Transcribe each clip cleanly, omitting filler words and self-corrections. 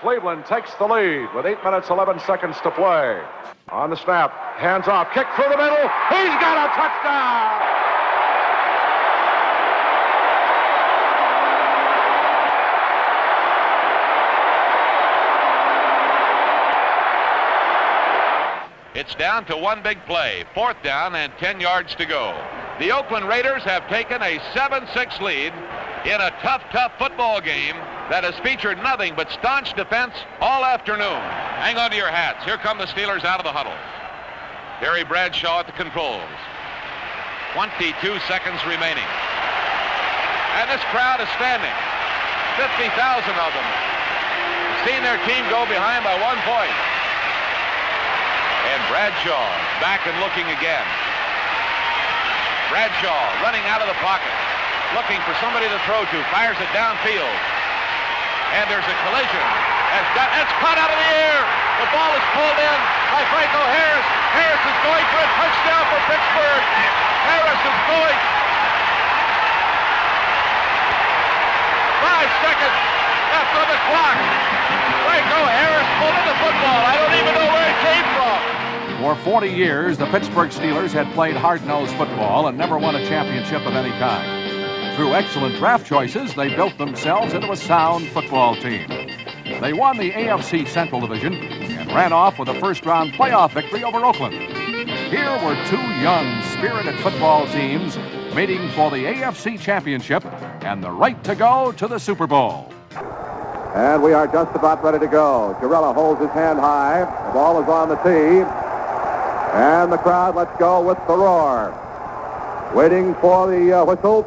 Cleveland takes the lead with 8 minutes, 11 seconds to play. On the snap, hands off, kick through the middle. He's got a touchdown! It's down to one big play, 4th down and 10 yards to go. The Oakland Raiders have taken a 7-6 lead in a tough football game that has featured nothing but staunch defense all afternoon. Hang on to your hats. Here come the Steelers out of the huddle. Terry Bradshaw at the controls. 22 seconds remaining. And this crowd is standing. 50,000 of them. Seen their team go behind by 1 point. And Bradshaw back and looking again. Bradshaw running out of the pocket, looking for somebody to throw to, fires it downfield. And there's a collision. It's caught out of the air. The ball is pulled in by Franco Harris. Harris is going for a touchdown for Pittsburgh. Harris is going. 5 seconds left on the clock. Franco Harris pulled in the football. I don't even know where it came from. For 40 years, the Pittsburgh Steelers had played hard-nosed football and never won a championship of any kind. Through excellent draft choices, they built themselves into a sound football team. They won the AFC Central Division and ran off with a first-round playoff victory over Oakland. Here were two young, spirited football teams mating for the AFC Championship and the right to go to the Super Bowl. And we are just about ready to go. Girella holds his hand high. The ball is on the tee. And the crowd lets go with the roar. Waiting for the whistle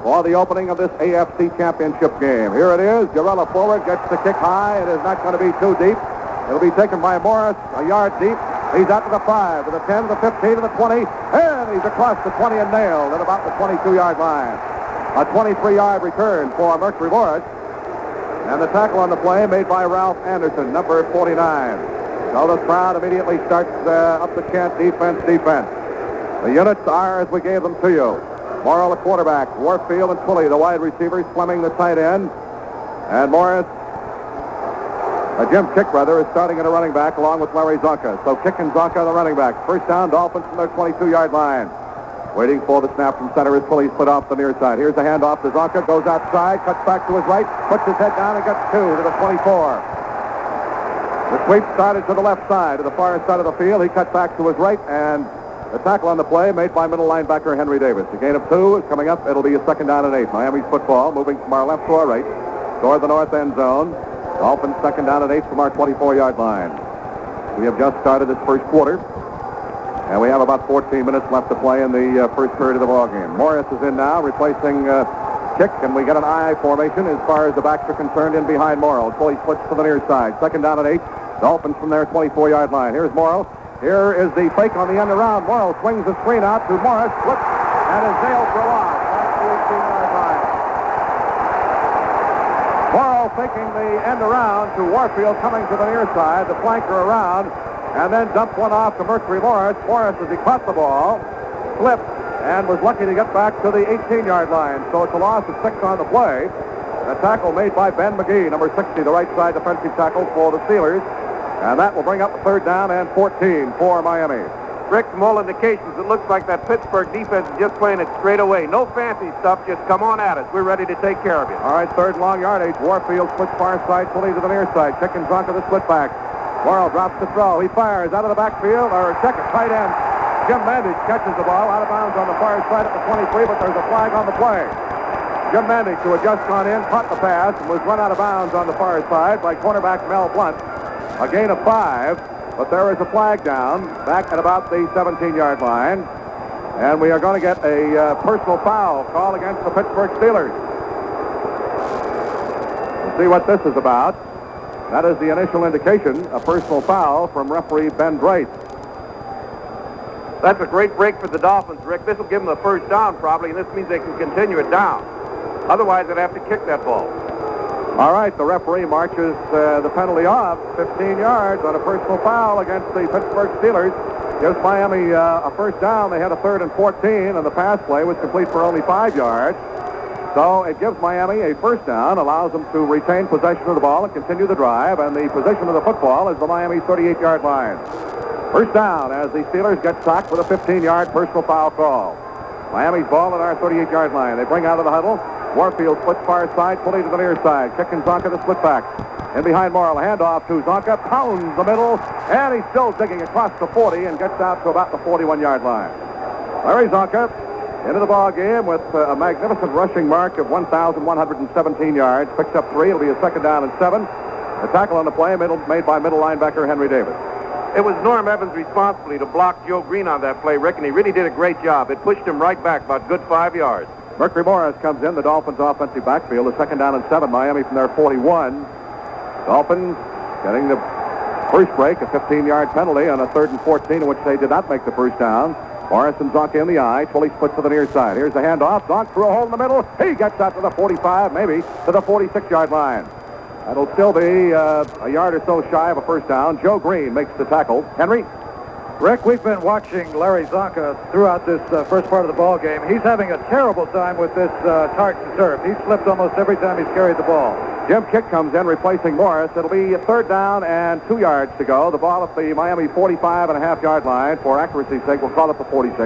for the opening of this AFC Championship game. Here it is. Girella forward, gets the kick high. It is not going to be too deep. It'll be taken by Morris a yard deep. He's out to the 5, to the 10, to the 15, to the 20. And he's across the 20 and nailed at about the 22-yard line. A 23-yard return for Mercury Morris. And the tackle on the play made by Ralph Anderson, number 49. So the crowd immediately starts up the chant, defense, defense. The units are as we gave them to you. Morrill, the quarterback. Warfield and Twilley, the wide receivers. Fleming, the tight end. And Morris, Jim Kick, rather, is starting at a running back along with Larry Zonka. So Kick and Zonka, the running back. First down, Dolphins from their 22-yard line. Waiting for the snap from center is Twilley, split off the near side. Here's the handoff to Zonka, goes outside, cuts back to his right, puts his head down and gets 2 to the 24. The sweep started to the left side, to the far side of the field. He cut back to his right, and the tackle on the play made by middle linebacker Henry Davis. A gain of 2 is coming up. It'll be a 2nd down and 8. Miami's football moving from our left to our right toward the north end zone. Dolphins 2nd down and 8 from our 24-yard line. We have just started this first quarter, and we have about 14 minutes left to play in the first period of the ball game. Morris is in now, replacing Kick, and we get an I formation as far as the backs are concerned in behind Morrill. Fully splits to the near side. 2nd down and 8. Dolphins from their 24-yard line. Here's Morrill. Here is the fake on the end around. Morrill swings the screen out to Morris, flips, and is nailed for a loss. That's the 18-yard line. Morrill faking the end around to Warfield, coming to the near side, the flanker around, and then dumped one off to Mercury Morris. Morris, as he caught the ball, slipped, and was lucky to get back to the 18-yard line. So it's a loss of 6 on the play. A tackle made by Ben McGee, number 60, the right side defensive tackle for the Steelers. And that will bring up the 3rd down and 14 for Miami. Rick, from all indications, it looks like that Pittsburgh defense is just playing it straight away. No fancy stuff, just come on at us. We're ready to take care of you. All right, 3rd long yardage. Warfield splits far side, Twilley to the near side. Kick and Zonka the split back. Morrill drops the throw. He fires out of the backfield, or second, tight end. Jim Mandage catches the ball out of bounds on the far side at the 23, but there's a flag on the play. Jim Mandage, who had just gone in, caught the pass and was run out of bounds on the far side by cornerback Mel Blunt. A gain of 5, but there is a flag down back at about the 17-yard line. And we are going to get a personal foul called against the Pittsburgh Steelers. We'll see what this is about. That is the initial indication, a personal foul from referee Ben Bright. That's a great break for the Dolphins, Rick. This will give them the 1st down probably, and this means they can continue it down. Otherwise, they'd have to kick that ball. All right, the referee marches the penalty off, 15 yards on a personal foul against the Pittsburgh Steelers. Gives Miami a 1st down. They had a 3rd and 14, and the pass play was complete for only 5 yards. So it gives Miami a first down, allows them to retain possession of the ball and continue the drive, and the position of the football is the Miami 38-yard line. First down as the Steelers get sacked with a 15-yard personal foul call. Miami's ball at our 38-yard line. They bring out of the huddle. Warfield splits far side, fully to the near side. Kicking Zonka the split back. In behind Morrill, handoff to Zonka, pounds the middle, and he's still digging across the 40 and gets out to about the 41-yard line. Larry Zonka into the ball game with a magnificent rushing mark of 1,117 yards. Picks up 3. It'll be a second down and 7. The tackle on the play made by middle linebacker Henry Davis. It was Norm Evans' responsibility to block Joe Green on that play, Rick, and he really did a great job. It pushed him right back about good 5 yards. Mercury Morris comes in, the Dolphins' offensive backfield. A second down and 7. Miami from their 41. Dolphins getting the first break, a 15-yard penalty on a 3rd and 14 in which they did not make the first down. Morris and Zonka in the eye. Twilly splits to the near side. Here's the handoff. Zonk through a hole in the middle. He gets out to the 45, maybe to the 46-yard line. That'll still be a yard or so shy of a first down. Joe Green makes the tackle. Henry? Rick, we've been watching Larry Zonka throughout this first part of the ball game. He's having a terrible time with this target to serve. He's slipped almost every time he's carried the ball. Jim Kick comes in replacing Morris. It'll be a 3rd down and 2 yards to go. The ball at the Miami 45.5-yard line. For accuracy's sake, we'll call it the 46.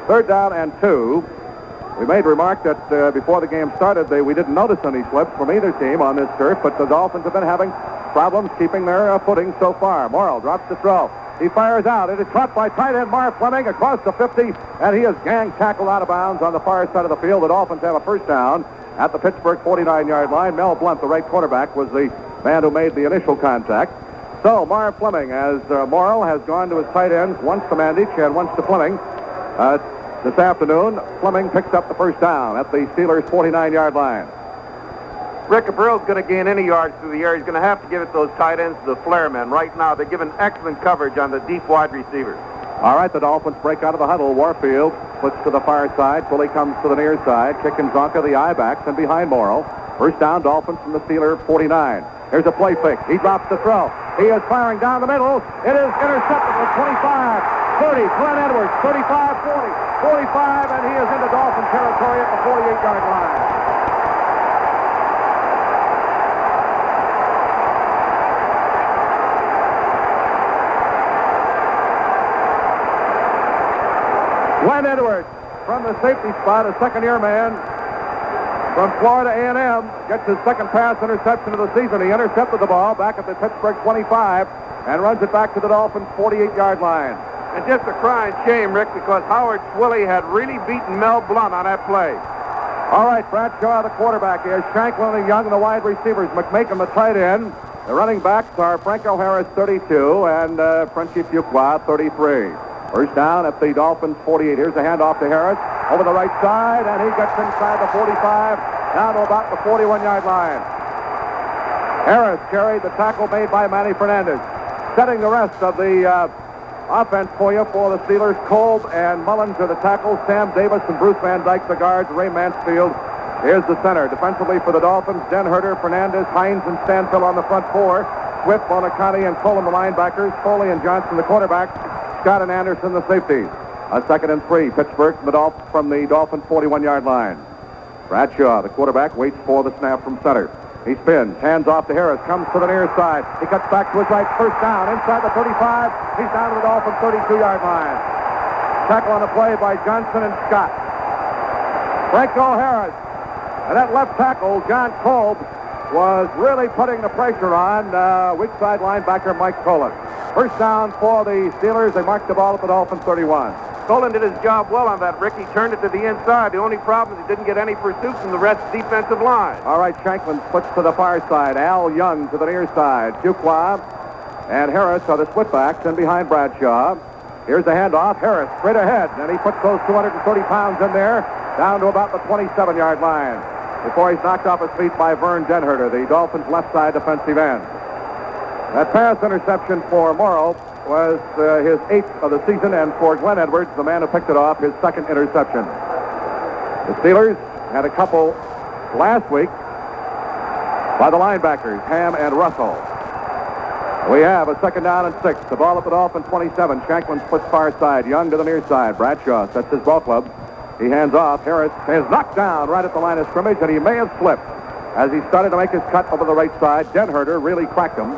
3rd down and 2. We made remark that before the game started, we didn't notice any slips from either team on this turf, but the Dolphins have been having problems keeping their footing so far. Morrill drops the throw. He fires out. It is caught by tight end Marv Fleming across the 50, and he is gang tackled out of bounds on the far side of the field. The Dolphins have a first down at the Pittsburgh 49-yard line. Mel Blunt, the right quarterback, was the man who made the initial contact. So Marv Fleming, as Morrill has gone to his tight ends, once to Mandich and once to Fleming. This afternoon, Fleming picks up the first down at the Steelers' 49-yard line. Rick, if Burrow's going to gain any yards through the air, he's going to have to give it those tight ends to the flare men. Right now, they're giving excellent coverage on the deep wide receivers. All right, the Dolphins break out of the huddle. Warfield splits to the far side. Fully comes to the near side. Kicking Zonka the eye-backs and behind Morrill. First down, Dolphins from the Steeler 49. Here's a play fake. He drops the throw. He is firing down the middle. It is intercepted at 25, 30. Glenn Edwards, 35, 40, 45, and he is into Dolphin territory at the 48-yard line. Glenn Edwards from the safety spot, a second-year man from Florida A&M, gets his second pass interception of the season. He intercepted the ball back at the Pittsburgh 25 and runs it back to the Dolphins' 48-yard line. And just a crying shame, Rick, because Howard Twilly had really beaten Mel Blunt on that play. All right, Bradshaw, the quarterback, is Shanklin and Young, the wide receivers. McMakin, the tight end. The running backs are Franco Harris, 32, and Frenchie Fuqua, 33. First down at the Dolphins' 48. Here's a handoff to Harris over the right side, and he gets inside the 45, down to about the 41-yard line. Harris carried the tackle made by Manny Fernandez. Setting the rest of the offense for you for the Steelers. Kolb and Mullins are the tackles. Sam Davis and Bruce Van Dyke the guards. Ray Mansfield is the center. Defensively for the Dolphins, Den Herter, Fernandez, Hines, and Stanfill on the front four. Swift, Bonacani, and Coleman the linebackers. Foley and Johnson the quarterbacks. Scott and Anderson the safeties. A 2nd and 3. Pittsburgh from the Dolphins' 41-yard line. Bradshaw, the quarterback, waits for the snap from center. He spins, hands off to Harris, comes to the near side. He cuts back to his right, first down, inside the 35. He's down to the Dolphins' 32-yard line. Tackle on the play by Johnson and Scott. Franco Harris. And that left tackle, John Kolb, was really putting the pressure on weak side linebacker Mike Tolan. First down for the Steelers. They marked the ball at the Dolphins' 31. Tolan did his job well on that, Rick. He turned it to the inside. The only problem is he didn't get any pursuit from the rest of the defensive line. All right, Shanklin splits to the far side. Al Young to the near side. Fuqua and Harris are the splitbacks, and behind Bradshaw. Here's the handoff. Harris straight ahead, and he puts those 230 pounds in there down to about the 27-yard line before he's knocked off his feet by Vern Denherter, the Dolphins' left side defensive end. That pass interception for Morrill was his 8th of the season, and for Glenn Edwards, the man who picked it off, his 2nd interception. The Steelers had a couple last week by the linebackers, Ham and Russell. We have a 2nd down and 6. The ball at the Dolphins' 27. Shanklin splits far side. Young to the near side. Bradshaw sets his ball club. He hands off. Harris is knocked down right at the line of scrimmage, and he may have slipped as he started to make his cut over the right side. Denherter really cracked him.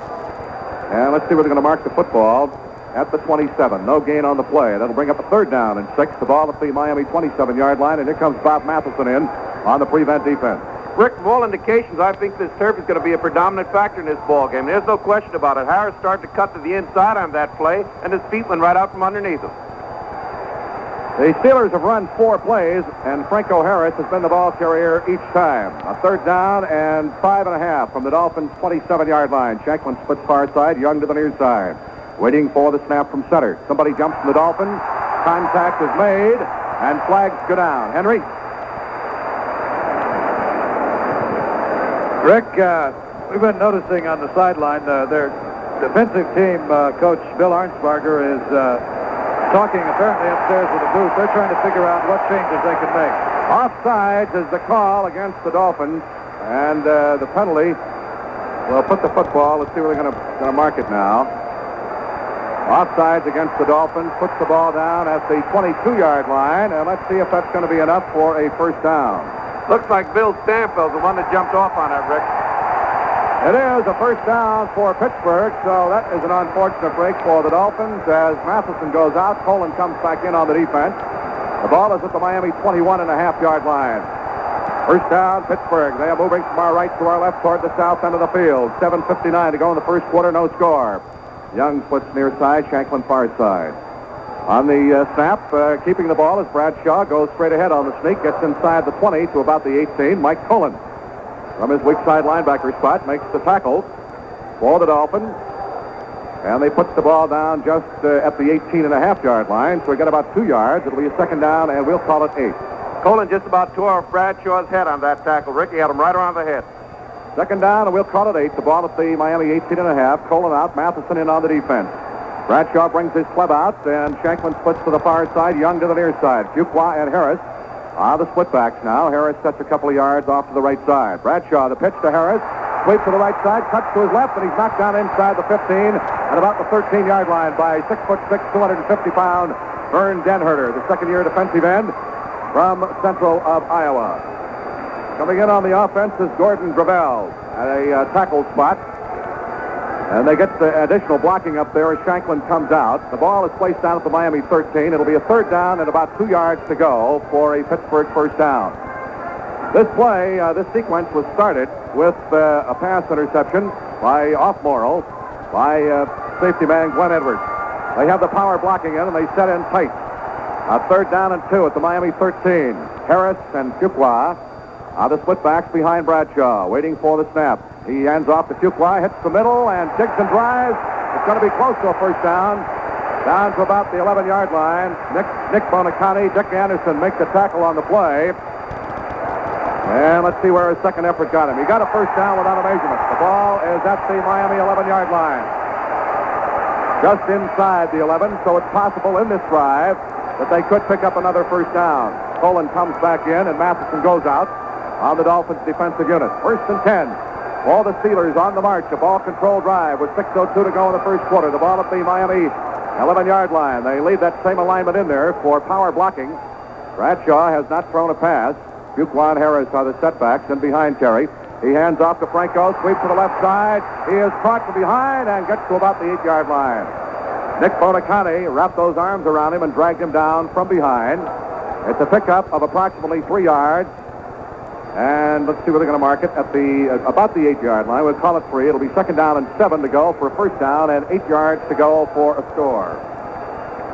And let's see where they're going to mark the football at the 27. No gain on the play. That'll bring up a third down and 6. The ball at the Miami 27-yard line, and here comes Bob Matheson in on the prevent defense. Rick, from all indications, I think this turf is going to be a predominant factor in this ball game. There's no question about it. Harris started to cut to the inside on that play, and his feet went right out from underneath him. The Steelers have run 4 plays, and Franco Harris has been the ball carrier each time. A third down and 5.5 from the Dolphins' 27-yard line. Shanklin splits far side, Young to the near side. Waiting for the snap from center. Somebody jumps from the Dolphins. Contact is made, and flags go down. Henry? Rick, we've been noticing on the sideline their defensive team coach, Bill Arnsparger, is talking apparently upstairs with the booth. They're trying to figure out what changes they can make. Offsides is the call against the Dolphins, and the penalty will put the football. Let's see where they're going to mark it now. Offsides against the Dolphins, puts the ball down at the 22-yard line, and let's see if that's going to be enough for a first down. Looks like Bill Stanfield's the one that jumped off on that, Rick. It is a first down for Pittsburgh, so that is an unfortunate break for the Dolphins as Matheson goes out. Colin comes back in on the defense. The ball is at the Miami 21.5-yard line. First down, Pittsburgh. They are moving from our right to our left toward the south end of the field. 7:59 to go in the first quarter, no score. Young splits near side, Shanklin far side. On the snap, keeping the ball as Bradshaw goes straight ahead on the sneak, gets inside the 20 to about the 18. Mike Cullen, from his weak side linebacker spot, makes the tackle for the Dolphins. And they put the ball down just at the 18.5-yard line, so we got about 2 yards. It'll be a second down, and we'll call it 8. Colin just about tore off Bradshaw's head on that tackle, Rick. He had him right around the head. Second down, and we'll call it 8. The ball at the Miami 18.5. Colin out, Matheson in on the defense. Bradshaw brings his club out, and Shanklin splits to the far side, Young to the near side. Fuqua and Harris are the split backs now. Harris sets a couple of yards off to the right side. Bradshaw, the pitch to Harris. Sweep to the right side, cuts to his left, and he's knocked down inside the 15 at about the 13-yard line by 6'6", 250-pound Vern Denherter, the second-year defensive end from Central of Iowa. Coming in on the offense is Gordon Gravel at a tackle spot. And they get the additional blocking up there as Shanklin comes out. The ball is placed down at the Miami 13. It'll be a third down and about 2 yards to go for a Pittsburgh first down. This play, this sequence was started with a pass interception by off-moral by safety man Glenn Edwards. They have the power blocking in, and they set in tight. A third down and 2 at the Miami 13. Harris and Fuqua are the split backs behind Bradshaw, waiting for the snap. He hands off to Fuqua, hits the middle, and digs and drives. It's going to be close to a first down. Down to about the 11-yard line. Nick Bonacani, Dick Anderson make the tackle on the play. And let's see where his second effort got him. He got a first down without a measurement. The ball is at the Miami 11-yard line. Just inside the 11, so it's possible in this drive that they could pick up another first down. Colin comes back in, and Matheson goes out on the Dolphins defensive unit. First and 10. All the Steelers on the march. A ball control drive with 6:02 to go in the first quarter. The ball at the Miami 11-yard line. They leave that same alignment in there for power blocking. Bradshaw has not thrown a pass. Fuqua and Harris are the setbacks and behind Terry. He hands off to Franco, sweeps to the left side. He is caught from behind and gets to about the 8-yard line. Nick Bonacani wrapped those arms around him and dragged him down from behind. It's a pickup of approximately 3 yards. And let's see where they're going to mark it at about the 8-yard line. We'll call it 3. It'll be second down and 7 to go for a first down and 8 yards to go for a score.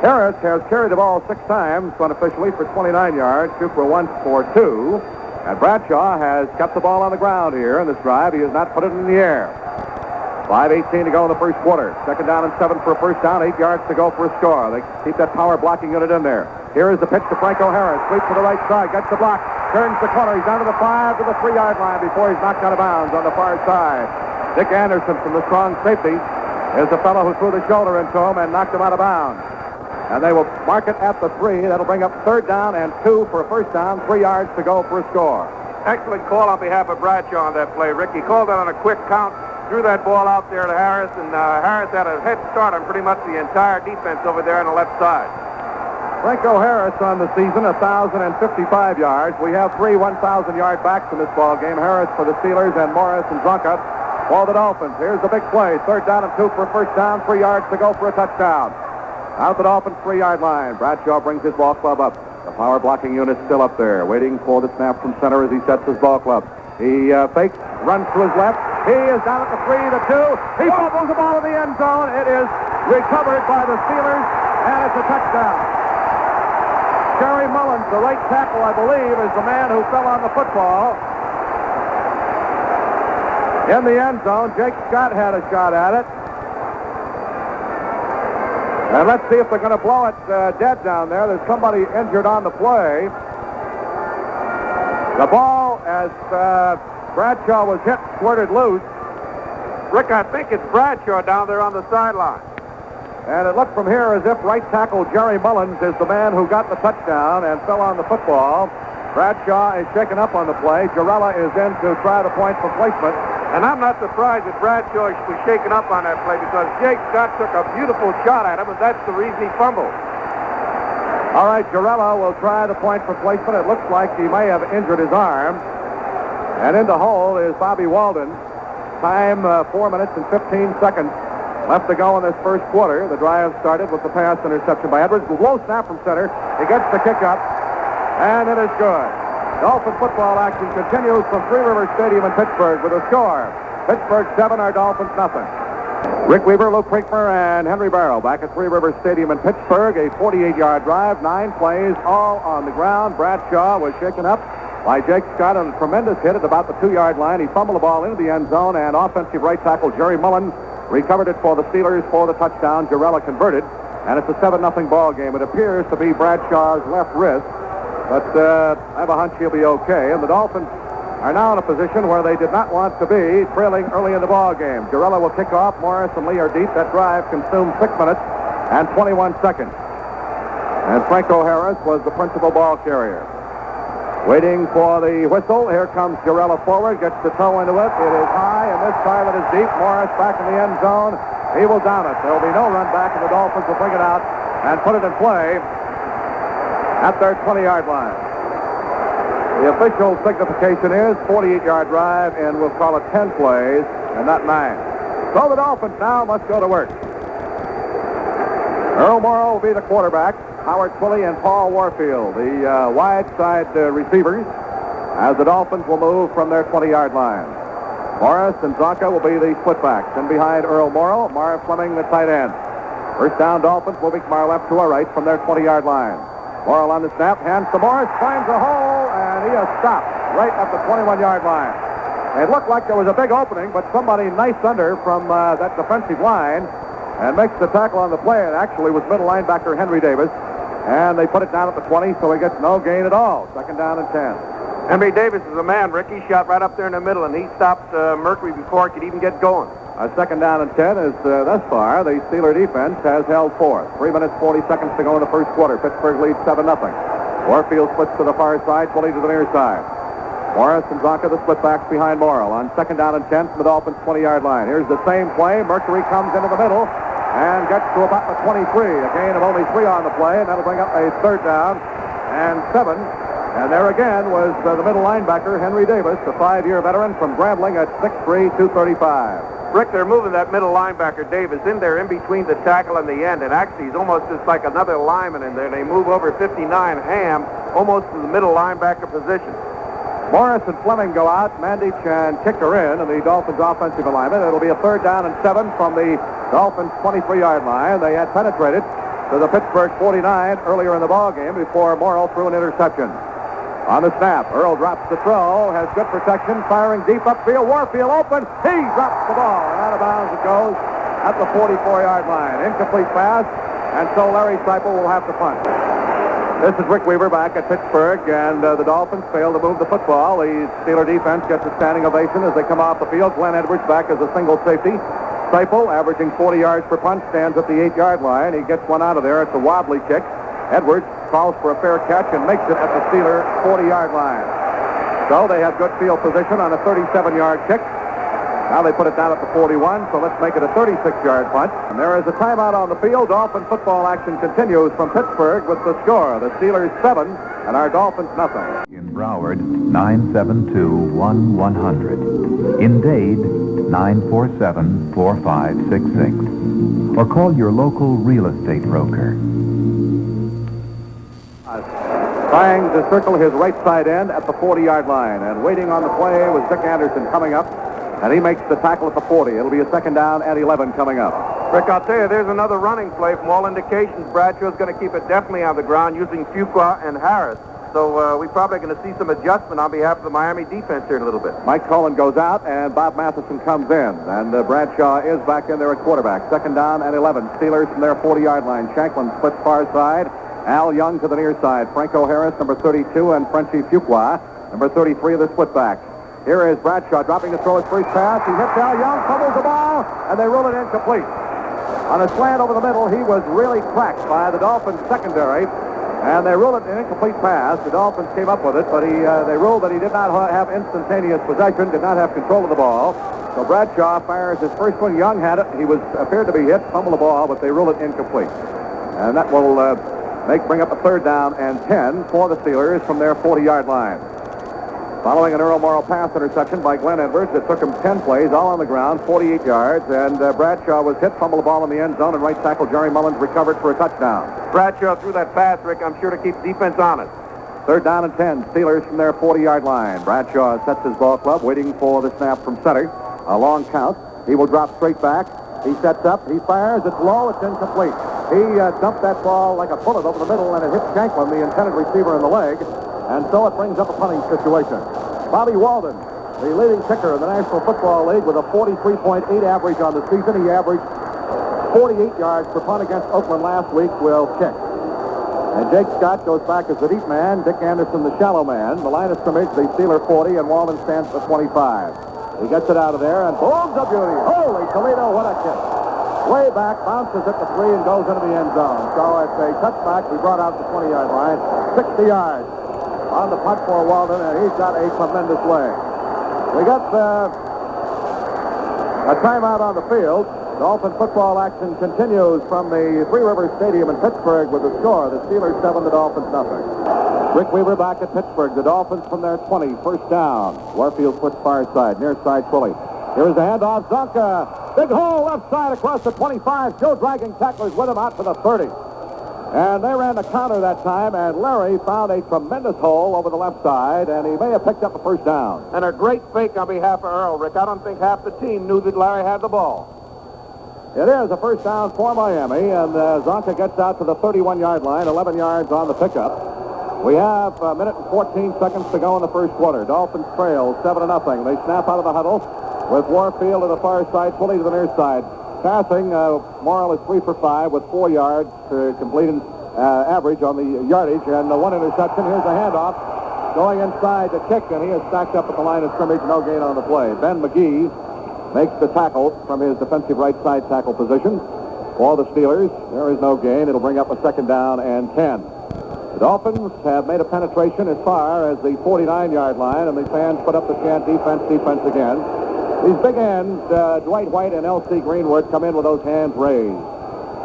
Harris has carried the ball 6 times unofficially for 29 yards. Fuqua once for 2. And Bradshaw has kept the ball on the ground here in this drive. He has not put it in the air. 5:18 to go in the first quarter. Second down and 7 for a first down. 8 yards to go for a score. They keep that power blocking unit in there. Here is the pitch to Franco Harris. Sweeps to the right side. Gets the block. Turns the corner. He's down to the 5 to the 3-yard line before he's knocked out of bounds on the far side. Dick Anderson from the strong safety is the fellow who threw the shoulder into him and knocked him out of bounds. And they will mark it at the 3. That'll bring up third down and 2 for a first down. 3 yards to go for a score. Excellent call on behalf of Bradshaw on that play, Rick. He called that on a quick count, threw that ball out there to Harris, and Harris had a head start on pretty much the entire defense over there on the left side. Franco Harris on the season, 1,055 yards. We have three 1,000-yard backs in this ball game. Harris for the Steelers and Morris and Zonka for the Dolphins. Here's the big play. 3rd down and 2 for a first down. 3 yards to go for a touchdown. Out the Dolphins' 3-yard line. Bradshaw brings his ball club up. The power blocking unit still up there, waiting for the snap from center as he sets his ball club. He fakes, runs to his left. He is down at the 3, the 2. He fumbles the ball in the end zone. It is recovered by the Steelers, and it's a touchdown. Jerry Mullins, the right tackle, I believe, is the man who fell on the football. In the end zone, Jake Scott had a shot at it. And let's see if they're going to blow it dead down there. There's somebody injured on the play. The ball, as Bradshaw was hit, squirted loose. Rick, I think it's Bradshaw down there on the sideline. And it looked from here as if right tackle Jerry Mullins is the man who got the touchdown and fell on the football. Bradshaw is shaken up on the play. Jarrella is in to try the point for placement. And I'm not surprised that Bradshaw was shaken up on that play because Jake Scott took a beautiful shot at him, and that's the reason he fumbled. All right, Jarrella will try the point for placement. It looks like he may have injured his arm. And in the hole is Bobby Walden. Time 4 minutes and 15 seconds. Left to go in this first quarter. The drive started with the pass interception by Edwards. Low snap from center. He gets the kick up, and it is good. Dolphin football action continues from Three Rivers Stadium in Pittsburgh with a score. Pittsburgh 7, our Dolphins nothing. Rick Weaver, Luke Kriegmer, and Henry Barrow back at Three Rivers Stadium in Pittsburgh. A 48-yard drive, 9 plays, all on the ground. Bradshaw was shaken up by Jake Scott on a tremendous hit at about the 2-yard line. He fumbled the ball into the end zone, and offensive right tackle Jerry Mullins recovered it for the Steelers for the touchdown. Jarrella converted, and it's a 7-0 ball game. It appears to be Bradshaw's left wrist, but I have a hunch he'll be okay. And the Dolphins are now in a position where they did not want to be, trailing early in the ball game. Jarrella will kick off. Morris and Lee are deep. That drive consumed 6 minutes and 21 seconds. And Franco Harris was the principal ball carrier. Waiting for the whistle. Here comes Jarrella forward, gets the toe into it. It is high, and this time it is deep. Morris back in the end zone. He will down it. There will be no run back, and the Dolphins will bring it out and put it in play at their 20-yard line. The official signification is 48-yard drive, and we'll call it 10 plays and not 9. So the Dolphins now must go to work. Earl Morrow will be the quarterback. Howard Twilley and Paul Warfield, the wide side receivers, as the Dolphins will move from their 20-yard line. Morris and Zonka will be the split-backs. And behind Earl Morrow, Marv Fleming, the tight end. First down, Dolphins moving from our left to our right from their 20-yard line. Morrow on the snap, hands to Morris, finds a hole, and he is stopped right at the 21-yard line. It looked like there was a big opening, but somebody knifed under from that defensive line and makes the tackle on the play. It actually was middle linebacker Henry Davis. And they put it down at the 20, so he gets no gain at all. Second down and 10. Henry Davis is a man, Rick. He shot right up there in the middle, and he stopped Mercury before it could even get going. Second down and 10 is thus far the Steeler defense has held forth. 3 minutes, 40 seconds to go in the first quarter. Pittsburgh leads 7-0. Warfield splits to the far side, Twilley to the near side. Morris and Zonka, the split-backs behind Morrow. On second down and 10 from the Dolphins' 20-yard line. Here's the same play. Mercury comes into the middle and gets to about the 23. A gain of only 3 on the play, and that'll bring up a third down and 7. And there again was the middle linebacker, Henry Davis, the 5-year veteran from Grambling at 6'3", 235. Rick, they're moving that middle linebacker, Davis, in there in between the tackle and the end, and actually he's almost just like another lineman in there. They move over 59 Ham almost to the middle linebacker position. Morris and Fleming go out. Mandich and Kicker in, and the Dolphins' offensive alignment. It'll be a third down and 7 from the Dolphins' 23-yard line. They had penetrated to the Pittsburgh 49 earlier in the ballgame before Morrow threw an interception. On the snap, Earl drops the throw, has good protection, firing deep upfield. Warfield open. He drops the ball, and out of bounds it goes at the 44-yard line. Incomplete pass, and so Larry Seipel will have to punt. This is Rick Weaver back at Pittsburgh, and the Dolphins fail to move the football. The Steeler defense gets a standing ovation as they come off the field. Glenn Edwards back as a single safety. Seipel, averaging 40 yards per punt, stands at the 8-yard line. He gets one out of there. It's a wobbly kick. Edwards calls for a fair catch and makes it at the Steeler 40-yard line. So they have good field position on a 37-yard kick. Now they put it down at the 41, so let's make it a 36-yard punt. And there is a timeout on the field. Dolphin football action continues from Pittsburgh with the score. The Steelers 7 and our Dolphins nothing. In Broward, 972-1100. In Dade, 947-4566. Or call your local real estate broker. Trying to circle his right side end at the 40-yard line. And waiting on the play was Dick Anderson coming up. And he makes the tackle at the 40. It'll be a second down and 11 coming up. Rick, I'll tell you, there's another running play. From all indications, Bradshaw's going to keep it definitely on the ground using Fuqua and Harris. So we're probably going to see some adjustment on behalf of the Miami defense here in a little bit. Mike Cullen goes out, and Bob Matheson comes in. And Bradshaw is back in there at quarterback. Second down and 11. Steelers from their 40-yard line. Shanklin splits far side. Al Young to the near side. Franco Harris, number 32, and Frenchie Fuqua, number 33 of the split-backs. Here is Bradshaw dropping to throw his first pass. He hits Al Young, fumbles the ball, and they rule it incomplete. On a slant over the middle, he was really cracked by the Dolphins secondary, and they ruled it an incomplete pass. The Dolphins came up with it, but they ruled that he did not have instantaneous possession, did not have control of the ball. So Bradshaw fires his first one. Young had it. He appeared to be hit, fumbled the ball, but they ruled it incomplete. And that will bring up a third down and 10 for the Steelers from their 40-yard line. Following an Earl Morrow pass interception by Glenn Edwards, it took him 10 plays, all on the ground, 48 yards, and Bradshaw was hit, fumbled the ball in the end zone, and right tackle Jerry Mullins recovered for a touchdown. Bradshaw threw that pass, Rick, I'm sure, to keep defense honest. Third down and 10, Steelers from their 40-yard line. Bradshaw sets his ball club, waiting for the snap from center. A long count. He will drop straight back. He sets up, he fires, it's low, it's incomplete. He dumped that ball like a bullet over the middle, and it hit Shanklin, the intended receiver, in the leg. And so it brings up a punting situation. Bobby Walden, the leading kicker in the National Football League with a 43.8 average on the season. He averaged 48 yards per punt against Oakland last week, will kick. And Jake Scott goes back as the deep man. Dick Anderson, the shallow man. The line of scrimmage, the Steeler 40, and Walden stands for 25. He gets it out of there and booms a beauty. Holy Toledo, what a kick. Way back, bounces at the 3 and goes into the end zone. So it's a touchback. We brought out the 20-yard line, 60 yards. On the punt for Walden, and he's got a tremendous leg. We got a timeout on the field. Dolphin football action continues from the Three Rivers Stadium in Pittsburgh with the score. The Steelers 7, the Dolphins nothing. Rick Weaver back at Pittsburgh. The Dolphins from their 20, first down. Warfield splits far side, near side Twilly. Here's the handoff. Zonka, big hole left side across the 25. Still dragging tacklers with him out to the 30. And they ran the counter that time, and Larry found a tremendous hole over the left side, and he may have picked up a first down. And a great fake on behalf of Earl, Rick. I don't think half the team knew that Larry had the ball. It is a first down for Miami, and Zonka gets out to the 31-yard line, 11 yards on the pickup. We have a minute and 14 seconds to go in the first quarter. Dolphins trail 7-0. They snap out of the huddle with Warfield to the far side, Pulley to the near side. Passing, Morrill is 3 for 5 with 4 yards to complete an average on the yardage, and one interception. Here's a handoff going inside to kick, and he is stacked up at the line of scrimmage. No gain on the play. Ben McGee makes the tackle from his defensive right side tackle position for the Steelers. There is no gain. It'll bring up a second down and 10. The Dolphins have made a penetration as far as the 49-yard line, and the fans put up the chant, defense, defense again. These big ends, Dwight White and L.C. Greenwood, come in with those hands raised.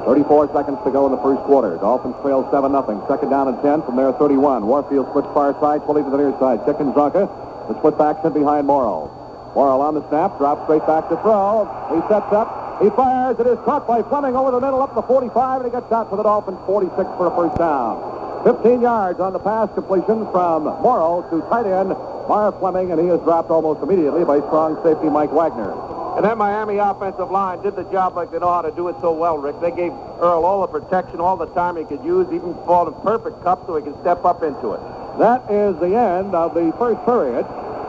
34 seconds to go in the first quarter. Dolphins trail 7-0. Second down and 10 from their 31. Warfield splits far side, Pulley to the near side. Kick and Zonka. The split backs in behind Morrill. Morrill on the snap, drops straight back to throw. He sets up. He fires. It is caught by Fleming over the middle up the 45, and he gets out to the Dolphins 46 for a first down. 15 yards on the pass completion from Morrill to tight end Marv Fleming, and he is dropped almost immediately by strong safety Mike Wagner. And that Miami offensive line did the job like they know how to do it so well, Rick. They gave Earl all the protection, all the time he could use, even fall in perfect cup so he could step up into it. That is the end of the first period.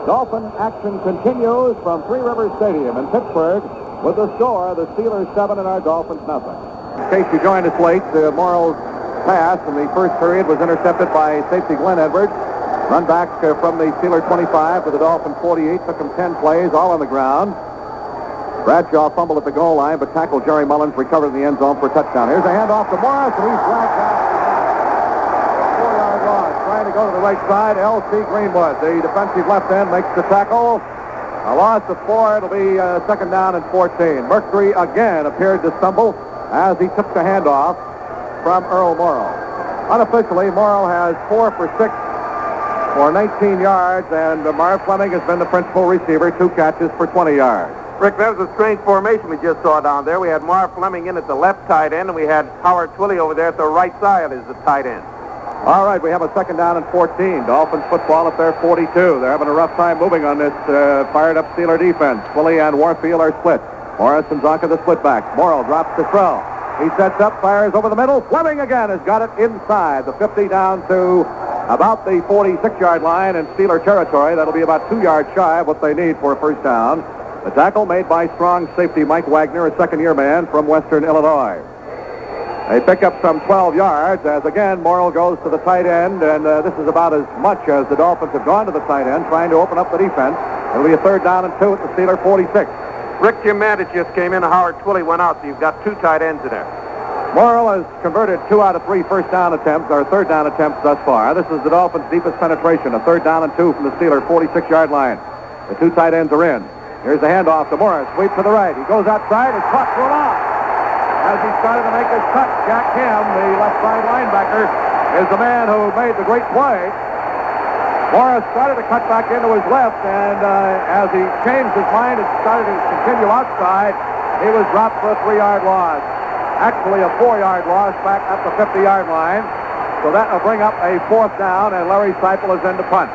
Dolphin action continues from Three Rivers Stadium in Pittsburgh with the score, the Steelers 7 and our Dolphins nothing. In case you joined us late, Morrill's pass in the first period was intercepted by safety Glenn Edwards. Run back from the Steeler 25 to the Dolphin 48. Took him 10 plays, all on the ground. Bradshaw fumbled at the goal line, but tackled Jerry Mullins, recovered in the end zone for a touchdown. Here's a handoff to Morris, and he's dragged down. 4-yard loss. Trying to go to the right side. L.C. Greenwood, the defensive left end, makes the tackle. A loss of 4. It'll be second down and 14. Mercury again appeared to stumble as he took the handoff from Earl Morrow. Unofficially, Morrow has 4 for 6 for 19 yards, and Marv Fleming has been the principal receiver, 2 catches for 20 yards. Rick, that was a strange formation we just saw down there. We had Marv Fleming in at the left tight end, and we had Howard Twilley over there at the right side as the tight end. All right, we have a second down and 14. Dolphins football at their 42. They're having a rough time moving on this fired-up Steeler defense. Twilley and Warfield are split. Morris and Zonka the split backs. Morrill drops to throw. He sets up, fires over the middle. Fleming again has got it inside the 50 down to about the 46-yard line in Steeler territory. That'll be about 2 yards shy of what they need for a first down. The tackle made by strong safety Mike Wagner, a second-year man from Western Illinois. They pick up some 12 yards as, again, Morrill goes to the tight end, and this is about as much as the Dolphins have gone to the tight end, trying to open up the defense. It'll be a third down and 2 at the Steeler 46. Rick, Jim Mandich just came in, and Howard Twilley went out, so you've got 2 tight ends in there. Morrill has converted 2 out of 3 first down attempts, or third down attempts thus far. This is the Dolphins' deepest penetration, a third down and 2 from the Steeler 46-yard line. The 2 tight ends are in. Here's the handoff to Morris. Sweep to the right. He goes outside and caught for a loss. As he started to make his cut, Jack Ham, the left side linebacker, is the man who made the great play. Morris started to cut back into his left, and as he changed his mind and started to continue outside, he was dropped for a 3-yard loss. Actually, a 4-yard loss back at the 50-yard line. So that will bring up a 4th down, and Larry Seipel is in to punt.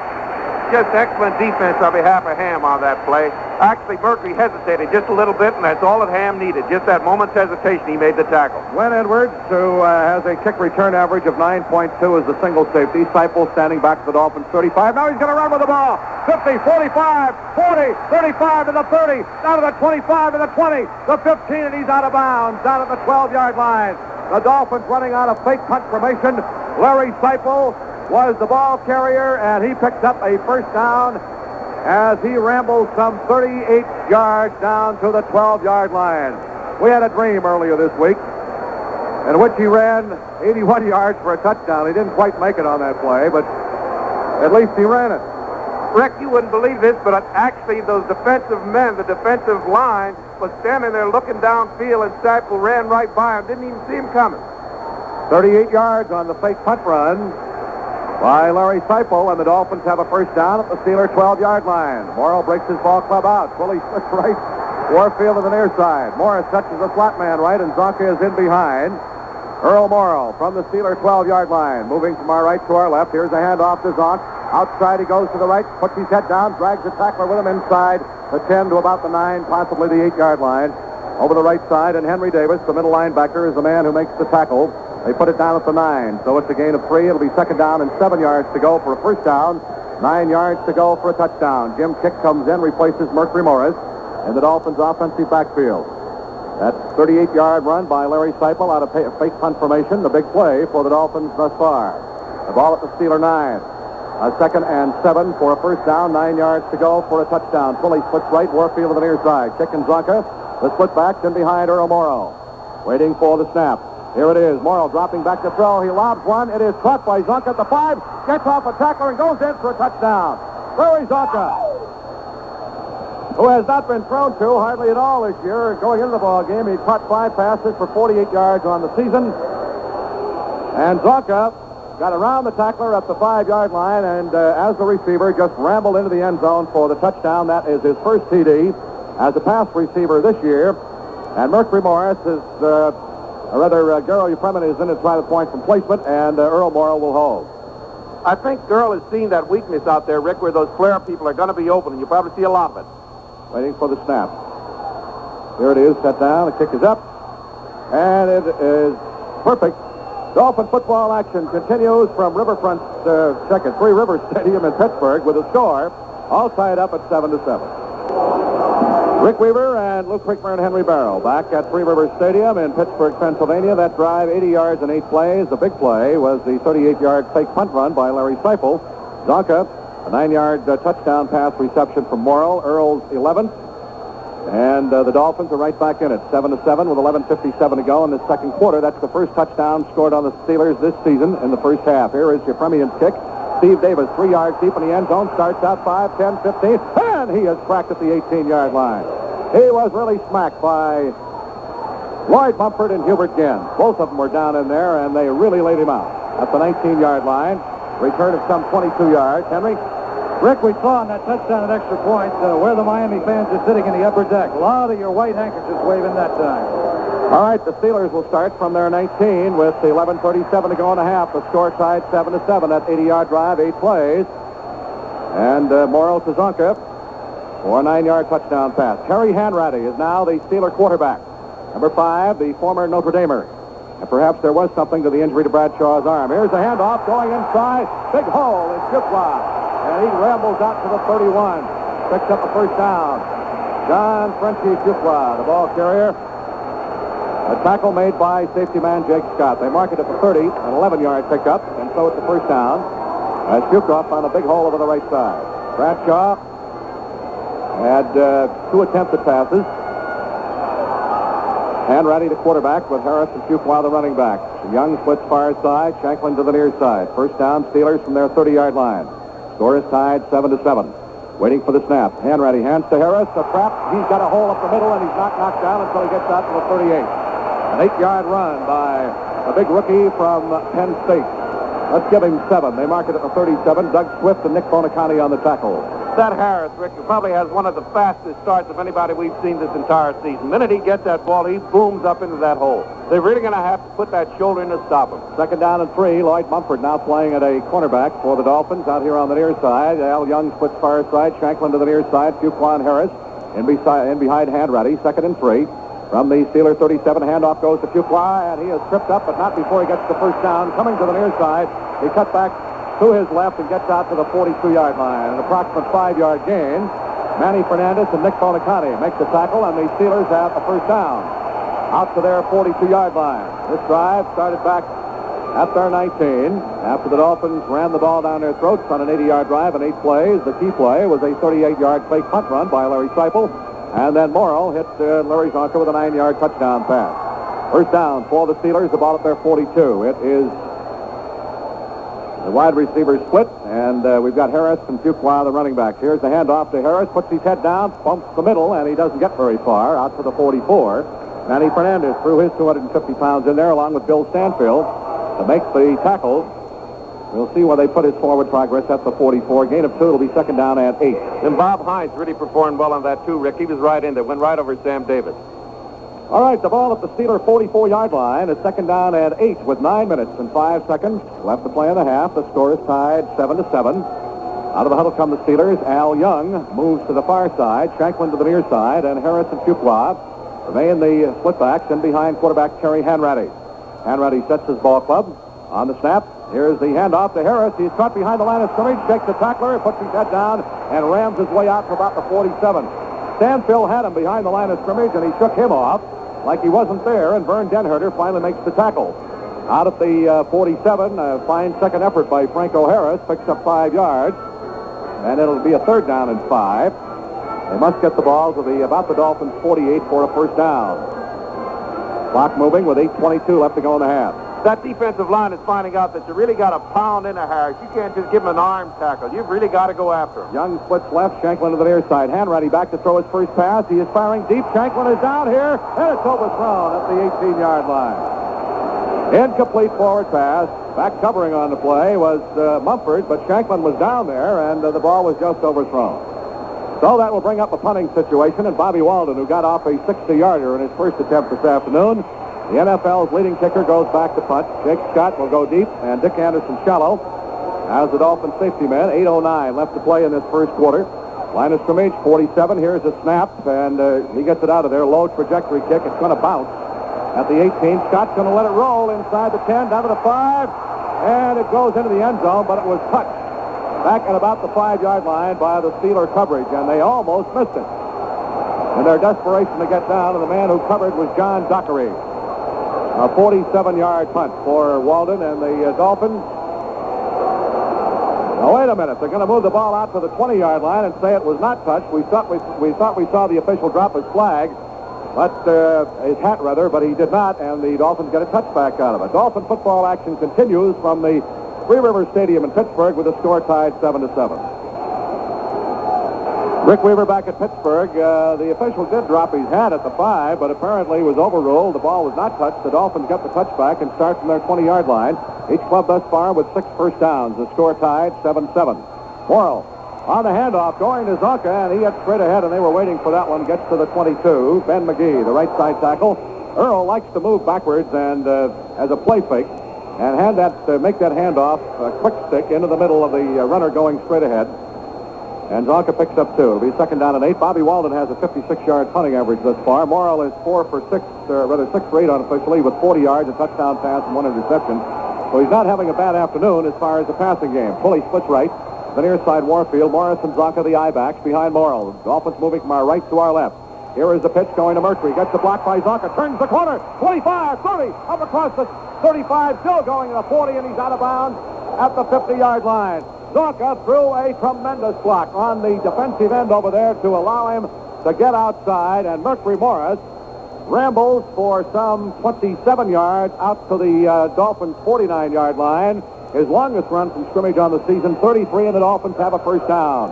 Just excellent defense on behalf of Ham on that play. Actually, Mercury hesitated just a little bit, and that's all that Ham needed. Just that moment's hesitation, he made the tackle. Glenn Edwards, who has a kick return average of 9.2 as the single safety. Seipel standing back to the Dolphins 35. Now he's going to run with the ball. 50, 45, 40, 35 to the 30, down to the 25 to the 20, the 15, and he's out of bounds, down at the 12-yard line. The Dolphins running out of fake punt formation. Larry Seipel was the ball carrier, and he picked up a first down as he rambled some 38 yards down to the 12-yard line. We had a dream earlier this week in which he ran 81 yards for a touchdown. He didn't quite make it on that play, but at least he ran it. Rick, you wouldn't believe this, but actually those defensive men, the defensive line, was standing there looking downfield, and Seipel ran right by him. Didn't even see him coming. 38 yards on the fake punt run by Larry Seipel, and the Dolphins have a first down at the Steeler 12-yard line. Morrill breaks his ball club out. Twilley splits right. Warfield to the near side. Morris touches the flat man right, and Zonka is in behind. Earl Morrill from the Steeler 12-yard line. Moving from our right to our left. Here's a handoff to Zonk. Outside he goes to the right, puts his head down, drags the tackler with him inside the 10 to about the 9, possibly the 8-yard line. Over the right side, and Henry Davis, the middle linebacker, is the man who makes the tackle. They put it down at the 9, so it's a gain of 3. It'll be second down and 7 yards to go for a first down, 9 yards to go for a touchdown. Jim Kick comes in, replaces Mercury Morris in the Dolphins' offensive backfield. That 38-yard run by Larry Seipel out of fake punt formation, the big play for the Dolphins thus far. The ball at the Steeler 9. A second and 7 for a first down, 9 yards to go for a touchdown. Twilley splits right, Warfield to the near side. Kick and Zonka, the split backs in behind Earl Morrow. Waiting for the snap. Here it is. Morrow dropping back to throw. He lobs one. It is caught by Zonka at the 5. Gets off a tackler and goes in for a touchdown. Larry Zonka, who has not been thrown to hardly at all this year. Going into the ball game, he caught 5 passes for 48 yards on the season. And Zonka got around the tackler at the 5-yard line, and as the receiver, just rambled into the end zone for the touchdown. That is his first TD as a pass receiver this year. And Mercury Morris is, Garo Eupremin is in to try the point from placement, and Earl Morrill will hold. I think Earl has seen that weakness out there, Rick, where those flare people are going to be open, and you probably see a lot of it. Waiting for the snap. Here it is, set down. The kick is up, and it is perfect. Dolphin football action continues from Riverfront, Three Rivers Stadium in Pittsburgh with a score all tied up at 7-7. Rick Weaver and Lou Crickmer and Henry Barrow back at Three Rivers Stadium in Pittsburgh, Pennsylvania. That drive, 80 yards and 8 plays. The big play was the 38-yard fake punt run by Larry Seipel. Zonka, a 9-yard touchdown pass reception from Morrill, Earl's 11th. And the Dolphins are right back in it, 7-7 with 11:57 to go in the second quarter. That's the first touchdown scored on the Steelers this season in the first half. Here is Eupremian's kick. Steve Davis, 3 yards deep in the end zone, starts out 5, 10, 15, and and he is cracked at the 18-yard line. He was really smacked by Lloyd Mumford and Hubert Ginn. Both of them were down in there, and they really laid him out at the 19-yard line. Return of some 22 yards. Henry? Rick, we saw on that touchdown and extra point where the Miami fans are sitting in the upper deck. A lot of your white handkerchiefs waving that time. All right, the Steelers will start from their 19 with 11:37 to go in the half. The score tied 7-7. That 80-yard drive, 8 plays. And Morrow Tazonka for a 9-yard touchdown pass. Terry Hanratty is now the Steeler quarterback. Number 5, the former Notre Damer. And perhaps there was something to the injury to Bradshaw's arm. Here's the handoff going inside. Big hole in Shipwa. And he rambles out to the 31. Picks up a first down. John Frenchie Shipwa, the ball carrier. A tackle made by safety man Jake Scott. They mark it at the 30, an 11-yard pickup, and so it's the first down. As Shukroff found a big hole over the right side. Bradshaw had 2 attempted passes. Hanratty the quarterback with Harris and Fuqua the running back. Young splits far side, Shanklin to the near side. First down, Steelers from their 30-yard line. Score is tied 7-7. Waiting for the snap. Hanratty hands to Harris. The trap. He's got a hole up the middle, and he's not knocked down until he gets out to the 38. An 8-yard run by a big rookie from Penn State. Let's give him 7. They mark it at the 37. Doug Swift and Nick Bonacani on the tackle. That Harris, Rick, probably has one of the fastest starts of anybody we've seen this entire season. The minute he gets that ball, he booms up into that hole. They're really going to have to put that shoulder in to stop him. Second down and 3. Lloyd Mumford now playing at a cornerback for the Dolphins out here on the near side. Al Young splits far side. Shanklin to the near side. Fuqua and Harris in behind Hanratty. Second and 3. From the Steeler 37, handoff goes to Fuqua, and he is tripped up, but not before he gets the first down. Coming to the near side, he cuts back to his left and gets out to the 42-yard line. An approximate 5-yard gain. Manny Fernandez and Nick Bonacani make the tackle, and the Steelers have the first down out to their 42-yard line. This drive started back at their 19 after the Dolphins ran the ball down their throats on an 80-yard drive in 8 plays. The key play was a 38-yard fake punt run by Larry Seipel, and then Morrow hit Larry Zonka with a 9-yard touchdown pass. First down for the Steelers, the ball at their 42. It is the wide receiver split, and we've got Harris and Fuqua, the running backs. Here's the handoff to Harris, puts his head down, bumps the middle, and he doesn't get very far, out to the 44. Manny Fernandez threw his 250 pounds in there, along with Bill Stanfield, to make the tackle. We'll see where they put his forward progress at the 44. Gain of 2, it'll be second down and 8. And Bob Hines really performed well on that, too, Rick. He was right in there, went right over Sam Davis. All right, the ball at the Steeler 44-yard line is second down and 8 with 9 minutes and 5 seconds left to play in the half. The score is tied 7-7. Out of the huddle come the Steelers. Al Young moves to the far side, Shanklin to the near side, and Harris and Fuqua remain the splitbacks in behind quarterback Terry Hanratty. Hanratty sets his ball club on the snap. Here's the handoff to Harris. He's caught behind the line of scrimmage, shakes the tackler, puts his head down, and rams his way out to about the 47. Stanfield had him behind the line of scrimmage, and he shook him off like he wasn't there, and Vern Denherter finally makes the tackle. Out at the 47, a fine second effort by Franco Harris, picks up 5 yards, and it'll be a third down and 5. They must get the ball to about the Dolphins' 48 for a first down. Clock moving with 8:22 left to go in the half. That defensive line is finding out that you really got to pound into Harris. You can't just give him an arm tackle. You've really got to go after him. Young splits left, Shanklin to the near side. Hanratty back to throw his first pass. He is firing deep. Shanklin is down here, and it's overthrown at the 18-yard line. Incomplete forward pass. Back covering on the play was Mumford, but Shanklin was down there, and the ball was just overthrown. So that will bring up a punting situation, and Bobby Walden, who got off a 60-yarder in his first attempt this afternoon, the NFL's leading kicker, goes back to punt. Jake Scott will go deep, and Dick Anderson shallow as the Dolphins safety man. 8:09 left to play in this first quarter. Line of scrimmage, 47. Here's a snap, and he gets it out of there. Low trajectory kick. It's going to bounce at the 18. Scott's going to let it roll inside the 10, down to the 5, and it goes into the end zone, but it was touched back at about the 5-yard line by the Steeler coverage, and they almost missed it. In their desperation to get down, and the man who covered was John Dockery. A 47-yard punt for Walden and the Dolphins. Now, wait a minute. They're going to move the ball out to the 20-yard line and say it was not touched. We thought we saw the official drop his flag, his hat rather, but he did not, and the Dolphins get a touchback out of it. Dolphin football action continues from the Three Rivers Stadium in Pittsburgh with the score tied 7-7. Rick Weaver back at Pittsburgh. The official did drop his hat at the 5, but apparently was overruled. The ball was not touched. The Dolphins got the touchback and start from their 20-yard line. Each club thus far with 6 first downs. The score tied 7-7. Morrill on the handoff going to Zonka, and he gets straight ahead, and they were waiting for that one. Gets to the 22. Ben McGee, the right side tackle. Earl likes to move backwards and as a play fake and make that handoff quick stick into the middle of the runner going straight ahead. And Zonka picks up 2. It'll be 2nd down and 8. Bobby Walden has a 56-yard punting average thus far. Morrill is 6 for 8 unofficially with 40 yards, a touchdown pass, and 1 interception. So he's not having a bad afternoon as far as the passing game. Pulley splits right. The near side Warfield. Morris and Zonka, the I-backs, behind Morrill. Dolphins moving from our right to our left. Here is the pitch going to Mercury. Gets the block by Zonka. Turns the corner. 25, 30, up across the 35. Still going to the 40, and he's out of bounds at the 50-yard line. Zonka threw a tremendous block on the defensive end over there to allow him to get outside, and Mercury Morris rambles for some 27 yards out to the Dolphins' 49-yard line. His longest run from scrimmage on the season, 33, and the Dolphins have a first down.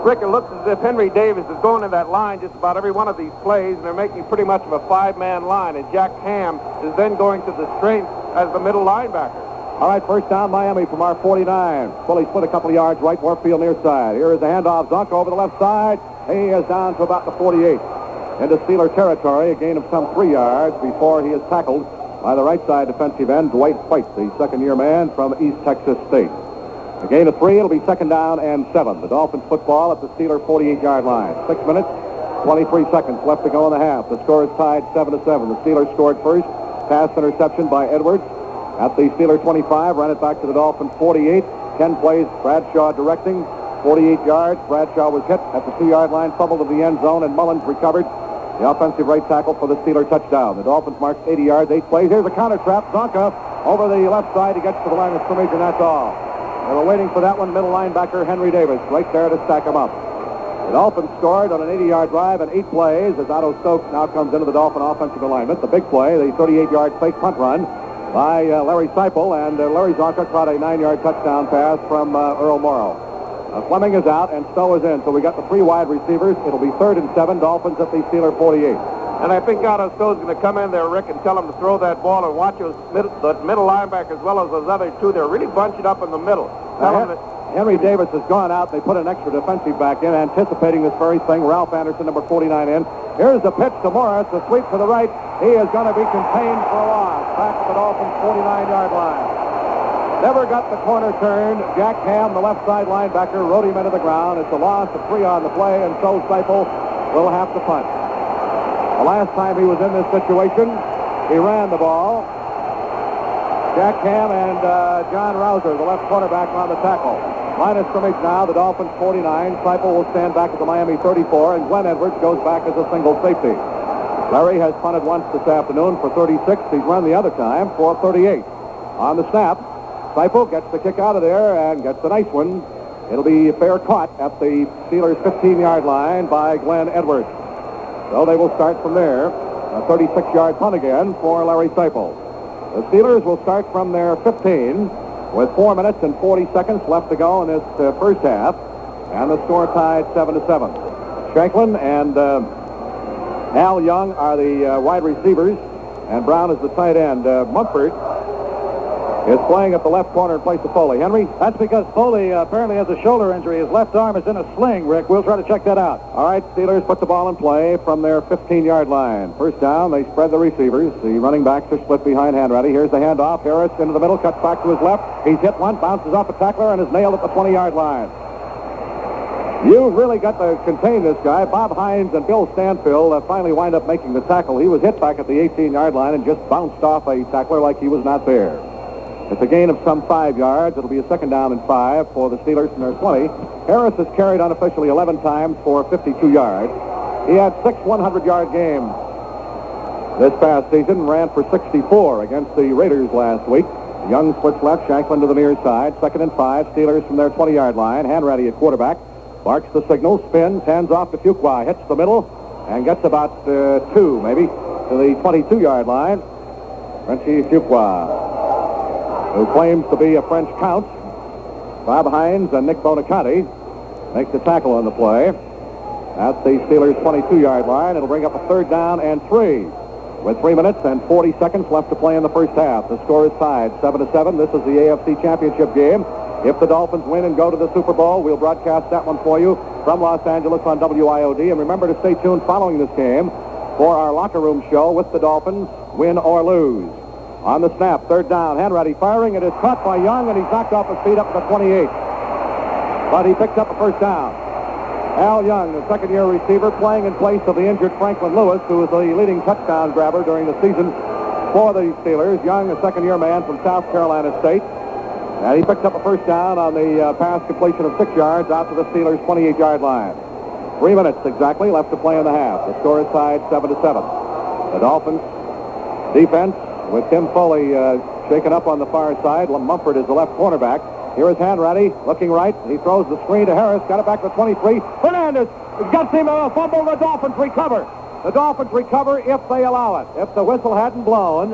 Rick, it looks as if Henry Davis is going in that line just about every one of these plays, and they're making pretty much of a 5-man line, and Jack Ham is then going to the strength as the middle linebacker. All right, first down, Miami from our 49. Fully split a couple of yards right, Warfield near side. Here is the handoff. Zonka over the left side. He is down to about the 48. Into Steeler territory, a gain of some 3 yards before he is tackled by the right side defensive end, Dwight White, the second-year man from East Texas State. A gain of 3, it'll be 2nd down and 7. The Dolphins football at the Steeler 48-yard line. 6 minutes, 23 seconds left to go in the half. The score is tied 7-7. The Steelers scored first. Pass interception by Edwards at the Steeler 25. Ran it back to the Dolphins 48. 10 plays, Bradshaw directing. 48 yards. Bradshaw was hit at the 2-yard line, fumbled in the end zone, and Mullins recovered. The offensive right tackle for the Steeler touchdown. The Dolphins marched 80 yards, 8 plays. Here's a counter trap. Zonka over the left side. He gets to the line of scrimmage, and that's all. They were waiting for that one. Middle linebacker Henry Davis right there to stack him up. The Dolphins scored on an 80-yard drive and 8 plays as Otto Stokes now comes into the Dolphin offensive alignment. The big play, the 38-yard fake punt run by Larry Seipel, and Larry Zonka caught a 9-yard touchdown pass from Earl Morrow. Fleming is out and Stowe is in, so we got the 3 wide receivers. It'll be 3rd and 7, Dolphins at the Steeler 48. And I think Otto Stowe's going to come in there, Rick, and tell him to throw that ball and watch the middle linebacker as well as those other 2. They're really bunching up in the middle. Henry Davis has gone out. They put an extra defensive back in, anticipating this very thing. Ralph Anderson, number 49, in. Here's the pitch to Morris. The sweep to the right. He is going to be contained for a loss. Back to the Dolphins' 49-yard line. Never got the corner turned. Jack Ham, the left side linebacker, rode him into the ground. It's a loss of 3 on the play, and so Seipel will have to punt. The last time he was in this situation, he ran the ball. Jack Ham and John Rouser, the left quarterback, on the tackle. Line of scrimmage now, the Dolphins 49. Seipel will stand back at the Miami 34, and Glenn Edwards goes back as a single safety. Larry has punted once this afternoon for 36. He's run the other time for 38. On the snap, Seipel gets the kick out of there and gets a nice one. It'll be fair caught at the Steelers' 15-yard line by Glenn Edwards. So they will start from there. A 36-yard punt again for Larry Seipel. The Steelers will start from their 15 with 4 minutes and 40 seconds left to go in this first half, and the score tied 7-7. Shanklin and Al Young are the wide receivers, and Brown is the tight end. Mumford is playing at the left corner in place of Foley. Henry? That's because Foley apparently has a shoulder injury. His left arm is in a sling, Rick. We'll try to check that out. All right, Steelers put the ball in play from their 15-yard line. First down, they spread the receivers. The running backs are split behind Hanratty. Here's the handoff. Harris into the middle, cuts back to his left. He's hit one, bounces off a tackler, and is nailed at the 20-yard line. You've really got to contain this guy. Bob Hines and Bill Stanfield finally wind up making the tackle. He was hit back at the 18-yard line and just bounced off a tackler like he was not there. It's a gain of some 5 yards. It'll be a 2nd down and 5 for the Steelers from their 20. Harris has carried unofficially 11 times for 52 yards. He had 6 100-yard games this past season, ran for 64 against the Raiders last week. Young splits left, Shanklin to the near side. 2nd and 5, Steelers from their 20-yard line. Hanratty at quarterback. Barks the signal, spins, hands off to Fuqua, hits the middle, and gets about 2, maybe, to the 22-yard line. Frenchy Fuqua, who claims to be a French count. Bob Hines and Nick Bonaconti make the tackle on the play. at the Steelers' 22-yard line. It'll bring up a 3rd down and 3. With 3 minutes and 40 seconds left to play in the first half. The score is tied 7-7. This is the AFC Championship game. If the Dolphins win and go to the Super Bowl, we'll broadcast that one for you from Los Angeles on WIOD. And remember to stay tuned following this game for our locker room show with the Dolphins, win or lose. On the snap, 3rd down, Hanratty firing. It is caught by Young, and he's knocked off his feet up to the 28. But he picked up a first down. Al Young, the second-year receiver, playing in place of the injured Franklin Lewis, who was the leading touchdown grabber during the season for the Steelers. Young, a second-year man from South Carolina State. And he picked up a first down on the pass completion of 6 yards out to the Steelers' 28-yard line. 3 minutes exactly left to play in the half. The score is tied 7-7. The Dolphins defense with Tim Foley shaken up on the far side. Mumford is the left cornerback. Here is Hanratty looking right. He throws the screen to Harris. Got it back to 23. Fernandez gets him a fumble. The Dolphins recover. The Dolphins recover if they allow it. If the whistle hadn't blown,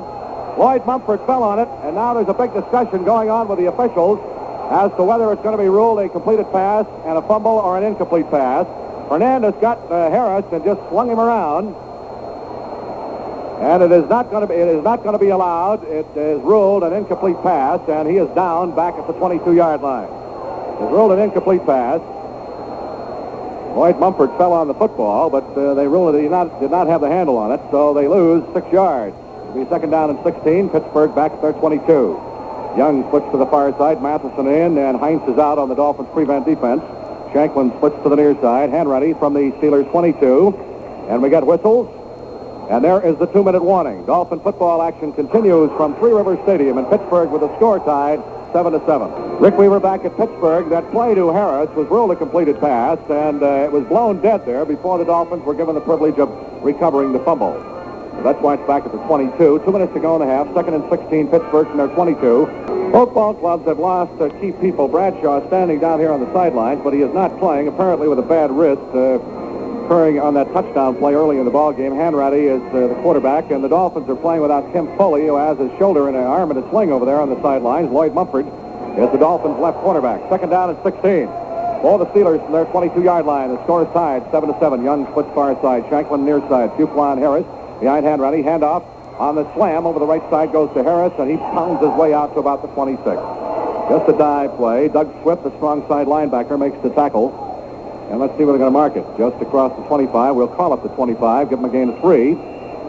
Lloyd Mumford fell on it, and now there's a big discussion going on with the officials as to whether it's going to be ruled a completed pass and a fumble or an incomplete pass. Fernandez got Harris and just swung him around. And it is not going to be allowed. It is ruled an incomplete pass, and he is down back at the 22-yard line. It's ruled an incomplete pass. Lloyd Mumford fell on the football, but they ruled it did not have the handle on it, so they lose 6 yards. It'll be 2nd down and 16. Pittsburgh back at their 22. Young splits to the far side. Matheson in, and Heinz is out on the Dolphins' prevent defense. Shanklin splits to the near side. Hanratty from the Steelers' 22. And we got whistles. And there is the 2-minute warning. Dolphin football action continues from Three Rivers Stadium in Pittsburgh with the score tied 7-7. Rick Weaver back at Pittsburgh. That play to Harris was ruled a completed pass, and it was blown dead there before the Dolphins were given the privilege of recovering the fumble. So that's why it's back at the 22. 2 minutes to go in the half. 2nd and 16, Pittsburgh from their 22. Both ball clubs have lost key people. Bradshaw standing down here on the sidelines, but he is not playing, apparently with a bad wrist. Occurring on that touchdown play early in the ball game. Hanratty is the quarterback, and the Dolphins are playing without Tim Foley, who has his shoulder and an arm in a sling over there on the sidelines. Lloyd Mumford is the Dolphins' left cornerback. 2nd down and 16. For the Steelers from their 22-yard line. The score is tied 7-7. Young splits far side. Shanklin near side. Fuqua and Harris behind Hanratty. Handoff on the slam over the right side goes to Harris, and he pounds his way out to about the 26. Just a dive play. Doug Swift, the strong side linebacker, makes the tackle. And let's see where they're going to mark it. Just across the 25. We'll call it the 25, give them a gain of 3.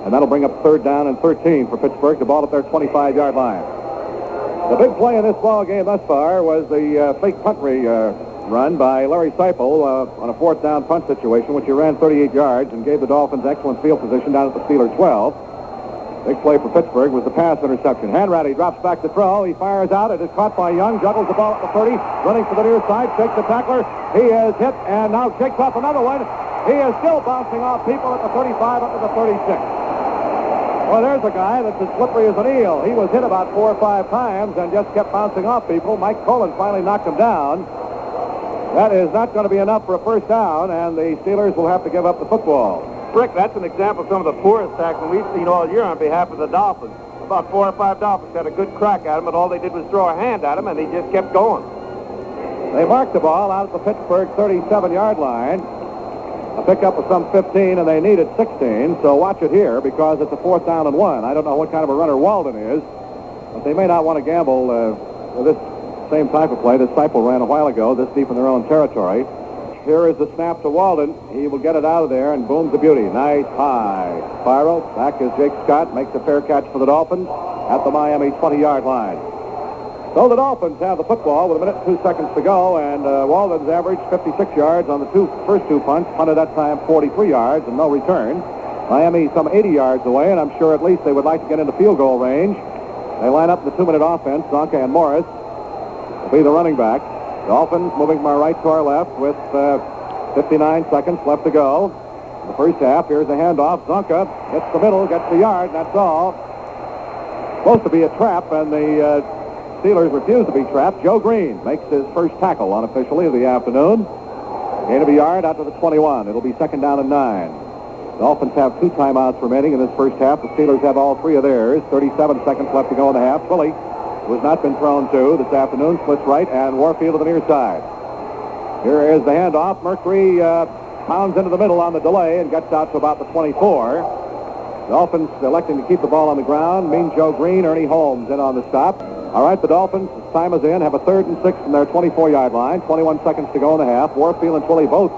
And that'll bring up 3rd down and 13 for Pittsburgh. The ball at their 25-yard line. The big play in this ball game thus far was the fake punt run by Larry Seipel on a 4th down punt situation, which he ran 38 yards and gave the Dolphins excellent field position down at the Steelers' 12. Big play for Pittsburgh was the pass interception. Hanratty drops back to throw. He fires out. It is caught by Young. Juggles the ball at the 30. Running for the near side. Shakes the tackler. He is hit and now shakes off another one. He is still bouncing off people at the 35 up to the 36. Well, there's a guy that's as slippery as an eel. He was hit about 4 or 5 times and just kept bouncing off people. Mike Colin finally knocked him down. That is not going to be enough for a first down, and the Steelers will have to give up the football. Rick, that's an example of some of the poorest tackling we've seen all year on behalf of the Dolphins. About 4 or 5 Dolphins had a good crack at him, but all they did was throw a hand at him, and he just kept going. They marked the ball out at the Pittsburgh 37-yard line. A pickup of some 15, and they needed 16, so watch it here because it's a 4th down and 1. I don't know what kind of a runner Walden is, but they may not want to gamble with this same type of play that Seipel ran a while ago, this deep in their own territory. Here is the snap to Walden. He will get it out of there, and boom, the beauty. Nice high spiral. Back is Jake Scott. Makes a fair catch for the Dolphins at the Miami 20-yard line. So the Dolphins have the football with 1 minute and 2 seconds to go, and Walden's averaged 56 yards on the first two punts. Punted that time 43 yards and no return. Miami some 80 yards away, and I'm sure at least they would like to get into field goal range. They line up in the 2-minute offense. Zonka and Morris will be the running back. Dolphins moving from our right to our left with 59 seconds left to go. In the first half, here's a handoff. Zonka hits the middle, gets the yard, and that's all. Supposed to be a trap, and the Steelers refuse to be trapped. Joe Green makes his first tackle unofficially of the afternoon. Gain of a yard out to the 21. It'll be 2nd down and 9. Dolphins have 2 timeouts remaining in this first half. The Steelers have all 3 of theirs. 37 seconds left to go in the half. Philly, who has not been thrown to this afternoon, splits right, and Warfield to the near side. Here is the handoff. Mercury pounds into the middle on the delay and gets out to about the 24. Dolphins electing to keep the ball on the ground. Mean Joe Green, Ernie Holmes in on the stop. All right, the Dolphins, time is in, have a 3rd and 6 from their 24-yard line. 21 seconds to go in the half. Warfield and Twilley both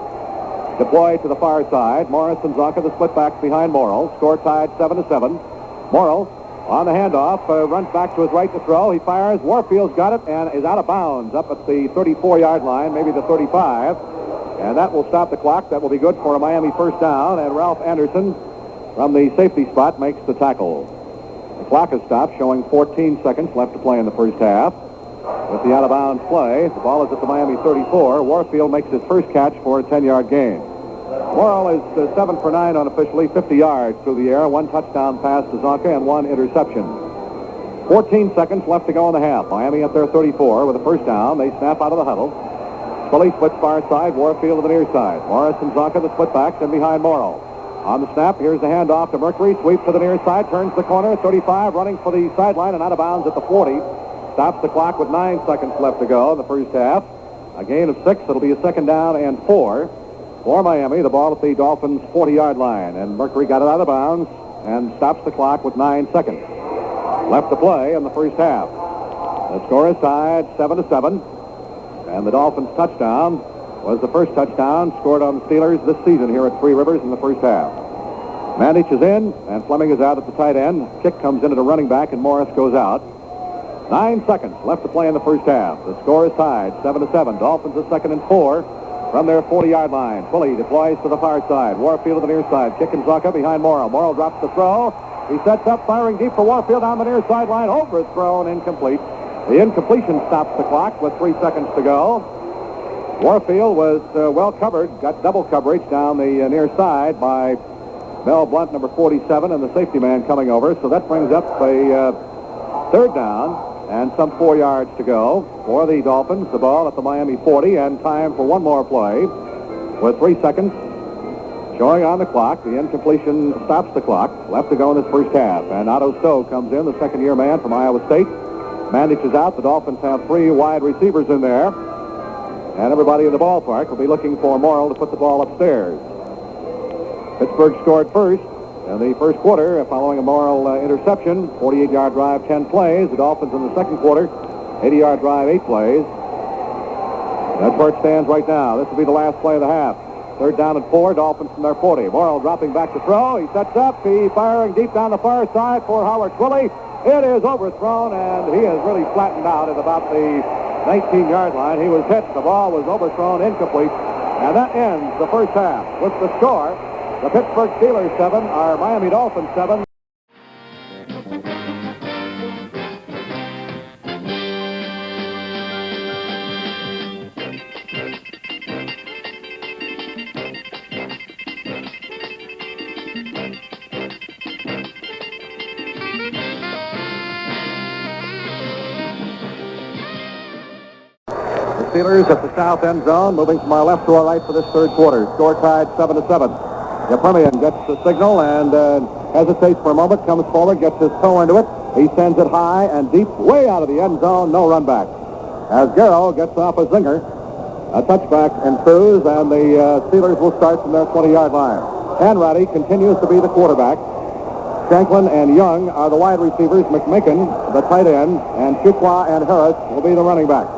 deploy to the far side. Morris and Zonka, the split backs behind Morrill. Score tied 7-7. Morrill on the handoff, runs back to his right to throw. He fires. Warfield's got it and is out of bounds up at the 34-yard line, maybe the 35. And that will stop the clock. That will be good for a Miami first down. And Ralph Anderson from the safety spot makes the tackle. The clock has stopped, showing 14 seconds left to play in the first half. With the out-of-bounds play, the ball is at the Miami 34. Warfield makes his first catch for a 10-yard gain. Morrill is 7 for 9 unofficially, 50 yards through the air, 1 touchdown pass to Zonka and 1 interception. 14 seconds left to go in the half. Miami at their 34 with a first down. They snap out of the huddle. Twilley splits far side, Warfield to the near side. Morris and Zonka, the split backs, and behind Morrill. On the snap, here's the handoff to Mercury. Sweep to the near side, turns the corner. 35 running for the sideline and out of bounds at the 40. Stops the clock with 9 seconds left to go in the first half. A gain of 6. It'll be a 2nd down and 4 for Miami. The ball at the Dolphins' 40-yard line. And Mercury got it out of bounds and stops the clock with 9 seconds left to play in the first half. The score is tied 7-7. And the Dolphins' touchdown was the first touchdown scored on the Steelers this season here at Three Rivers in the first half. Mandich is in, and Fleming is out at the tight end. Kick comes in at a running back, and Morris goes out. 9 seconds left to play in the first half. The score is tied, 7-7. Dolphins are 2nd and 4 from their 40-yard line. Twilley deploys to the far side. Warfield to the near side. Kick and Zonka behind Morrill. Morrill drops the throw. He sets up, firing deep for Warfield down the near sideline. Overthrown, incomplete. The incompletion stops the clock with 3 seconds to go. Warfield was well covered, got double coverage down the near side by Mel Blunt, number 47, and the safety man coming over. So that brings up a 3rd down and some 4 yards to go for the Dolphins. The ball at the Miami 40 and time for one more play with 3 seconds showing on the clock. The incompletion stops the clock. Left to go in this first half. And Otto Stowe comes in, the second-year man from Iowa State. Mandich is out. The Dolphins have 3 wide receivers in there. And everybody in the ballpark will be looking for Morrill to put the ball upstairs. Pittsburgh scored first in the first quarter following a Morrill interception. 48-yard drive, 10 plays. The Dolphins in the second quarter, 80-yard drive, 8 plays. That's where it stands right now. This will be the last play of the half. 3rd down and 4, Dolphins from their 40. Morrill dropping back to throw. He sets up. He firing deep down the far side for Howard Twilley. It is overthrown, and he is really flattened out at about the 19-yard line. He was hit. The ball was overthrown, incomplete. And that ends the first half with the score. The Pittsburgh Steelers 7, our Miami Dolphins 7. Steelers at the south end zone, moving from our left to our right for this third quarter. Score tied 7-7. Yepremian gets the signal and hesitates for a moment, comes forward, gets his toe into it. He sends it high and deep, way out of the end zone, no run back. As Garrow gets off a zinger, a touchback ensues, and the Steelers will start from their 20-yard line. Hanratty continues to be the quarterback. Shanklin and Young are the wide receivers. McMicken, the tight end, and Fuqua and Harris will be the running back.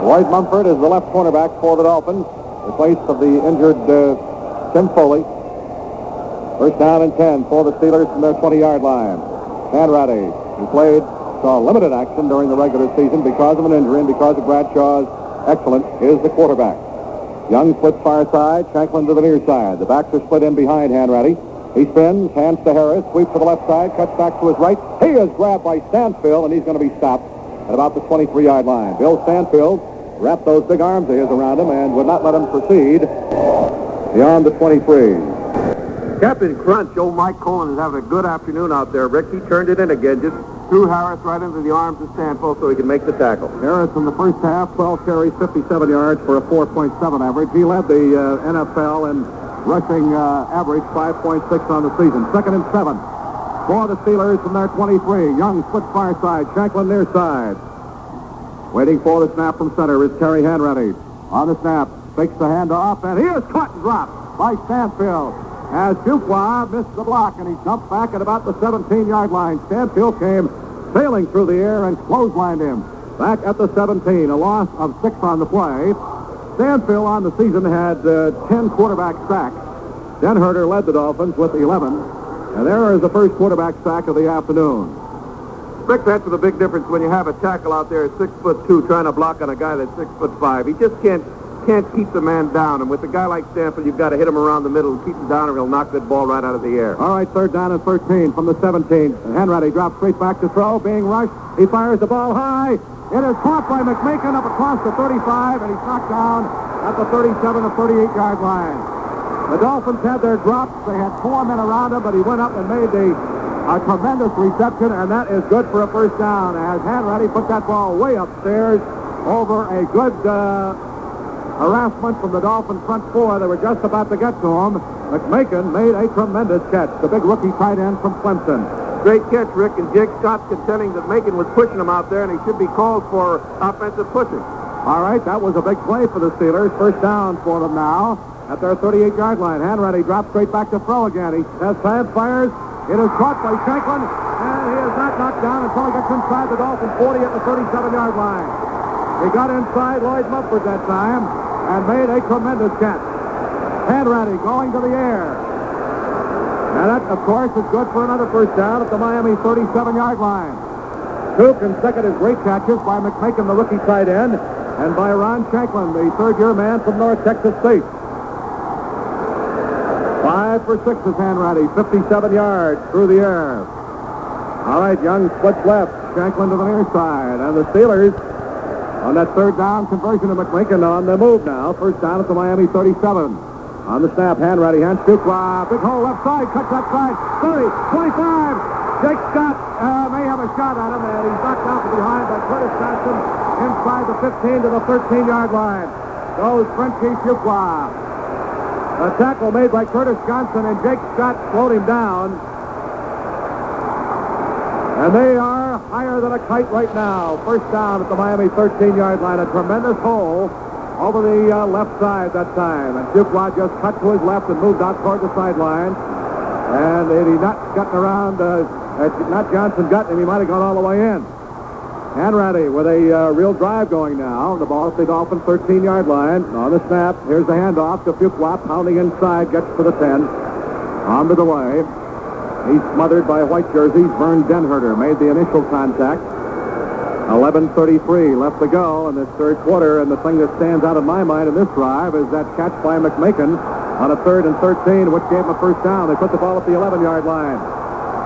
Lloyd Mumford is the left cornerback for the Dolphins, in place of the injured Tim Foley. First down and 10 for the Steelers from their 20-yard line. Hanratty, who saw limited action during the regular season because of an injury and because of Bradshaw's excellence, is the quarterback. Young splits far side, Shanklin to the near side. The backs are split in behind Hanratty. He spins, hands to Harris, sweeps to the left side, cuts back to his right. He is grabbed by Stanfield, and he's going to be stopped at about the 23-yard line. Bill Stanfield wrapped those big arms of his around him and would not let him proceed beyond the 23. Captain Crunch, old Mike Cohen, is having a good afternoon out there, Rick. He turned it in again, just threw Harris right into the arms of Stanfield so he could make the tackle. Harris in the first half, 12 carries, 57 yards for a 4.7 average. He led the NFL in rushing average, 5.6 on the season. 2nd and 7 for the Steelers from their 23. Young split far side, Shanklin near side. Waiting for the snap from center is Terry Hanratty. On the snap, fakes the handoff, and he is caught and dropped by Stanfield. As Fuqua missed the block, and he jumped back at about the 17-yard line. Stanfield came sailing through the air and clotheslined him back at the 17, a loss of 6 on the play. Stanfield on the season had 10 quarterback sacks. Den Herder led the Dolphins with 11, and there is the first quarterback sack of the afternoon. Rick, that's the big difference when you have a tackle out there at 6'2", trying to block on a guy that's 6'5". He just can't keep the man down, and with a guy like Stanfield, you've got to hit him around the middle and keep him down, or he'll knock that ball right out of the air. All right, third down and 13 from the 17. Hanratty drops straight back to throw, being rushed. He fires the ball high. It is caught by McMakin up across the 35, and he's knocked down at the 37 or 38-yard line. The Dolphins had their drops. They had 4 men around him, but he went up and made a tremendous reception, and that is good for a first down. As Hanratty put that ball way upstairs over a good harassment from the Dolphin front 4. They were just about to get to him. McMakin made a tremendous catch, the big rookie tight end from Clemson. Great catch, Rick, and Jake Scott's contending that Macon was pushing him out there, and he should be called for offensive pushing. All right, that was a big play for the Steelers. First down for them now at their 38-yard line. Hanratty drops straight back to throw again. He has time, fires. It is caught by Shanklin, and he is not knocked down until he gets inside the Dolphin 40 at the 37-yard line. He got inside Lloyd Mumford that time and made a tremendous catch. Hanratty going to the air. And that, of course, is good for another first down at the Miami 37-yard line. 2 consecutive great catches by McMakin, the rookie tight end, and by Ron Shanklin, the third-year man from North Texas State. 5 for 6 is Hanratty, 57 yards through the air. All right, Young splits left, Shanklin to the near side, and the Steelers on that third down conversion of McMakin on the move now. First down at the Miami 37. On the snap, Hanratty hands Fuqua. Big hole left side, cuts outside. 30, 25. Jake Scott may have a shot on him, and he's knocked out from behind by Curtis Johnson inside the 15 to the 13-yard line. Goes Frenchie Fuqua. A tackle made by Curtis Johnson, and Jake Scott slowed him down. And they are higher than a kite right now. First down at the Miami 13-yard line. A tremendous hole over the left side that time. And Fuqua just cut to his left and moved out toward the sideline. And had he not gotten around, not Johnson gotten him, he might have gone all the way in. Hanratty with a real drive going now. The ball at the Dolphin 13-yard line. On the snap, here's the handoff to Fuqua, pounding inside, gets to the 10. On to the way. He's smothered by white jerseys. Vern Denherter made the initial contact. 11:33 left to go in this third quarter, and the thing that stands out in my mind in this drive is that catch by McMakin on a 3rd and 13, which gave him a first down. They put the ball at the 11-yard line,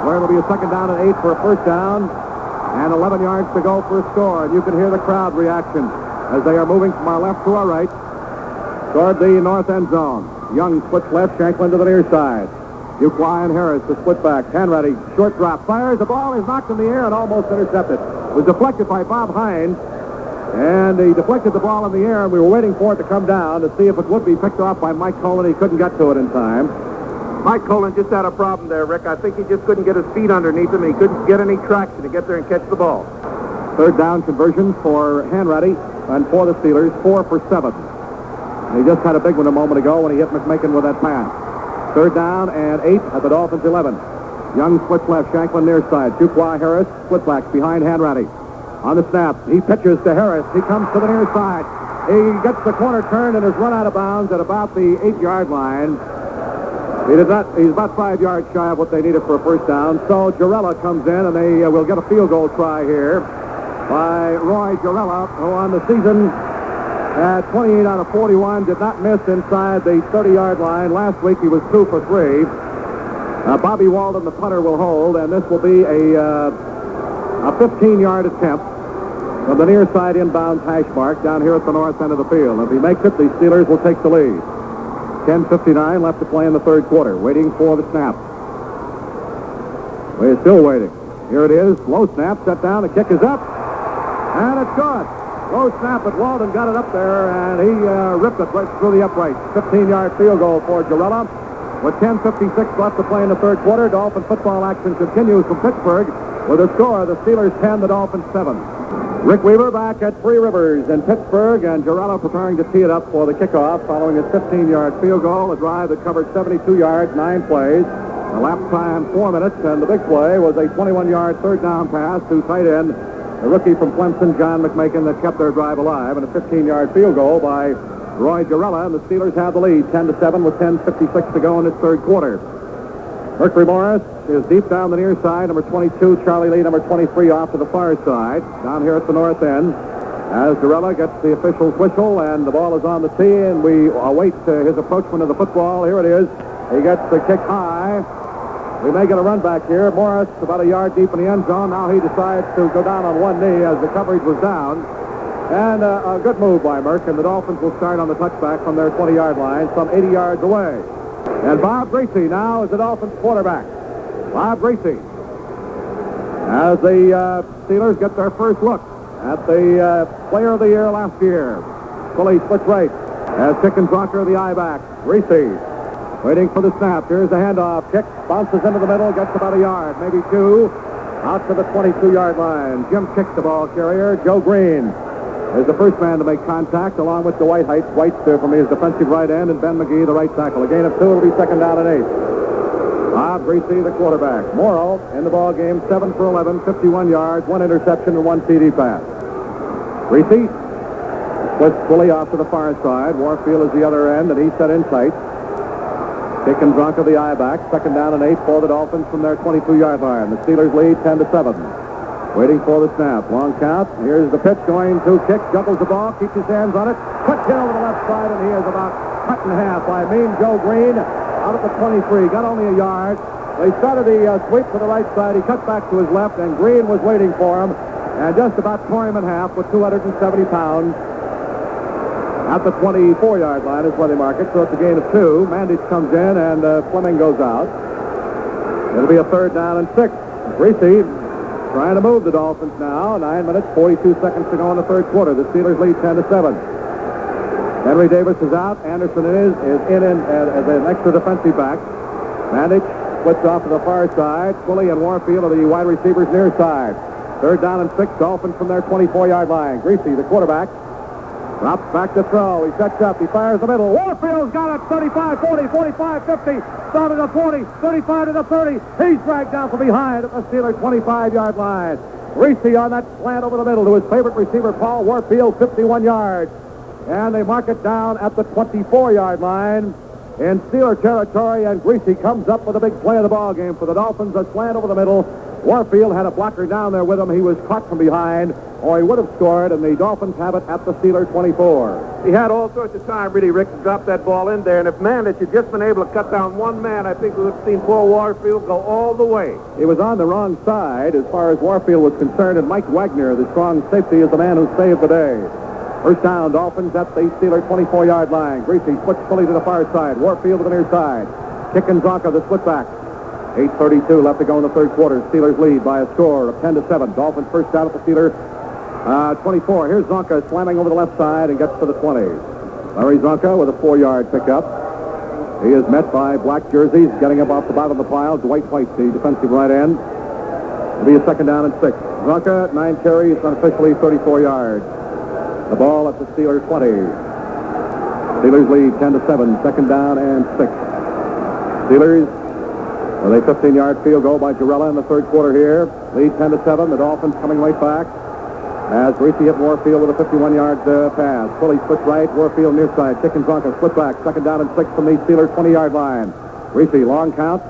where it'll be a second down and 8 for a first down, and 11 yards to go for a score. And you can hear the crowd reaction as they are moving from our left to our right toward the north end zone. Young splits left, Shanklin to the near side. Fuqua and Harris to split back. Hanratty, short drop, fires. The ball is knocked in the air and almost intercepted. It was deflected by Bob Hines, and he deflected the ball in the air, and we were waiting for it to come down to see if it would be picked off by Mike Colin. He couldn't get to it in time. Mike Colin just had a problem there, Rick. I think he just couldn't get his feet underneath him. He couldn't get any traction to get there and catch the ball. Third down conversion for Hanratty and for the Steelers, 4 for 7. He just had a big one a moment ago when he hit McMakin with that pass. Third down and 8 at the Dolphins 11. Young splits left, Shanklin near side. Fuqua, Harris, split backs behind Hanratty. On the snap, he pitches to Harris. He comes to the near side. He gets the corner turned and is run out of bounds at about the 8-yard line. He's about 5 yards shy of what they needed for a first down. So Jarella comes in, and they will get a field goal try here by Roy Jarella, who on the season at 28 out of 41 did not miss inside the 30-yard line. Last week he was 2 for 3. Bobby Walden, the punter, will hold, and this will be a 15-yard attempt from the near side inbound hash mark down here at the north end of the field. If he makes it, the Steelers will take the lead. 10:59 left to play in the third quarter. Waiting for the snap. We're still waiting. Here it is. Low snap, set down. The kick is up, and it's good. Low snap, but Walden got it up there, and he ripped it right through the upright. 15-yard field goal for Jarella. With 10:56 left to play in the third quarter, Dolphin football action continues from Pittsburgh with a score of the Steelers 10, the Dolphins 7. Rick Weaver back at Three Rivers in Pittsburgh, and Girello preparing to tee it up for the kickoff following a 15-yard field goal, a drive that covered 72 yards, 9 plays. The lap time 4 minutes, and the big play was a 21-yard third down pass to tight end, the rookie from Clemson, John McMakin, that kept their drive alive, and a 15-yard field goal by Roy Girella, and the Steelers have the lead 10-7 with 10:56 to go in this third quarter. Mercury Morris is deep down the near side, number 22, Charlie Lee, number 23, off to the far side, down here at the north end, as Girella gets the official's whistle, and the ball is on the tee, and we await his approachment of the football. Here it is. He gets the kick high. We may get a run back here. Morris about a yard deep in the end zone. Now he decides to go down on one knee as the coverage was down. And a good move by Merck, and the Dolphins will start on the touchback from their 20-yard line, some 80 yards away. And Bob Greasy now is the Dolphins quarterback. Bob Greasy. As the Steelers get their first look at the player of the year last year. Fully splits right as Kickensrocker the eye back. Greasy waiting for the snap. Here's the handoff. Kick bounces into the middle, gets about a yard, maybe 2. Out to the 22-yard line. Jim Kick, the ball carrier. Joe Green is the first man to make contact, along with Dwight White from his defensive right end, and Ben McGee, the right tackle. A gain of 2. It'll be second down and 8. Bob Greasy, the quarterback. Morrow in the ball game, 7 for 11, 51 yards, 1 interception, and 1 TD pass. Greasy splits fully off to the far side. Warfield is the other end, and he's set in tight. Kickensrocker the eye back. Second down and 8 for the Dolphins from their 22-yard line. The Steelers lead 10-7. Waiting for the snap. Long count. Here's the pitch going to Kick. Juggles the ball. Keeps his hands on it. Cuts in over the left side, and he is about cut in half by Mean Joe Green out at the 23. Got only a yard. They started the sweep to the right side. He cut back to his left, and Green was waiting for him and just about tore him in half with 270 pounds. At the 24-yard line is where they mark it, so it's a gain of 2. Mandich comes in, and Fleming goes out. It'll be a third down and 6. Greasy trying to move the Dolphins now. 9 minutes, 42 seconds to go in the third quarter. The Steelers lead 10-7. Henry Davis is out. Anderson is in as an extra defensive back. Mandich splits off to the far side. Pulley and Warfield are the wide receivers near side. Third down and 6. Dolphins from their 24-yard line. Greasy, the quarterback, drops back to throw. He sets up. He fires the middle. Warfield's got it. 35, 40, 45, 50. Down to the 40. 35 to the 30. He's dragged down from behind at the Steelers' 25-yard line. Greasy on that slant over the middle to his favorite receiver, Paul Warfield, 51 yards. And they mark it down at the 24-yard line in Steeler territory, and Greasy comes up with a big play of the ball game for the Dolphins. A slant over the middle. Warfield had a blocker down there with him. He was caught from behind, or he would have scored, and the Dolphins have it at the Steelers' 24. He had all sorts of time, really, Rick, to drop that ball in there, and if Mandich had just been able to cut down one man, I think we would have seen poor Warfield go all the way. He was on the wrong side as far as Warfield was concerned, and Mike Wagner, the strong safety, is the man who saved the day. First down, Dolphins at the Steelers' 24-yard line. Greasy splits fully to the far side. Warfield to the near side. Kickensrocker, the split back. 8:32 left to go in the third quarter. Steelers lead by a score of 10-7. Dolphins first down at the Steelers' 24. Here's Zonka slamming over the left side and gets to the 20. Larry Zonka with a 4-yard pickup. He is met by black jerseys getting up off the bottom of the pile. Dwight White, the defensive right end. It'll be a second down and 6. Zonka, 9 carries, unofficially 34 yards. The ball at the Steelers' 20. Steelers lead 10-7. Second down and 6. Steelers with a 15-yard field goal by Girella in the third quarter here. Lead 10-7. The Dolphins coming right back as Greasy hit Warfield with a 51-yard pass. Fully splits right. Warfield near side. Kickensrocker split back. Second down and 6 from the Steelers' 20-yard line. Greasy, long count.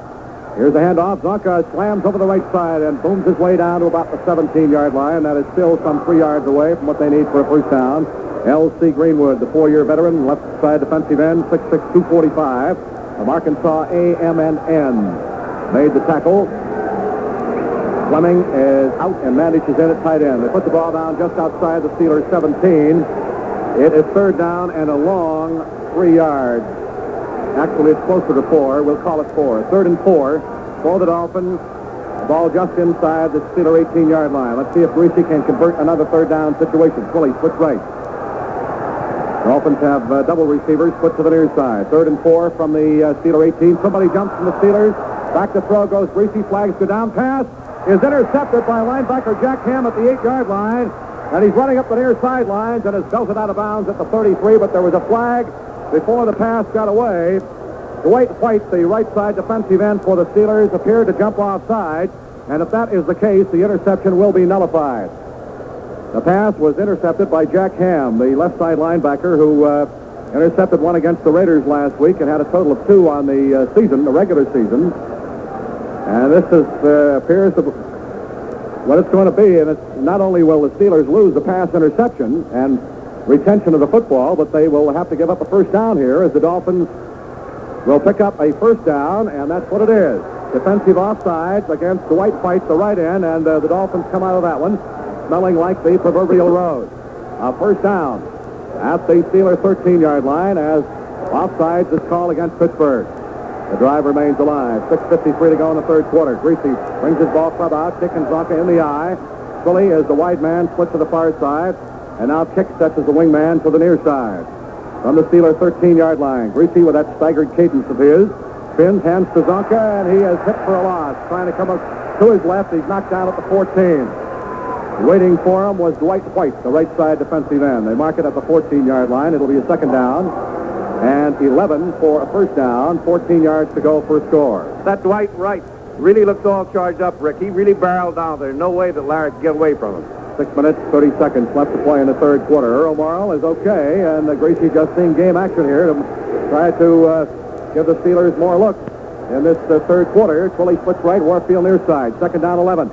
Here's the handoff. Zonka slams over the right side and booms his way down to about the 17-yard line. That is still some 3 yards away from what they need for a first down. L.C. Greenwood, the 4-year veteran, left side defensive end, 6'6", 245. From Arkansas A&M made the tackle. Fleming is out, and Mandich is in at tight end. They put the ball down just outside the Steelers' 17. It is third down and a long 3 yards. Actually, it's closer to 4. We'll call it 4. 3rd and 4 for the Dolphins. The ball just inside the Steeler 18-yard line. Let's see if Greasy can convert another third down situation. Fully switch right. Dolphins have double receivers put to the near side. 3rd and 4 from the Steeler 18. Somebody jumps from the Steelers. Back to throw goes Greasy. Flags go down. Pass is intercepted by linebacker Jack Ham at the 8-yard line. And he's running up the near sidelines and has belted out of bounds at the 33, but there was a flag before the pass got away. Dwight White, the right side defensive end for the Steelers, appeared to jump offside, and if that is the case, the interception will be nullified. The pass was intercepted by Jack Ham, the left side linebacker, who intercepted one against the Raiders last week and had a total of 2 on the season, the regular season. And this appears to what it's going to be, and it's not only will the Steelers lose the pass interception and retention of the football, but they will have to give up a first down here as the Dolphins will pick up a first down, and that's what it is. Defensive offsides against Dwight White, the right end, and the Dolphins come out of that one smelling like the proverbial rose. A first down at the Steelers 13-yard line as offsides is called against Pittsburgh. The drive remains alive. 6:53 to go in the third quarter. Greasy brings his ball club out. Kick and Zonka in the eye. Scully is the wide man, split to the far side. And now Kick sets as the wing man to the near side. From the Steelers 13-yard line. Greasy with that staggered cadence of his. Spins, hands to Zonka, and he is hit for a loss. Trying to come up to his left. He's knocked down at the 14. Waiting for him was Dwight White, the right side defensive end. They mark it at the 14-yard line. It'll be a second down. And 11 for a first down, 14 yards to go for a score. That Dwight White really looks all charged up, Rick. He really barreled down there. No way that Larry could get away from him. 6 minutes, 30 seconds left to play in the third quarter. Earl Morrell is okay, and Gracie just seeing game action here to try to give the Steelers more looks in this third quarter. Twilly splits right, Warfield near side. Second down, 11.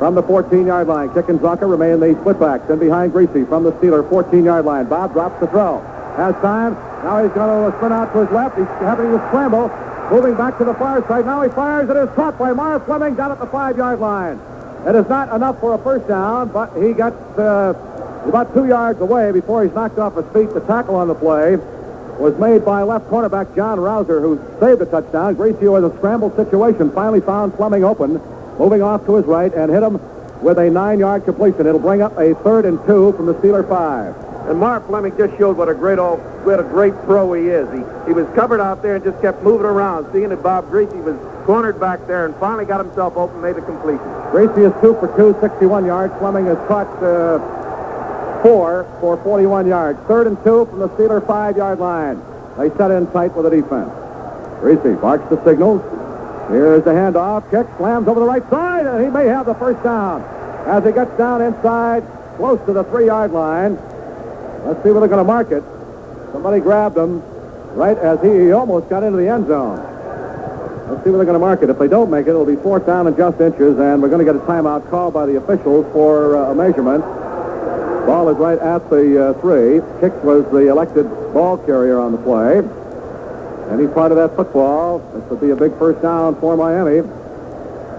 From the 14-yard line, Kick and Zonka remain the split-backs. In behind Greasy from the Steeler 14-yard line. Bob drops the throw. Has time. Now he's going to spin out to his left. He's having to scramble. Moving back to the far side. Now he fires. It is caught by Marv Fleming down at the 5-yard line. It is not enough for a first down, but he got about 2 yards away before he's knocked off his feet. The tackle on the play was made by left cornerback John Rouser, who saved a touchdown. Gracie, with a scramble situation, finally found Fleming open, moving off to his right, and hit him with a 9-yard completion. It'll bring up a 3rd and 2 from the Steeler 5. And Marv Fleming just showed what a great pro he is. He was covered out there and just kept moving around, seeing that Bob Greasy was cornered back there and finally got himself open, made a completion. Gracie is 2 for 2, 61 yards. Fleming has caught 4 for 41 yards. 3rd and 2 from the Steeler 5-yard line. They set in tight with the defense. Greasy barks the signals. Here's the handoff. Kick slams over the right side, and he may have the first down as he gets down inside, close to the 3-yard line. Let's see where they're going to mark it. Somebody grabbed him right as he almost got into the end zone. Let's see where they're going to mark it. If they don't make it, it'll be 4th down and just inches, and we're going to get a timeout called by the officials for a measurement. Ball is right at the 3. Kick was the elected ball carrier on the play. Any part of that football, this would be a big first down for Miami.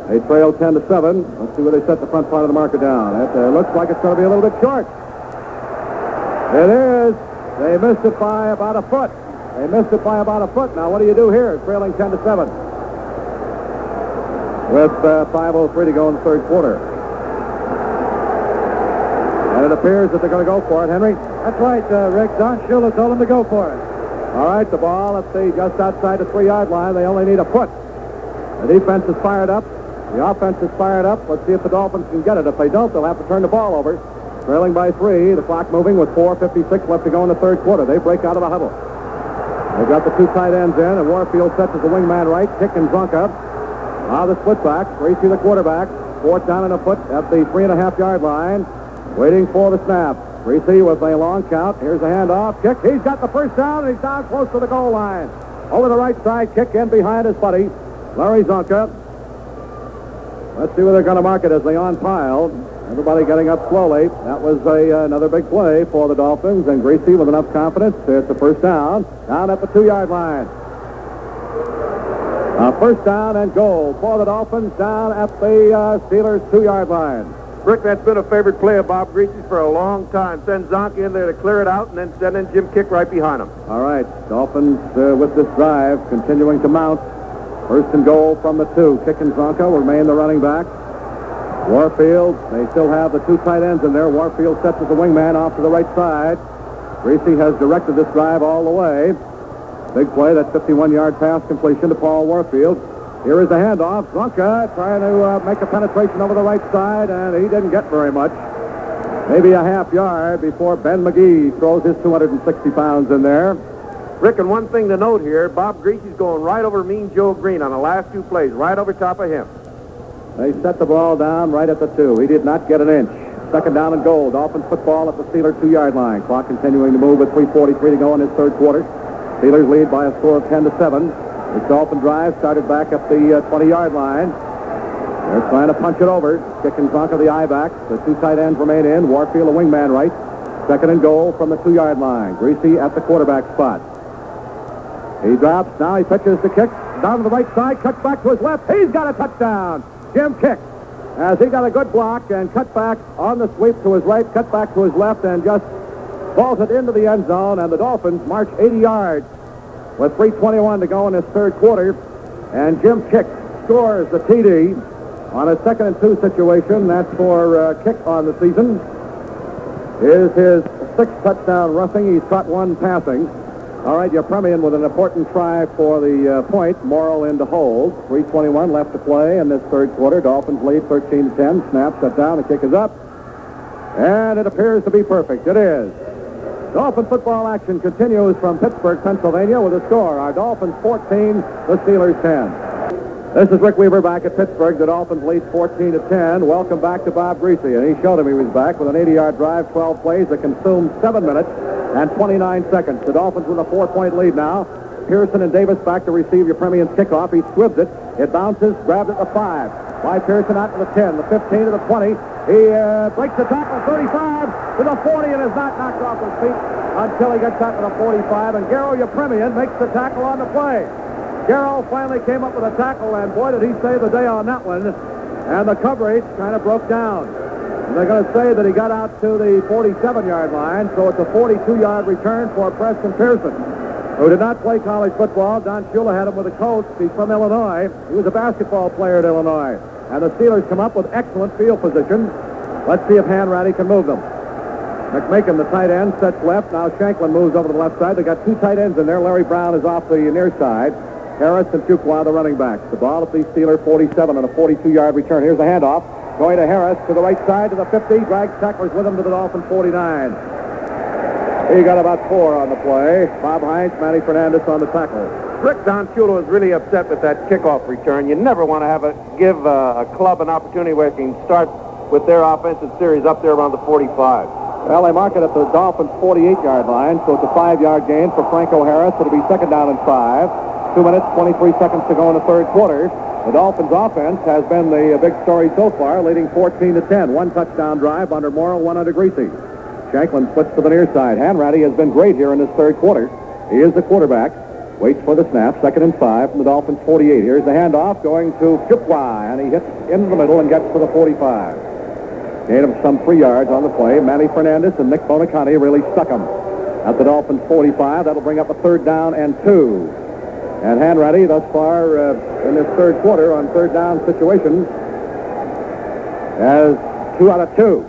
They trail 10-7. Let's see where they set the front part of the marker down. It looks like it's going to be a little bit short. It is. They missed it by about a foot. Now, what do you do here? Trailing 10-7. With 5:03 to go in the third quarter. And it appears that they're going to go for it, Henry. That's right, Rick. Don Shula told them to go for it. All right, the ball at just outside the 3-yard line. They only need a foot. The defense is fired up. The offense is fired up. Let's see if the Dolphins can get it. If they don't, they'll have to turn the ball over. Trailing by 3. The clock moving with 4:56 left to go in the third quarter. They break out of the huddle. They've got the 2 tight ends in, and Warfield sets as the wingman right. Kick and Zonka. Now the split back. Gracie the quarterback. 4th down and a foot at the 3.5-yard line. Waiting for the snap. Gracie with a long count. Here's a handoff. Kick. He's got the first down, and he's down close to the goal line. Over the right side. Kick in behind his buddy, Larry Zonka. Let's see where they're going to mark it as they on-pile. Everybody getting up slowly. That was another big play for the Dolphins, and Gracie with enough confidence. It's a first down at the 2-yard line. First down and goal for the Dolphins down at the Steelers' 2-yard line. Rick, that's been a favorite play of Bob Greasy's for a long time. Send Zonka in there to clear it out, and then send in Jim Kick right behind him. All right, Dolphins with this drive continuing to mount. First and goal from the 2. Kick and Zonka will remain the running back. Warfield, they still have the 2 tight ends in there. Warfield sets as the wingman off to the right side. Greasy has directed this drive all the way. Big play, that 51-yard pass completion to Paul Warfield. Here is the handoff. Zonka trying to make a penetration over the right side, and he didn't get very much. Maybe a half yard before Ben McGee throws his 260 pounds in there. Rick, and one thing to note here, Bob Greasy's going right over Mean Joe Green on the last two plays, right over top of him. They set the ball down right at the 2. He did not get an inch. Second down and goal. Dolphins football at the Steelers 2-yard line. Clock continuing to move with 3:43 to go in his third quarter. Steelers lead by a score of 10-7. This Dolphin drive started back at the 20-yard line. They're trying to punch it over. Kick and trunk of the I-back. The two tight ends remain in. Warfield, a wingman right. Second and goal from the 2-yard line. Greasy at the quarterback spot. He drops. Now he pitches the kick. Down to the right side. Cuts back to his left. He's got a touchdown. Jim Kick. As he got a good block and cut back on the sweep to his right, cut back to his left, and just balls it into the end zone. And the Dolphins march 80 yards with 3:21 to go in this third quarter. And Jim Kick scores the TD on a 2nd and 2 situation. That's for Kick on the season. Is his 6th touchdown rushing. He's caught 1 passing. All right, you're Premian with an important try for the point. Morrill into hold. 3:21 left to play in this third quarter. Dolphins lead 13-10. Snap set down. The kick is up. And it appears to be perfect. It is. Dolphin football action continues from Pittsburgh, Pennsylvania with a score. Our Dolphins 14, the Steelers 10. This is Rick Weaver back at Pittsburgh. The Dolphins lead 14-10. Welcome back to Bob Greasy. And he showed him he was back with an 80-yard drive, 12 plays that consumed 7 minutes and 29 seconds. The Dolphins with a 4-point lead now. Pearson and Davis back to receive your Premian's kickoff. He squibs it. It bounces, grabbed at the 5. By Pearson out to the 10, the 15 to the 20. He breaks the tackle, 35 to the 40, and is not knocked off his feet until he gets out to the 45. And Garo Yepremian makes the tackle on the play. Garo finally came up with a tackle, and boy, did he save the day on that one. And the coverage kind of broke down. And they're going to say that he got out to the 47-yard line, so it's a 42-yard return for Preston Pearson, who did not play college football. Don Shula had him with a coach. He's from Illinois. He was a basketball player at Illinois. And the Steelers come up with excellent field position. Let's see if Hanratty can move them. McMakin, the tight end, sets left. Now Shanklin moves over to the left side. They got 2 tight ends in there. Larry Brown is off the near side. Harris and Fuqua, the running backs. The ball at the Steeler 47 on a 42-yard return. Here's the handoff. Going to Harris to the right side to the 50. Drags tacklers with him to the Dolphin 49. He got about 4 on the play. Bob Hines, Manny Fernandez on the tackle. Rick Don Shula was really upset with that kickoff return. You never want to give a club an opportunity where it can start with their offensive series up there around the 45. Well, they mark it at the Dolphins' 48-yard line, so it's a 5-yard gain for Franco Harris. It'll be 2nd down and 5. 2 minutes, 23 seconds to go in the third quarter. The Dolphins' offense has been the big story so far, leading 14-10. 1 touchdown drive under Morrill, 1 under Greasy. Shanklin splits to the near side. Hanratty has been great here in this third quarter. He is the quarterback. Waits for the snap. 2nd and 5 from the Dolphins' 48. Here's the handoff going to Fuqua, and he hits into the middle and gets to the 45. Gain of some 3 yards on the play. Manny Fernandez and Nick Bonaconti really stuck him at the Dolphins' 45. That'll bring up a 3rd down and 2. And Hanratty thus far in this third quarter on 3rd down situation has 2 out of 2.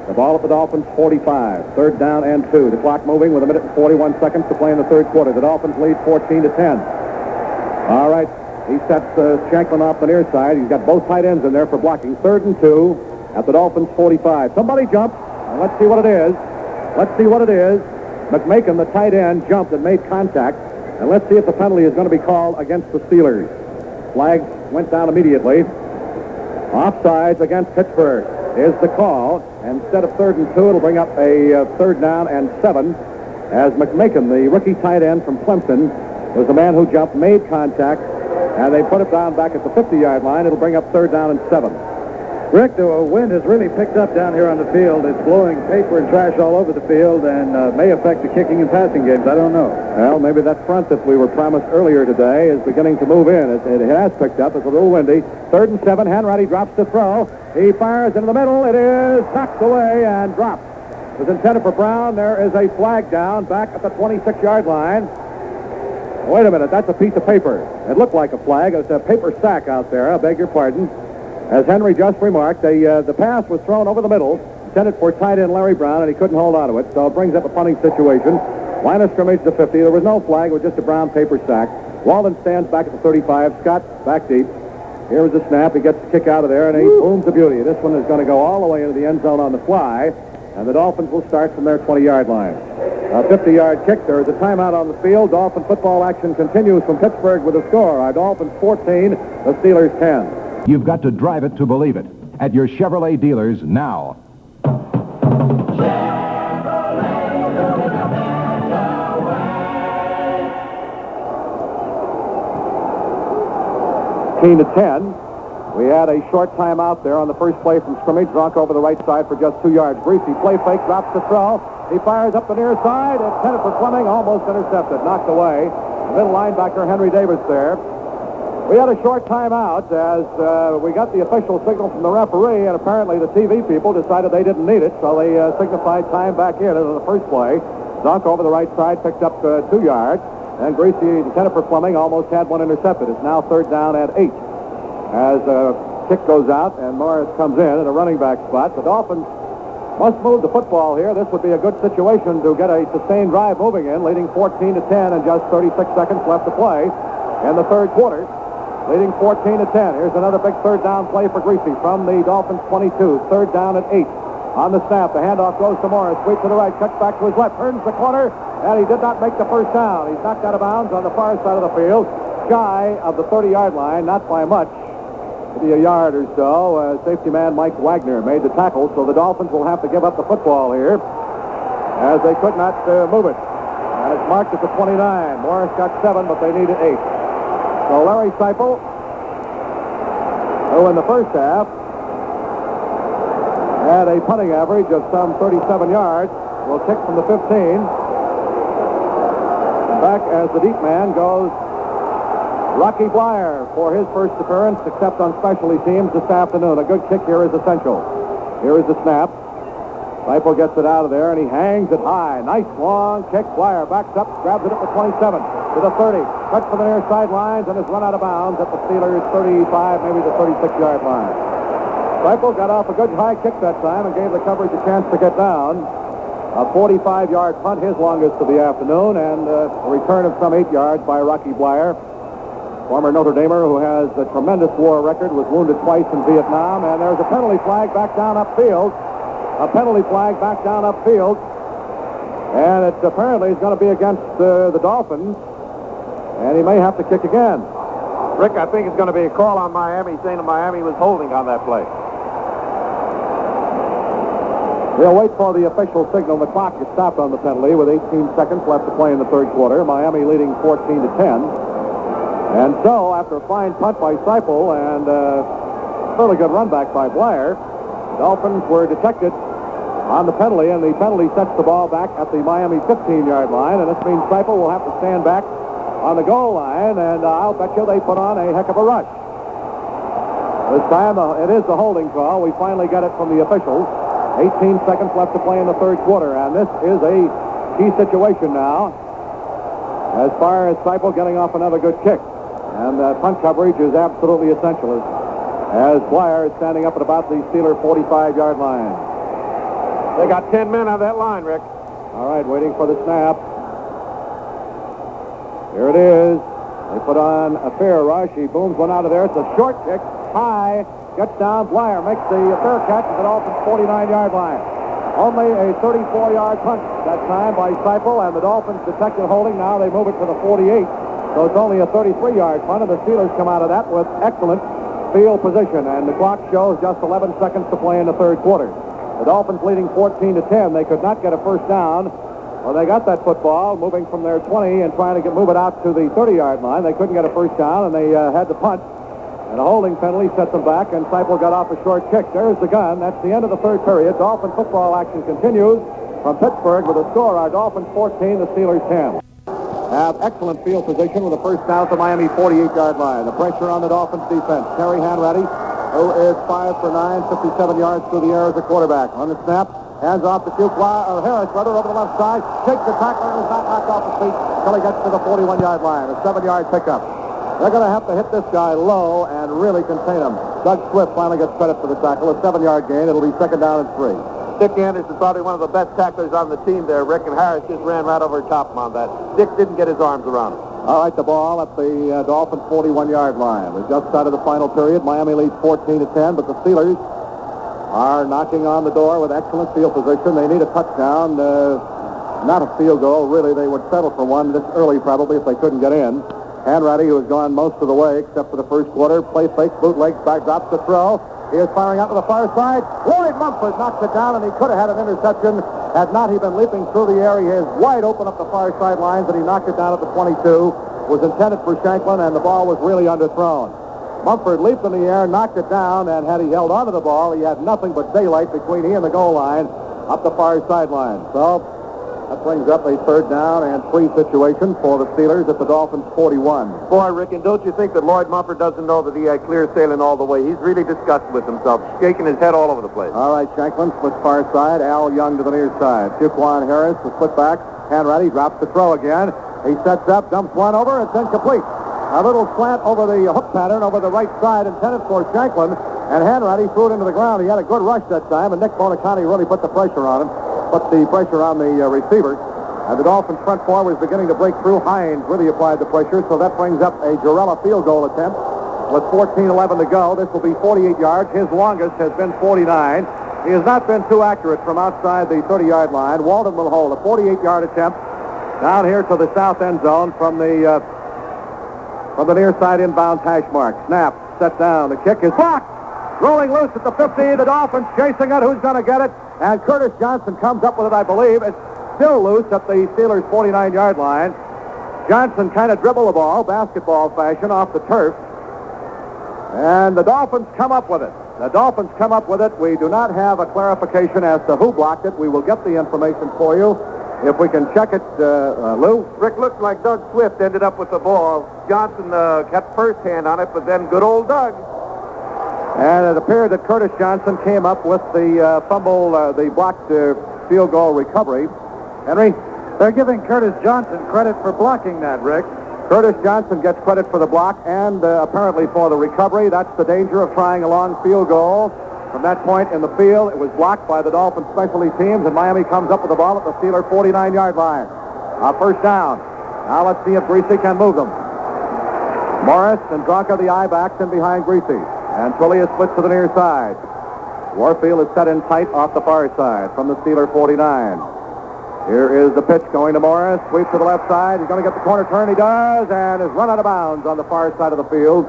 The ball at the Dolphins' 45. 3rd down and 2. The clock moving with 1 minute and 41 seconds to play in the third quarter. The Dolphins lead 14-10. All right. He sets Shanklin off the near side. He's got both tight ends in there for blocking. 3rd and 2 at the Dolphins' 45. Somebody jumped. And let's see what it is. Let's see what it is. McMakin, the tight end, jumped and made contact. And let's see if the penalty is going to be called against the Steelers. Flag went down immediately. Offsides against Pittsburgh is the call. Instead of 3rd and 2, it'll bring up a 3rd down and 7. As McMakin, the rookie tight end from Clemson, was the man who jumped, made contact, and they put it down back at the 50-yard line. It'll bring up 3rd down and 7. Rick, the wind has really picked up down here on the field. It's blowing paper and trash all over the field and may affect the kicking and passing games. I don't know. Well, maybe that front that we were promised earlier today is beginning to move in. It has picked up. It's a little windy. 3rd and 7. Hanratty drops to throw. He fires into the middle. It is tucked away and dropped. It was intended for Brown. There is a flag down back at the 26-yard line. Wait a minute. That's a piece of paper. It looked like a flag. It's a paper sack out there. I beg your pardon. As Henry just remarked, the pass was thrown over the middle, intended for tight end Larry Brown, and he couldn't hold on to it, so it brings up a punting situation. Line of scrimmage to 50. There was no flag. It was just a brown paper sack. Walden stands back at the 35. Scott back deep. Here was the snap. He gets the kick out of there, and he booms the beauty. This one is going to go all the way into the end zone on the fly. and the Dolphins will start from their 20-yard line. A 50-yard kick. There is a timeout on the field. Dolphin football action continues from Pittsburgh with a score. Our Dolphins 14, the Steelers 10. You've got to drive it to believe it at your Chevrolet dealers now. 10. We had a short timeout there on the first play from scrimmage. Bronco over the right side for just 2 yards. Greasy play fake, drops the throw. He fires up the near side. Intended for Fleming, almost intercepted, knocked away. The middle linebacker Henry Davis there. We had a short timeout as we got the official signal from the referee, and apparently the TV people decided they didn't need it, so they signified time back in into the first play. Bronco over the right side picked up 2 yards. And Greasy, intended for Fleming, almost had one intercepted. It's now 3rd down at 8. As a kick goes out and Morris comes in at a running back spot. The Dolphins must move the football here. This would be a good situation to get a sustained drive moving in, leading 14-10 and just 36 seconds left to play in the third quarter. Leading 14-10. Here's another big 3rd down play for Greasy from the Dolphins 22. 3rd down at 8. On the snap, the handoff goes to Morris. Sweep to the right, cuts back to his left, turns the corner, and he did not make the first down. He's knocked out of bounds on the far side of the field, shy of the 30-yard line, not by much, maybe a yard or so. Safety man Mike Wagner made the tackle, so the Dolphins will have to give up the football here, as they could not move it. And it's marked at the 29. Morris got 7, but they needed 8. So Larry Seipel, who in the first half had a punting average of some 37 yards, will kick from the 15. Back as the deep man goes Rocky Blyer for his first appearance, except on specialty teams this afternoon. A good kick here is essential. Here is the snap. Seipel gets it out of there, and he hangs it high. Nice long kick. Blyer backs up, grabs it at the 27, to the 30. Cuts for the near sidelines and is run out of bounds at the Steelers' 35, maybe the 36-yard line. Seipel got off a good high kick that time and gave the coverage a chance to get down. A 45-yard punt, his longest of the afternoon, and a return of some 8 yards by Rocky Blyer. Former Notre Damer who has a tremendous war record, was wounded twice in Vietnam, and there's a penalty flag back down upfield. A penalty flag back down upfield, and it apparently is going to be against the Dolphins, and he may have to kick again. Rick, I think it's going to be a call on Miami, saying that Miami was holding on that play. We'll wait for the official signal. The clock is stopped on the penalty with 18 seconds left to play in the third quarter. Miami leading 14-10. And so, after a fine punt by Seipel and a fairly good run back by Blyer, the Dolphins were detected on the penalty, and the penalty sets the ball back at the Miami 15-yard line, and this means Seipel will have to stand back on the goal line, and I'll bet you they put on a heck of a rush. This time, it is the holding call. We finally get it from the officials. 18 seconds left to play in the third quarter, and this is a key situation now as far as Seipel getting off another good kick. And punt coverage is absolutely essential as Blyer is standing up at about the Steeler 45-yard line. They got 10 men on that line, Rick. All right, waiting for the snap. Here it is. They put on a fair rush. He booms one out of there. It's a short kick, high, gets down. Blyer makes the fair catch at the Dolphins' 49-yard line. Only a 34-yard punt that time by Seipel, and the Dolphins detected holding. Now they move it to the 48. So it's only a 33-yard punt, and the Steelers come out of that with excellent field position. And the clock shows just 11 seconds to play in the third quarter. The Dolphins leading 14-10. They could not get a first down. Well, they got that football moving from their 20 and trying to move it out to the 30-yard line. They couldn't get a first down, and they had to punt. And a holding penalty set them back, and Seipel got off a short kick. There's the gun. That's the end of the third period. Dolphin football action continues from Pittsburgh with a score. Our Dolphins 14, the Steelers 10. Have excellent field position with the first down at the Miami 48-yard line. The pressure on the Dolphins defense. Terry Hanratty, who is 5 for 9, 57 yards through the air as a quarterback. On the snap, hands off to Harris, rather over the left side, takes the tackler and is not knocked off his feet until he gets to the 41-yard line. A 7-yard pickup. They're going to have to hit this guy low and really contain him. Doug Swift finally gets credit for the tackle. A 7-yard gain. It'll be second down and 3. Dick Anderson, probably one of the best tacklers on the team there, Rick, and Harris just ran right over top him on that. Dick didn't get his arms around him. All right, the ball at the Dolphins' 41-yard line. We're just out of the final period. Miami leads 14-10, but the Steelers are knocking on the door with excellent field position. They need a touchdown, not a field goal. Really, they would settle for one this early probably if they couldn't get in. Hanratty, who has gone most of the way except for the first quarter, play fake, bootleg, back, drops the throw. He is firing out to the far side. Lloyd Mumford knocks it down, and he could have had an interception had not he been leaping through the air. He is wide open up the far sidelines, and he knocked it down at the 22. It was intended for Shanklin, and the ball was really underthrown. Mumford leaped in the air, knocked it down, and had he held onto the ball, he had nothing but daylight between he and the goal line up the far sideline. So that brings up a 3rd down and 3 situation for the Steelers at the Dolphins' 41. Boy, Rick, and don't you think that Lloyd Mumford doesn't know that he had clear sailing all the way? He's really disgusted with himself, shaking his head all over the place. All right, Shanklin splits far side. Al Young to the near side. Fuquan Harris, the split back. Hanratty drops the throw again. He sets up, dumps one over. It's incomplete. A little slant over the hook pattern over the right side intended for Shanklin, and Hanratty threw it into the ground. He had a good rush that time, and Nick Bonaconte really put the pressure on him, put the pressure on the receiver. And the Dolphins' front four was beginning to break through. Hines really applied the pressure, so that brings up a Jarrella field goal attempt with 14:11 to go. This will be 48 yards. His longest has been 49. He has not been too accurate from outside the 30-yard line. Walden will hold a 48-yard attempt down here to the south end zone from the near side inbound hash mark. Snap, set down. The kick is blocked. Rolling loose at the 50. The Dolphins chasing it. Who's going to get it? And Curtis Johnson comes up with it, I believe. It's still loose at the Steelers' 49-yard line. Johnson kind of dribbled the ball, basketball fashion, off the turf. And the Dolphins come up with it. We do not have a clarification as to who blocked it. We will get the information for you if we can check it, Lou. Rick, looked like Doug Swift ended up with the ball. Johnson kept first hand on it, but then good old Doug. And it appeared that Curtis Johnson came up with the fumble, the blocked field goal recovery. Henry? They're giving Curtis Johnson credit for blocking that, Rick. Curtis Johnson gets credit for the block and apparently for the recovery. That's the danger of trying a long field goal. From that point in the field, it was blocked by the Dolphins specialty teams, and Miami comes up with the ball at the Steeler 49-yard line. First down. Now let's see if Greasy can move them. Morris and Zonka, the I-backs, in behind Greasy. And Trillia splits to the near side. Warfield is set in tight off the far side from the Steeler 49. Here is the pitch going to Morris. Sweep to the left side. He's going to get the corner turn. He does, and is run out of bounds on the far side of the field,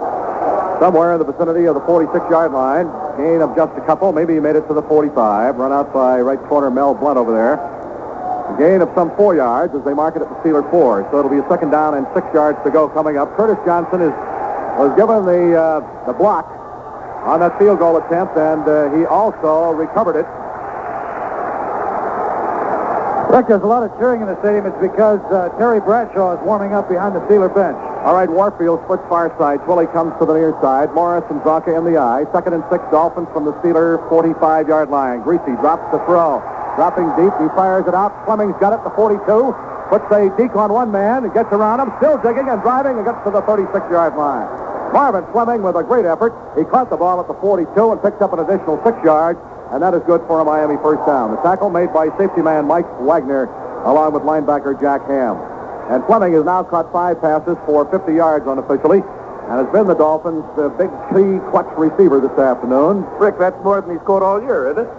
somewhere in the vicinity of the 46-yard line. Gain of just a couple. Maybe he made it to the 45. Run out by right corner Mel Blunt over there. A gain of some 4 yards as they mark it at the Steeler 4. So it'll be a 2nd down and 6 yards to go coming up. Curtis Johnson was given the block on that field goal attempt, and he also recovered it. Rick, there's a lot of cheering in the stadium. It's because Terry Bradshaw is warming up behind the Steeler bench. All right, Warfield splits far side. Twilley comes to the near side. Morris and Zonka in the eye. 2nd and 6, Dolphins from the Steeler 45-yard line. Greasy drops the throw. Dropping deep, he fires it out. Fleming's got it, the 42. Puts a deke on one man and gets around him. Still digging and driving and gets to the 36-yard line. Marvin Fleming with a great effort. He caught the ball at the 42 and picked up an additional 6 yards. And that is good for a Miami first down. The tackle made by safety man Mike Wagner along with linebacker Jack Ham. And Fleming has now caught 5 passes for 50 yards unofficially and has been the Dolphins' big key clutch receiver this afternoon. Rick, that's more than he's caught all year, isn't it?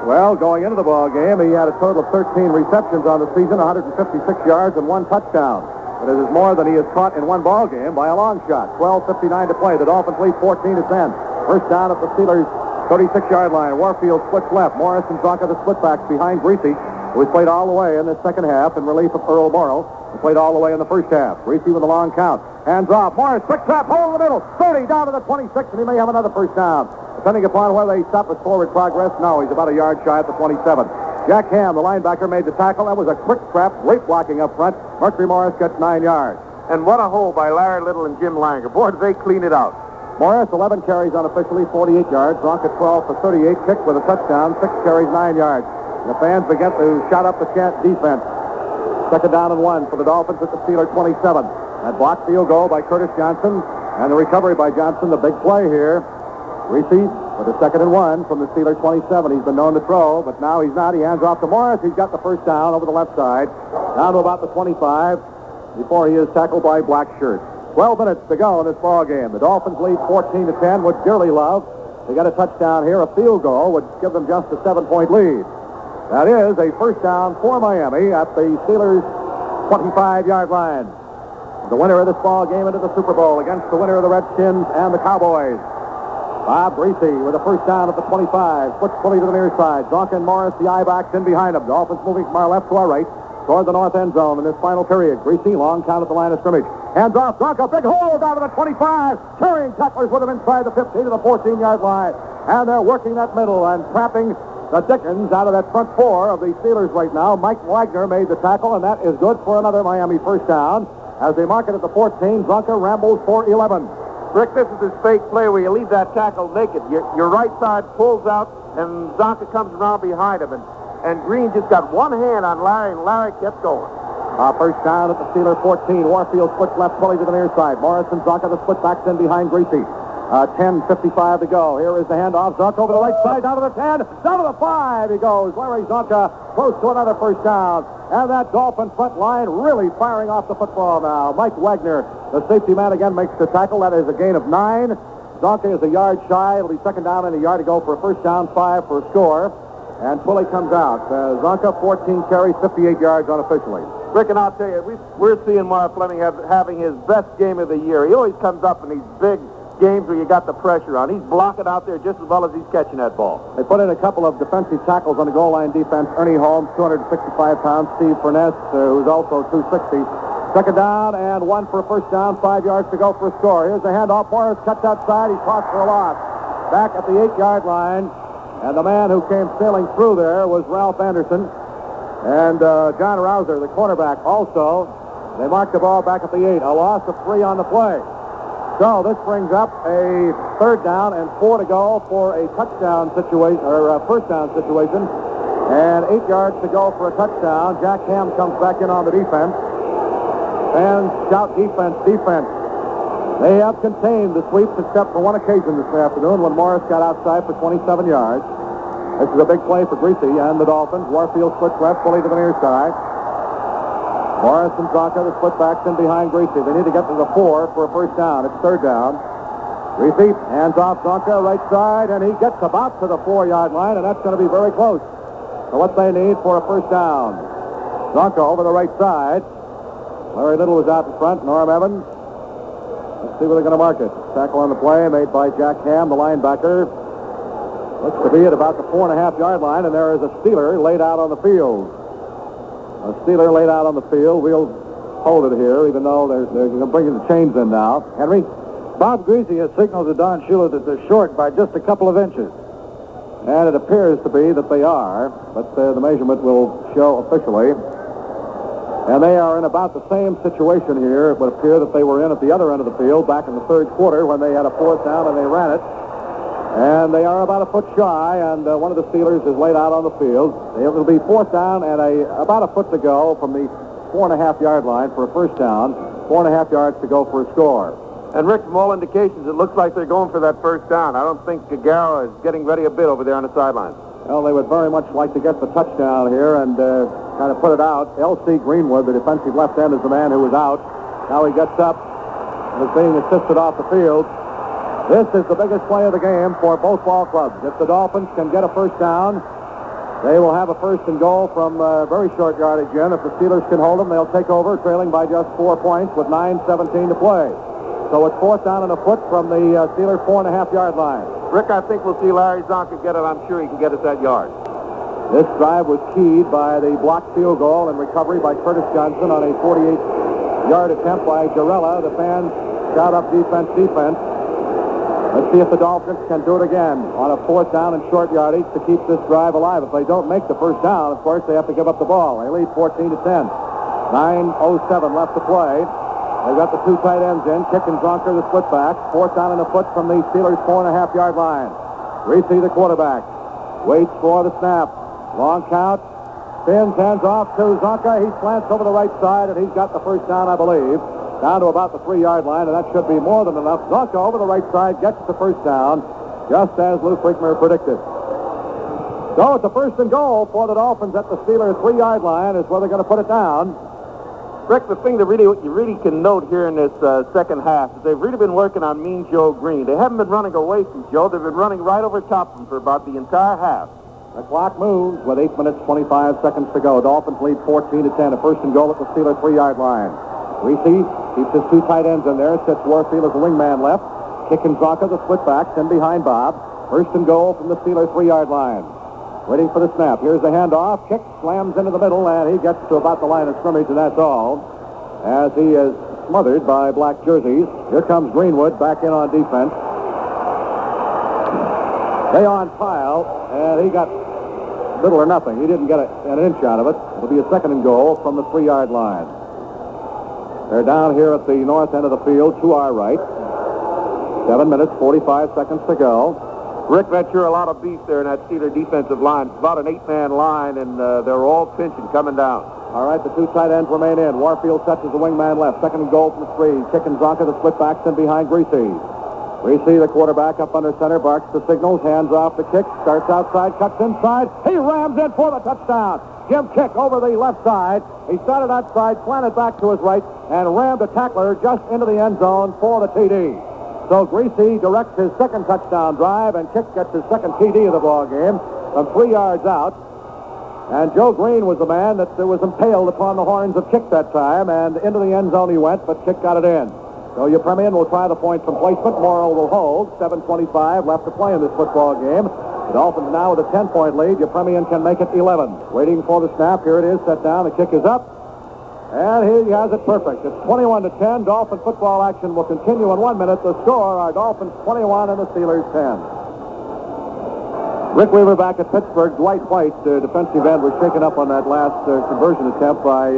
Well, going into the ball game, he had a total of 13 receptions on the season, 156 yards and 1 touchdown. But it is more than he has caught in one ball game by a long shot. 12:59 to play. The Dolphins lead 14-10. First down at the Steelers' 36-yard line. Warfield splits left. Morris and Zonka, the split-backs behind Greasy, who has played all the way in the second half in relief of Earl Morrow, who played all the way in the first half. Greasy with a long count. Hands off. Morris picks up. Hole in the middle. 30 down to the 26, and he may have another first down. Depending upon whether they stop his forward progress. No, he's about a yard shy at the 27. Jack Ham, the linebacker, made the tackle. That was a quick trap. Great blocking up front. Mercury Morris gets 9 yards. And what a hole by Larry Little and Jim Langer. Boy, did they clean it out. Morris, 11 carries unofficially, 48 yards. Zonka, 12 for 38. Kicked with a touchdown, 6 carries, 9 yards. The fans begin to shout up the chant defense. 2nd down and 1 for the Dolphins at the Steeler 27. That blocked field goal by Curtis Johnson, and the recovery by Johnson, the big play here. Greasy with a 2nd and 1 from the Steeler 27. He's been known to throw, but now he's not. He hands off to Morris. He's got the first down over the left side, down to about the 25 before he is tackled by Black Shirt. 12 minutes to go in this ball game. The Dolphins lead 14-10. Would dearly love They got a touchdown here. A field goal would give them just a 7-point lead. That is a first down for Miami at the Steelers' 25-yard line. The winner of this ball game into the Super Bowl against the winner of the Redskins and the Cowboys. Bob Greasy with a first down at the 25. Switch fully to the near side. Zonka and Morris, the I-backs in behind him. Dolphins moving from our left to our right toward the north end zone in this final period. Greasy, long count at the line of scrimmage. Hands off. Zonka, big hole down to the 25. Carrying tacklers with him inside the 15 to the 14-yard line. And they're working that middle and trapping the Dickens out of that front four of the Steelers right now. Mike Wagner made the tackle, and that is good for another Miami first down. As they mark it at the 14, Zonka rambles for 11. Rick, this is his fake play where you leave that tackle naked. Your right side pulls out, and Zonka comes around behind him. And Green just got one hand on Larry, and Larry kept going. First down at the Steeler 14. Warfield switch left fully to the near side. Morris and Zonka, the split backs in behind Greasy. 10:55 to go. Here is the handoff. Zonka over the right side, down to the 10, down to the 5 he goes. Larry Zonka close to another first down. And that Dolphin front line really firing off the football now. Mike Wagner, the safety man, again makes the tackle. That is a gain of 9. Zonka is a yard shy. It'll be second down and a yard to go for a first down, 5 for a score. And Twilley comes out. Zonka, 14 carries, 58 yards unofficially. Rick, and I'll tell you, we're seeing Marv Fleming having his best game of the year. He always comes up in these big games where you got the pressure on. He's blocking out there just as well as he's catching that ball. They put in a couple of defensive tackles on the goal line defense. Ernie Holmes, 265 pounds. Steve Furness, who's also 260. Second down and 1 for a first down. 5 yards to go for a score. Here's the handoff. Morris cuts outside. He tossed for a loss. Back at the 8-yard line. And the man who came sailing through there was Ralph Anderson. And John Rouser, the quarterback, also. They marked the ball back at the 8. A loss of 3 on the play. So this brings up a third down and 4 to go for a touchdown situation, or a first down situation. And 8 yards to go for a touchdown. Jack Ham comes back in on the defense. Fans shout defense, defense. They have contained the sweeps except for one occasion this afternoon when Morris got outside for 27 yards. This is a big play for Greasy and the Dolphins. Warfield switch left fully to the near side. Morris and Zonka, the split backs in behind Greasy. They need to get to the 4 for a first down. It's third down. Greasy hands off Zonka, right side, and he gets about to the 4-yard line, and that's going to be very close. So what they need for a first down. Zonka over the right side. Larry Little was out in front. Norm Evans. Let's see where they're going to mark it. Tackle on the play made by Jack Ham, the linebacker. Looks to be at about the 4.5-yard line, and there is a Steeler laid out on the field. A Steeler laid out on the field. We'll hold it here, even though they're going to bring the chains in now. Henry? Bob Greasy has signaled to Don Shula that they're short by just a couple of inches. And it appears to be that they are, but the measurement will show officially. And they are in about the same situation here. It would appear that they were in at the other end of the field back in the third quarter when they had a fourth down and they ran it. And they are about a foot shy, and one of the Steelers is laid out on the field. It will be fourth down and about a foot to go from the 4.5-yard line for a first down. 4.5 yards to go for a score. And Rick, from all indications, it looks like they're going for that first down. I don't think Gagara is getting ready a bit over there on the sideline. Well, they would very much like to get the touchdown here and kind of put it out. L.C. Greenwood, the defensive left end, is the man who was out. Now he gets up and is being assisted off the field. This is the biggest play of the game for both ball clubs. If the Dolphins can get a first down, they will have a first and goal from very short yardage in. If the Steelers can hold them, they'll take over, trailing by just 4 points with 9:17 to play. So it's fourth down and a foot from the Steelers' 4.5-yard line. Rick, I think we'll see Larry Zonka get it. I'm sure he can get us that yard. This drive was keyed by the blocked field goal and recovery by Curtis Johnson on a 48-yard attempt by Jarrella. The fans shout up defense, defense. Let's see if the Dolphins can do it again on a fourth down and short yardage to keep this drive alive. If they don't make the first down, of course, they have to give up the ball. They lead 14-10. 9:07 left to play. They've got the 2 tight ends in. Kick and Zonka, the split back. Fourth down and a foot from the Steelers' 4.5-yard line. Greasy, the quarterback, waits for the snap. Long count. Spins, hands off to Zonka. He slants over the right side, and he's got the first down, I believe. Down to about the 3-yard line, and that should be more than enough. Zonka over the right side gets the first down, just as Lou Frickmer predicted. So it's a first and goal for the Dolphins at the Steelers' 3-yard line is where they're going to put it down. Rick, the thing that you really can note here in this second half is they've really been working on Mean Joe Green. They haven't been running away from Joe. They've been running right over top of him for about the entire half. The clock moves with 8 minutes, 25 seconds to go. Dolphins lead 14-10. A first and goal at the Steeler 3-yard line. Reese keeps his two tight ends in there. Sets Warfield as a wingman left. Kick and Zonka, the split backs, in behind Bob. First and goal from the Steeler 3-yard line. Waiting for the snap. Here's the handoff. Kick slams into the middle, and he gets to about the line of scrimmage, and that's all. As he is smothered by black jerseys. Here comes Greenwood back in on defense. They on Pyle, and he got little or nothing. He didn't get an inch out of it. It'll be a second and goal from the 3-yard line. They're down here at the north end of the field to our right. 7 minutes, 45 seconds to go. Rick, that's sure a lot of beef there in that Steeler defensive line. It's about an 8-man line, and they're all pinching, coming down. All right, the two tight ends remain in. Warfield sets as the wingman left. Second and goal from the 3. Kick and Zonka, the split backs in behind Greasy. Greasy, the quarterback, up under center, barks the signals, hands off the kick, starts outside, cuts inside. He rams in for the touchdown. Jim Kick over the left side. He started outside, slanted back to his right, and rammed a tackler just into the end zone for the TD. So Greasy directs his second touchdown drive, and Kick gets his second TD of the ball game from 3 yards out. And Joe Green was the man that was impaled upon the horns of Kick that time, and into the end zone he went, but Kick got it in. So Yepremian will try the point from placement. Morrow will hold. 7:25 left to play in this football game. The Dolphins now with a 10-point lead. Yepremian can make it 11. Waiting for the snap. Here it is, set down. The kick is up. And he has it perfect. It's 21-10. Dolphin football action will continue in 1 minute. The score are Dolphins 21 and the Steelers 10. Rick Weaver back at Pittsburgh. Dwight White, defensive end, was shaken up on that last conversion attempt by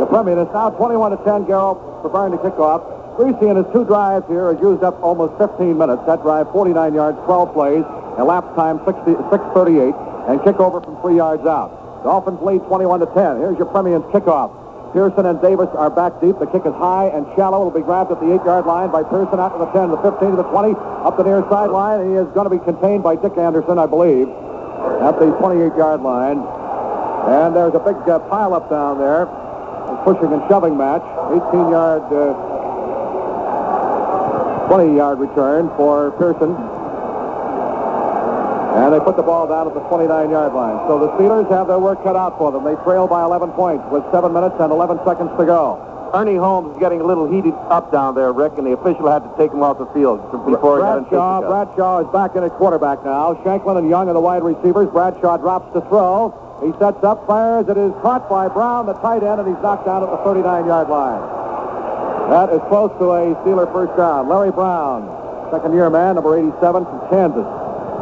Yepremian. It's now 21-10. Garrow preparing to kick off. Greasy in his two drives here has used up almost 15 minutes. That drive, 49 yards, 12 plays, elapsed time 6:38, and kick over from 3 yards out. Dolphins lead 21-10. Here's Yepremian's kickoff. Pearson and Davis are back deep. The kick is high and shallow. It'll be grabbed at the 8-yard line by Pearson out to the 10, the 15, to the 20, up the near sideline. He is going to be contained by Dick Anderson, I believe, at the 28-yard line. And there's a big pile-up down there, a pushing and shoving match. 18-yard... 20-yard return for Pearson. And they put the ball down at the 29-yard line. So the Steelers have their work cut out for them. They trail by 11 points with 7 minutes and 11 seconds to go. Ernie Holmes is getting a little heated up down there, Rick, and the official had to take him off the field before he got in. Bradshaw is back in at quarterback now. Shanklin and Young are the wide receivers. Bradshaw drops to throw. He sets up, fires. It is caught by Brown, the tight end, and he's knocked down at the 39-yard line. That is close to a Steeler first down. Larry Brown, second-year man, number 87 from Kansas.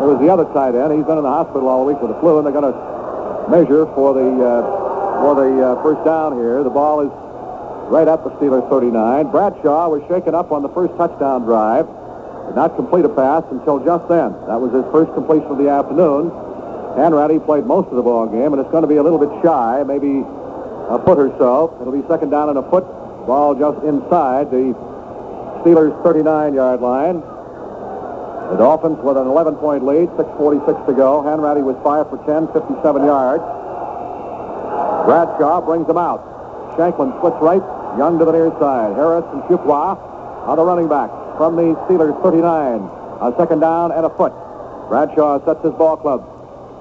There was the other tight end. He's been in the hospital all week with the flu, and they're going to measure for the first down here. The ball is right at the Steeler 39. Bradshaw was shaken up on the first touchdown drive. Did not complete a pass until just then. That was his first completion of the afternoon. Hanratty played most of the ball game, and it's going to be a little bit shy, maybe a foot or so. It'll be second down and a foot. Ball just inside the Steelers' 39-yard line. The Dolphins with an 11-point lead, 6:46 to go. Hanratty was 5 for 10, 57 yards. Bradshaw brings them out. Shanklin splits right, Young to the near side. Harris and Fuqua are the running back from the Steelers' 39. A second down and a foot. Bradshaw sets his ball club.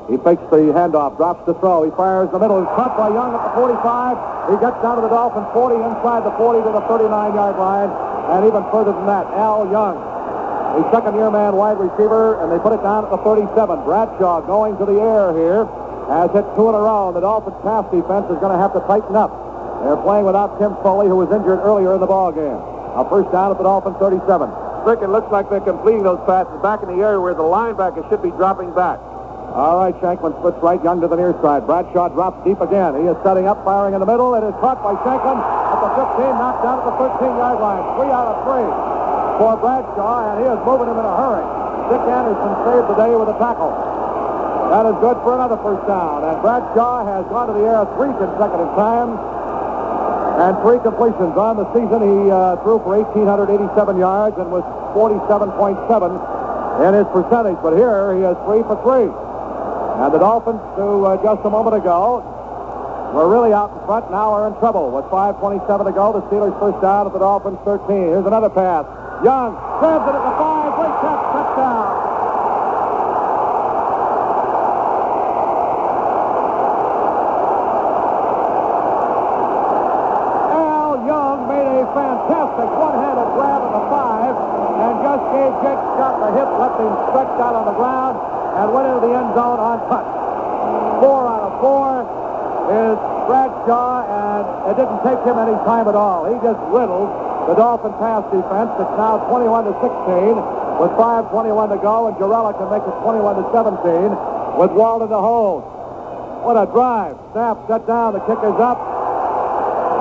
He fakes the handoff, drops the throw. He fires in the middle. He's caught by Young at the 45. He gets down to the Dolphins' 40, inside the 40 to the 39-yard line, and even further than that. Al Young, the second-year man wide receiver, and they put it down at the 37. Bradshaw going to the air here has hit 2 in a row, and the Dolphins' pass defense is going to have to tighten up. They're playing without Tim Foley, who was injured earlier in the ball game. A first down at the Dolphins' 37. Rick, it looks like they're completing those passes back in the area where the linebacker should be dropping back. All right, Shanklin splits right, Young to the near side. Bradshaw drops deep again. He is setting up, firing in the middle. It is caught by Shanklin at the 15, knocked down at the 13-yard line. 3 out of 3 for Bradshaw, and he is moving him in a hurry. Dick Anderson saved the day with a tackle. That is good for another first down. And Bradshaw has gone to the air 3 consecutive times and 3 completions on the season. He threw for 1,887 yards and was 47.7 in his percentage. But here he is 3 for 3. And the Dolphins, just a moment ago, were really out in front. Now are in trouble. With 5:27 to go, the Steelers first down at the Dolphins 13. Here's another pass. Young grabs it at the 5. Great catch. Touchdown. Al Young made a fantastic one-handed grab at the 5 and just gave Jake Scott the hip, left him stretched out on the ground, and went into the end zone untouched. 4 out of 4 is Bradshaw, and it didn't take him any time at all. He just riddled the Dolphin pass defense. It's now 21-16 with 5:21 to go, and Jarrella can make it 21-17 with Walden to hold. What a drive. Snap, set down, the kick is up,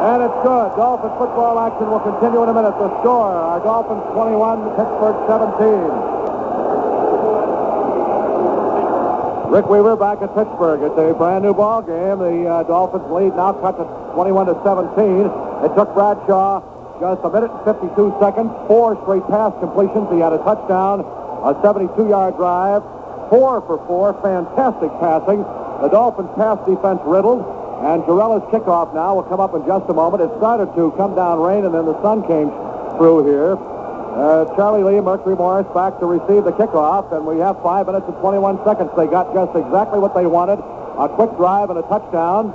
and it's good. Dolphin football action will continue in a minute. The score, our Dolphins 21, Pittsburgh 17. Rick Weaver back at Pittsburgh. It's a brand new ball game. The Dolphins lead now cut to 21-17. It took Bradshaw just a minute and 52 seconds. 4 straight pass completions. He had a touchdown, a 72-yard drive, 4 for 4. Fantastic passing. The Dolphins pass defense riddled, and Jarrella's kickoff now will come up in just a moment. It started to come down rain, and then the sun came through here. Charlie Lee, Mercury Morris back to receive the kickoff, and we have 5 minutes and 21 seconds. They got just exactly what they wanted, a quick drive and a touchdown.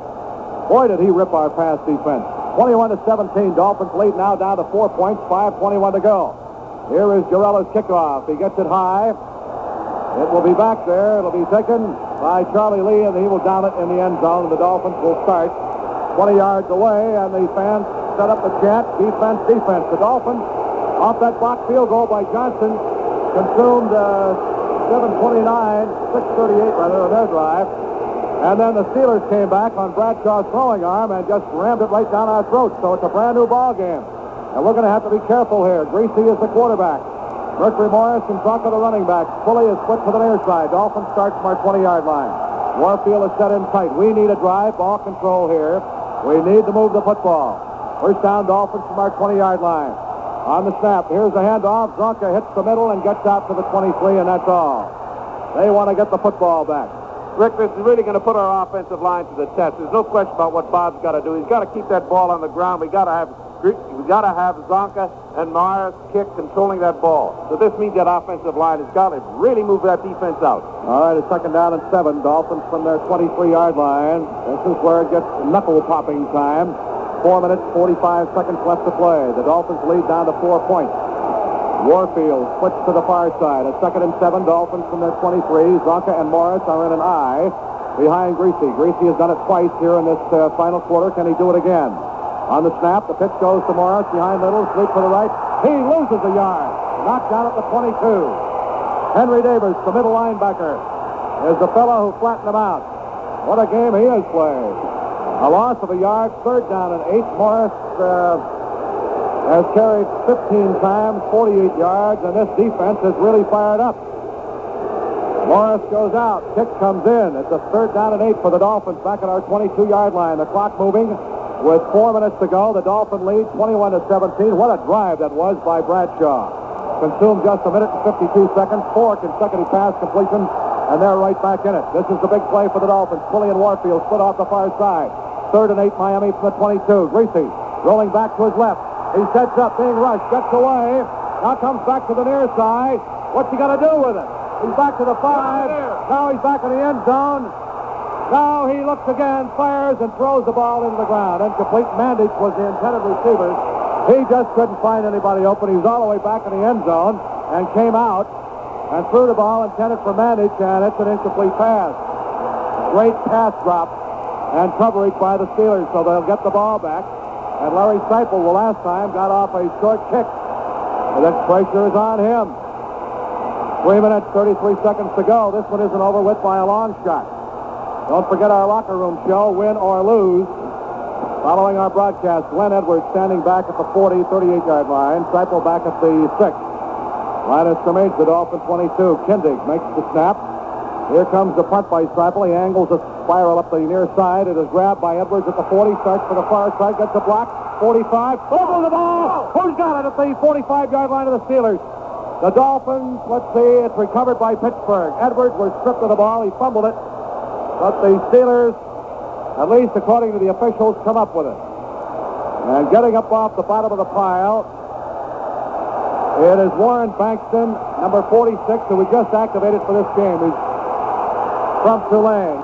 Boy, did he rip our pass defense. 21-17, Dolphins lead now down to 4 points, 5:21 to go. Here is Jarrella's kickoff. He gets it high. It will be back there. It'll be taken by Charlie Lee, and he will down it in the end zone, and the Dolphins will start 20 yards away, and the fans set up the chant, defense, defense. The Dolphins, off that block field goal by Johnson, consumed 7:29, 6:38 rather, of their drive. And then the Steelers came back on Bradshaw's throwing arm and just rammed it right down our throats. So it's a brand new ball game. And we're going to have to be careful here. Greasy is the quarterback. Mercury Morris and Bronco the running back. Pulley is split to the near side. Dolphins start from our 20-yard line. Warfield is set in tight. We need a drive, ball control here. We need to move the football. First down, Dolphins from our 20-yard line. On the snap, here's the handoff. Bronco hits the middle and gets out to the 23, and that's all. They want to get the football back. Rick, this is really going to put our offensive line to the test. There's no question about what Bob's got to do. He's got to keep that ball on the ground. We got to have Zonka and Morris kick controlling that ball. So this means that offensive line has got to really move that defense out. All right, it's second down and 7. Dolphins from their 23-yard line. This is where it gets knuckle-popping time. 4 minutes, 45 seconds left to play. The Dolphins lead down to 4 points. Warfield splits to the far side. At second and 7, Dolphins from their 23. Zonka and Morris are in an I behind Greasy. Greasy has done it twice here in this final quarter. Can he do it again? On the snap, the pitch goes to Morris behind middle, sweep to the right. He loses a yard. Knocked down at the 22. Henry Davis, the middle linebacker, is the fellow who flattened him out. What a game he has played. A loss of a yard, third down and 8. Morris has carried 15 times, 48 yards, and this defense is really fired up. Morris goes out. Kick comes in. It's a third down and 8 for the Dolphins back at our 22-yard line. The clock moving with 4 minutes to go. The Dolphin lead 21-17. What a drive that was by Bradshaw. Consumed just a minute and 52 seconds. 4 consecutive pass completions, and they're right back in it. This is the big play for the Dolphins. Pulley and Warfield split off the far side. Third and 8, Miami from the 22. Greasy rolling back to his left. He sets up, being rushed, gets away. Now comes back to the near side. What's he going to do with it? He's back to the 5. Now he's back in the end zone. Now he looks again, fires, and throws the ball into the ground. Incomplete. Mandich was the intended receiver. He just couldn't find anybody open. He was all the way back in the end zone and came out and threw the ball intended for Mandich, and it's an incomplete pass. Great pass drop and coverage by the Steelers, so they'll get the ball back. And Larry Seipel, the last time, got off a short kick. And then pressure is on him. 3 minutes, 33 seconds to go. This one isn't over with by a long shot. Don't forget our locker room show, win or lose. Following our broadcast, Glenn Edwards standing back at the 40, 38-yard line. Seipel back at the 6. Line of scrimmage, the Dolphin 22. Kindig makes the snap. Here comes the punt by Seipel. He angles a spiral up the near side. It is grabbed by Edwards at the 40. Starts for the far side. Gets a block. 45. Over the ball. Who's got it at the 45-yard line of the Steelers? The Dolphins, let's see, it's recovered by Pittsburgh. Edwards was stripped of the ball. He fumbled it. But the Steelers at least according to the officials, come up with it. And getting up off the bottom of the pile, it is Warren Bankston, number 46, who we just activated for this game. He's from Tulane.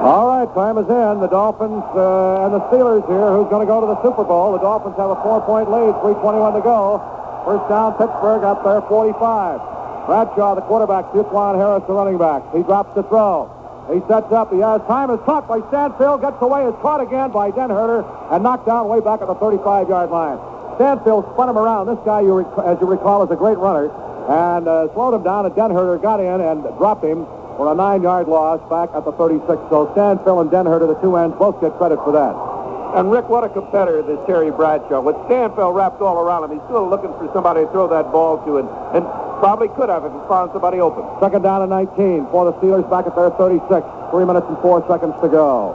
All right, time is in. The Dolphins and the Steelers here. Who's going to go to the Super Bowl? The Dolphins have a 4-point lead, 3:21 to go. First down, Pittsburgh up there, 45. Bradshaw, the quarterback, Duquan Harris, the running back. He drops the throw. He sets up. He has time. Is caught by Stanfield. Gets away. Is caught again by Denherter and knocked down way back at the 35-yard line. Stanfield spun him around. This guy, as you recall, is a great runner. And slowed him down. And Denherter got in and dropped him for a 9-yard loss back at the 36. So Stanfield and Denherter, the two ends, both get credit for that. And, Rick, what a competitor this Terry Bradshaw. With Stanfield wrapped all around him, he's still looking for somebody to throw that ball to, and probably could have if he found somebody open. Second down and 19 for the Steelers back at their 36. 3 minutes and 4 seconds to go.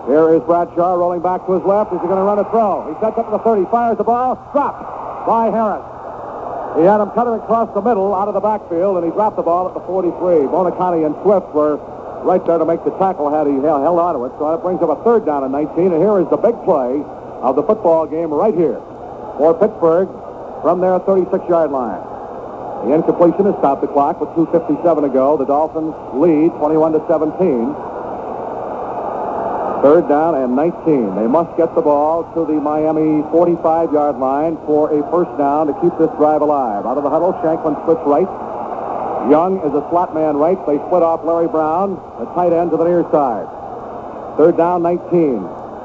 Here is Bradshaw rolling back to his left. Is he going to run a throw? He sets up to the 30, fires the ball, dropped by Harris. He had him cutting across the middle out of the backfield, and he dropped the ball at the 43. Bonacani and Swift were right there to make the tackle had he held on to it. So that brings up a third down and 19, and here is the big play of the football game right here for Pittsburgh from their 36-yard line. The incompletion has stopped the clock with 2:57 to go. The Dolphins lead 21-17. Third down and 19. They must get the ball to the Miami 45-yard line for a first down to keep this drive alive. Out of the huddle, Shanklin splits right. Young is a slot man right. They split off Larry Brown, the tight end, to the near side. Third down, 19.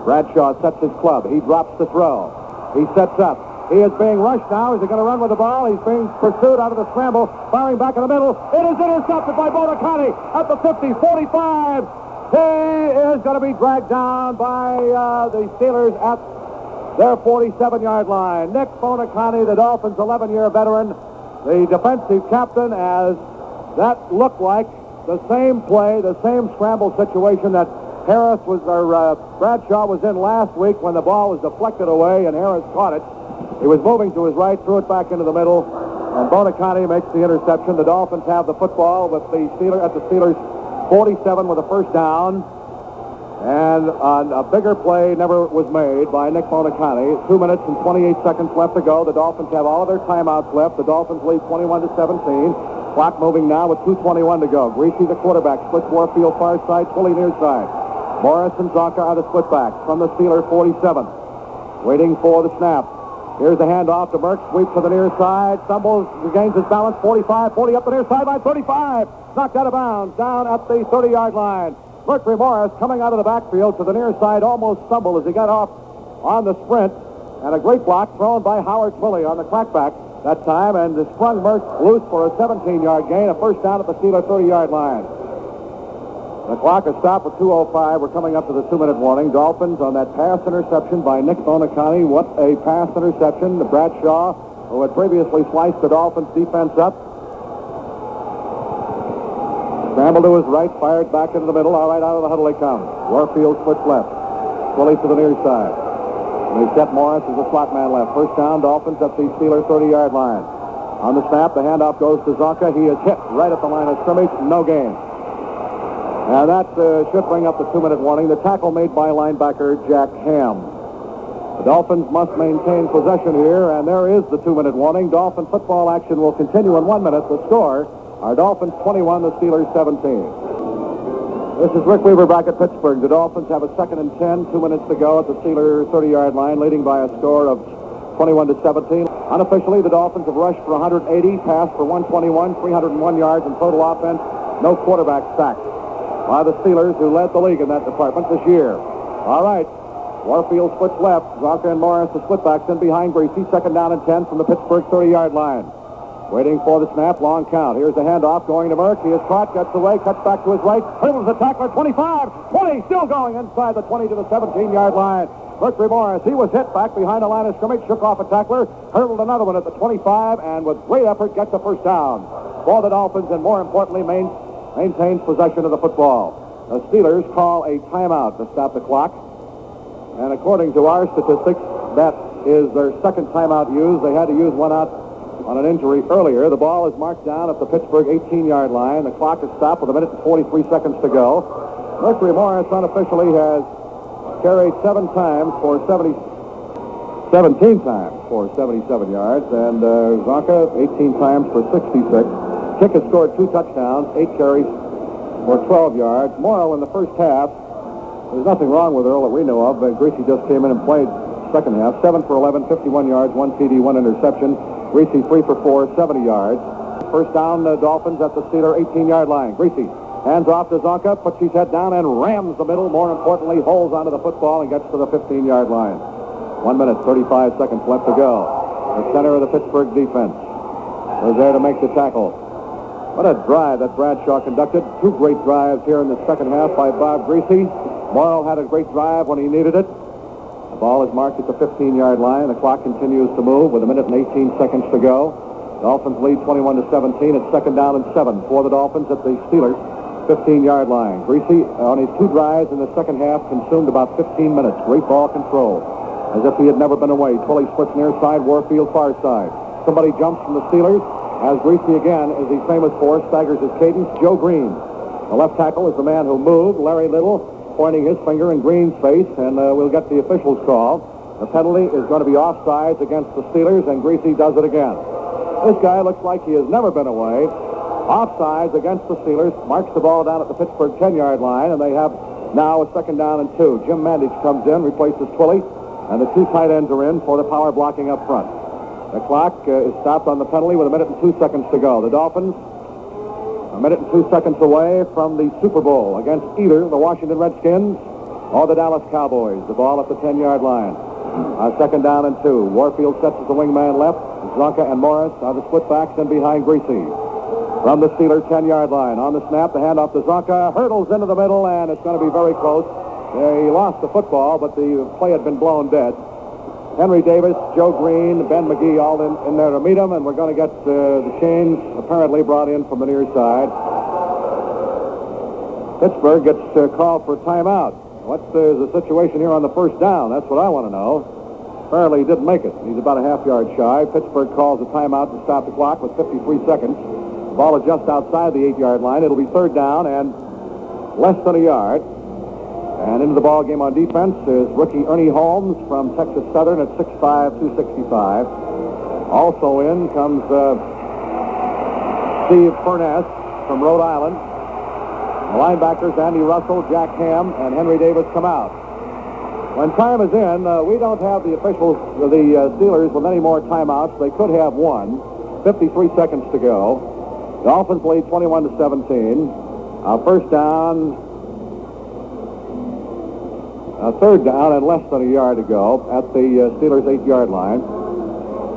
Bradshaw sets his club. He drops the throw. He sets up. He is being rushed now. Is he going to run with the ball? He's being pursued out of the scramble, firing back in the middle. It is intercepted by Bonacani at the 50, 45. He is going to be dragged down by the Steelers at their 47-yard line. Nick Bonacani, the Dolphins' 11-year veteran, the defensive captain, as that looked like the same play, the same scramble situation that Bradshaw was in last week when the ball was deflected away and Harris caught it. He was moving to his right, threw it back into the middle, and Bonacani makes the interception. The Dolphins have the football with the Steelers at the Steelers' 47 with a first down. And a bigger play never was made by Nick Bonacani. 2 minutes and 28 seconds left to go. The Dolphins have all of their timeouts left. The Dolphins lead 21-17. Clock moving now with 2:21 to go. Greasy, the quarterback, splits Warfield far side, Pulley near side. Morris and Zonka are the split backs from the Steeler 47. Waiting for the snap. Here's the handoff to Merck. Sweeps to the near side. Stumbles, regains his balance. 45, 40 up the near side by 35. Knocked out of bounds down at the 30-yard line. Mercury Morris coming out of the backfield to the near side almost stumbled as he got off on the sprint. And a great block thrown by Howard Twilley on the crackback that time. And sprung Merck loose for a 17-yard gain. A first down at the Steeler 30-yard line. The clock is stopped with 2:05. We're coming up to the 2-minute warning. Dolphins on that pass interception by Nick Bonacani. What a pass interception. The Bradshaw, who had previously sliced the Dolphins defense up. Scramble to his right, fired back into the middle. All right, out of the huddle they come. Warfield splits left. Twilley to the near side. And they set Morris as a slot man left. First down, Dolphins at the Steeler 30-yard line. On the snap, the handoff goes to Zonka. He is hit right at the line of scrimmage. No gain. And that should bring up the 2-minute warning. The tackle made by linebacker Jack Ham. The Dolphins must maintain possession here, and there is the 2-minute warning. Dolphin football action will continue in 1 minute. The score are Dolphins 21, the Steelers 17. This is Rick Weaver back at Pittsburgh. The Dolphins have a 2nd and 10, 2 minutes to go at the Steeler 30-yard line, leading by a score of 21-17. Unofficially, the Dolphins have rushed for 180, passed for 121, 301 yards in total offense. No quarterback sacked by the Steelers, who led the league in that department this year. All right. Warfield splits left. Zonka and Morris, the split-backs, in behind Greasy. 2nd down and 10 from the Pittsburgh 30-yard line. Waiting for the snap, long count. Here's the handoff going to Merck. He is caught, gets away, cuts back to his right. Hurdles the tackler, 25, 20, still going inside the 20 to the 17-yard line. Mercury Morris, he was hit back behind the line of scrimmage, shook off a tackler, hurdled another one at the 25, and with great effort gets a first down for the Dolphins, and more importantly, maintains possession of the football. The Steelers call a timeout to stop the clock. And according to our statistics, that is their 2nd timeout used. They had to use one out on an injury earlier. The ball is marked down at the Pittsburgh 18-yard line. The clock is stopped with 1 minute and 43 seconds to go. Mercury Morris unofficially has carried 17 times for 77 yards, and Zonka 18 times for 66. Chick has scored 2 touchdowns, 8 carries for 12 yards. Morrill in the first half, there's nothing wrong with Earl that we know of. Greasy just came in and played second half. 7 for 11, 51 yards, 1 TD, 1 interception. Greasy 3 for 4, 70 yards. First down, the Dolphins at the Steeler 18-yard line. Greasy hands off to Zonka, puts his head down and rams the middle. More importantly, holds onto the football and gets to the 15-yard line. 1 minute, 35 seconds left to go. The center of the Pittsburgh defense was there to make the tackle. What a drive that Bradshaw conducted. 2 great drives here in the second half by Bob Greasy. Morrill had a great drive when he needed it. The ball is marked at the 15-yard line. The clock continues to move with 1 minute and 18 seconds to go. Dolphins lead 21-17. It's second down and 7 for the Dolphins at the Steelers' 15-yard line. Greasy, on his 2 drives in the second half, consumed about 15 minutes. Great ball control, as if he had never been away. Twilley splits near side, Warfield far side. Somebody jumps from the Steelers, as Greasy again, as he's famous for, staggers his cadence. Joe Green, the left tackle, is the man who moved. Larry Little pointing his finger in Green's face, and we'll get the officials' call. The penalty is going to be offsides against the Steelers, and Greasy does it again. This guy looks like he has never been away. Offsides against the Steelers, marks the ball down at the Pittsburgh 10-yard line, and they have now a second down and 2. Jim Mandich comes in, replaces Twilley, and the 2 tight ends are in for the power blocking up front. The clock is stopped on the penalty with 1 minute and 2 seconds to go. The Dolphins, 1 minute and 2 seconds away from the Super Bowl against either the Washington Redskins or the Dallas Cowboys. The ball at the 10-yard line. Second down and 2. Warfield sets as the wingman left. Zonka and Morris are the split backs in behind Greasy. From the Steelers' 10-yard line. On the snap, the handoff to Zonka. Hurdles into the middle, and it's going to be very close. He lost the football, but the play had been blown dead. Henry Davis, Joe Green, Ben McGee all in there to meet him, and we're going to get the chains apparently brought in from the near side. Pittsburgh gets called for a timeout. What is the situation here on the first down? That's what I want to know. Apparently he didn't make it. He's about a half yard shy. Pittsburgh calls a timeout to stop the clock with 53 seconds. The ball is just outside the 8-yard line. It'll be third down and less than a yard. And into the ball game on defense is rookie Ernie Holmes from Texas Southern at 6'5", 265. Also in comes Steve Furness from Rhode Island. The linebackers Andy Russell, Jack Ham, and Henry Davis come out. When time is in, we don't have the officials, the Steelers, with any more timeouts. They could have one. 53 seconds to go. Dolphins lead 21-17. First down. Third down and less than a yard to go at the Steelers' 8-yard line.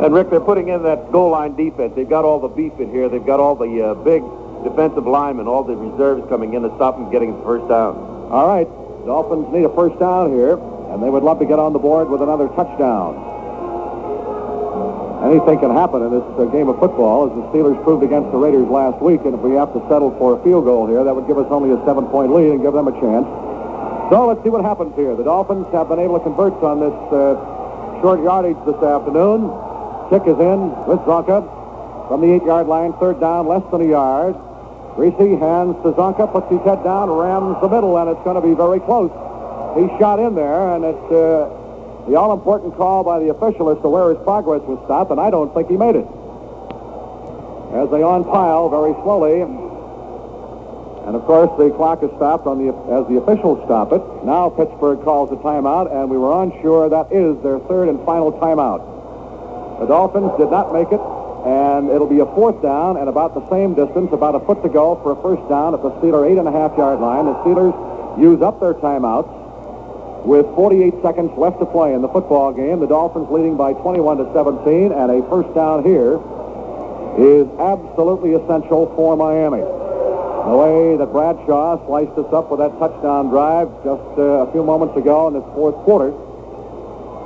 And, Rick, they're putting in that goal line defense. They've got all the beef in here. They've got all the big defensive linemen, all the reserves coming in to stop them getting the first down. All right. Dolphins need a first down here, and they would love to get on the board with another touchdown. Anything can happen in this game of football, as the Steelers proved against the Raiders last week, and if we have to settle for a field goal here, that would give us only a 7-point lead and give them a chance. So let's see what happens here. The Dolphins have been able to convert on this short yardage this afternoon. Chick is in with Zonka from the 8-yard line. Third down, less than a yard. Greasy hands to Zonka, puts his head down, rams the middle, and it's going to be very close. He shot in there, and it's the all-important call by the official as to where his progress was stopped, and I don't think he made it. As they on-pile very slowly, and of course the clock is stopped as the officials stop it. Now Pittsburgh calls a timeout, and we were unsure that is their third and final timeout. The Dolphins did not make it, and it'll be a fourth down and about the same distance, about a foot to go for a first down at the Steeler 8.5-yard line. The Steelers use up their timeouts with 48 seconds left to play in the football game. The Dolphins leading by 21-17, and a first down here is absolutely essential for Miami. The way that Bradshaw sliced us up with that touchdown drive just a few moments ago in this fourth quarter.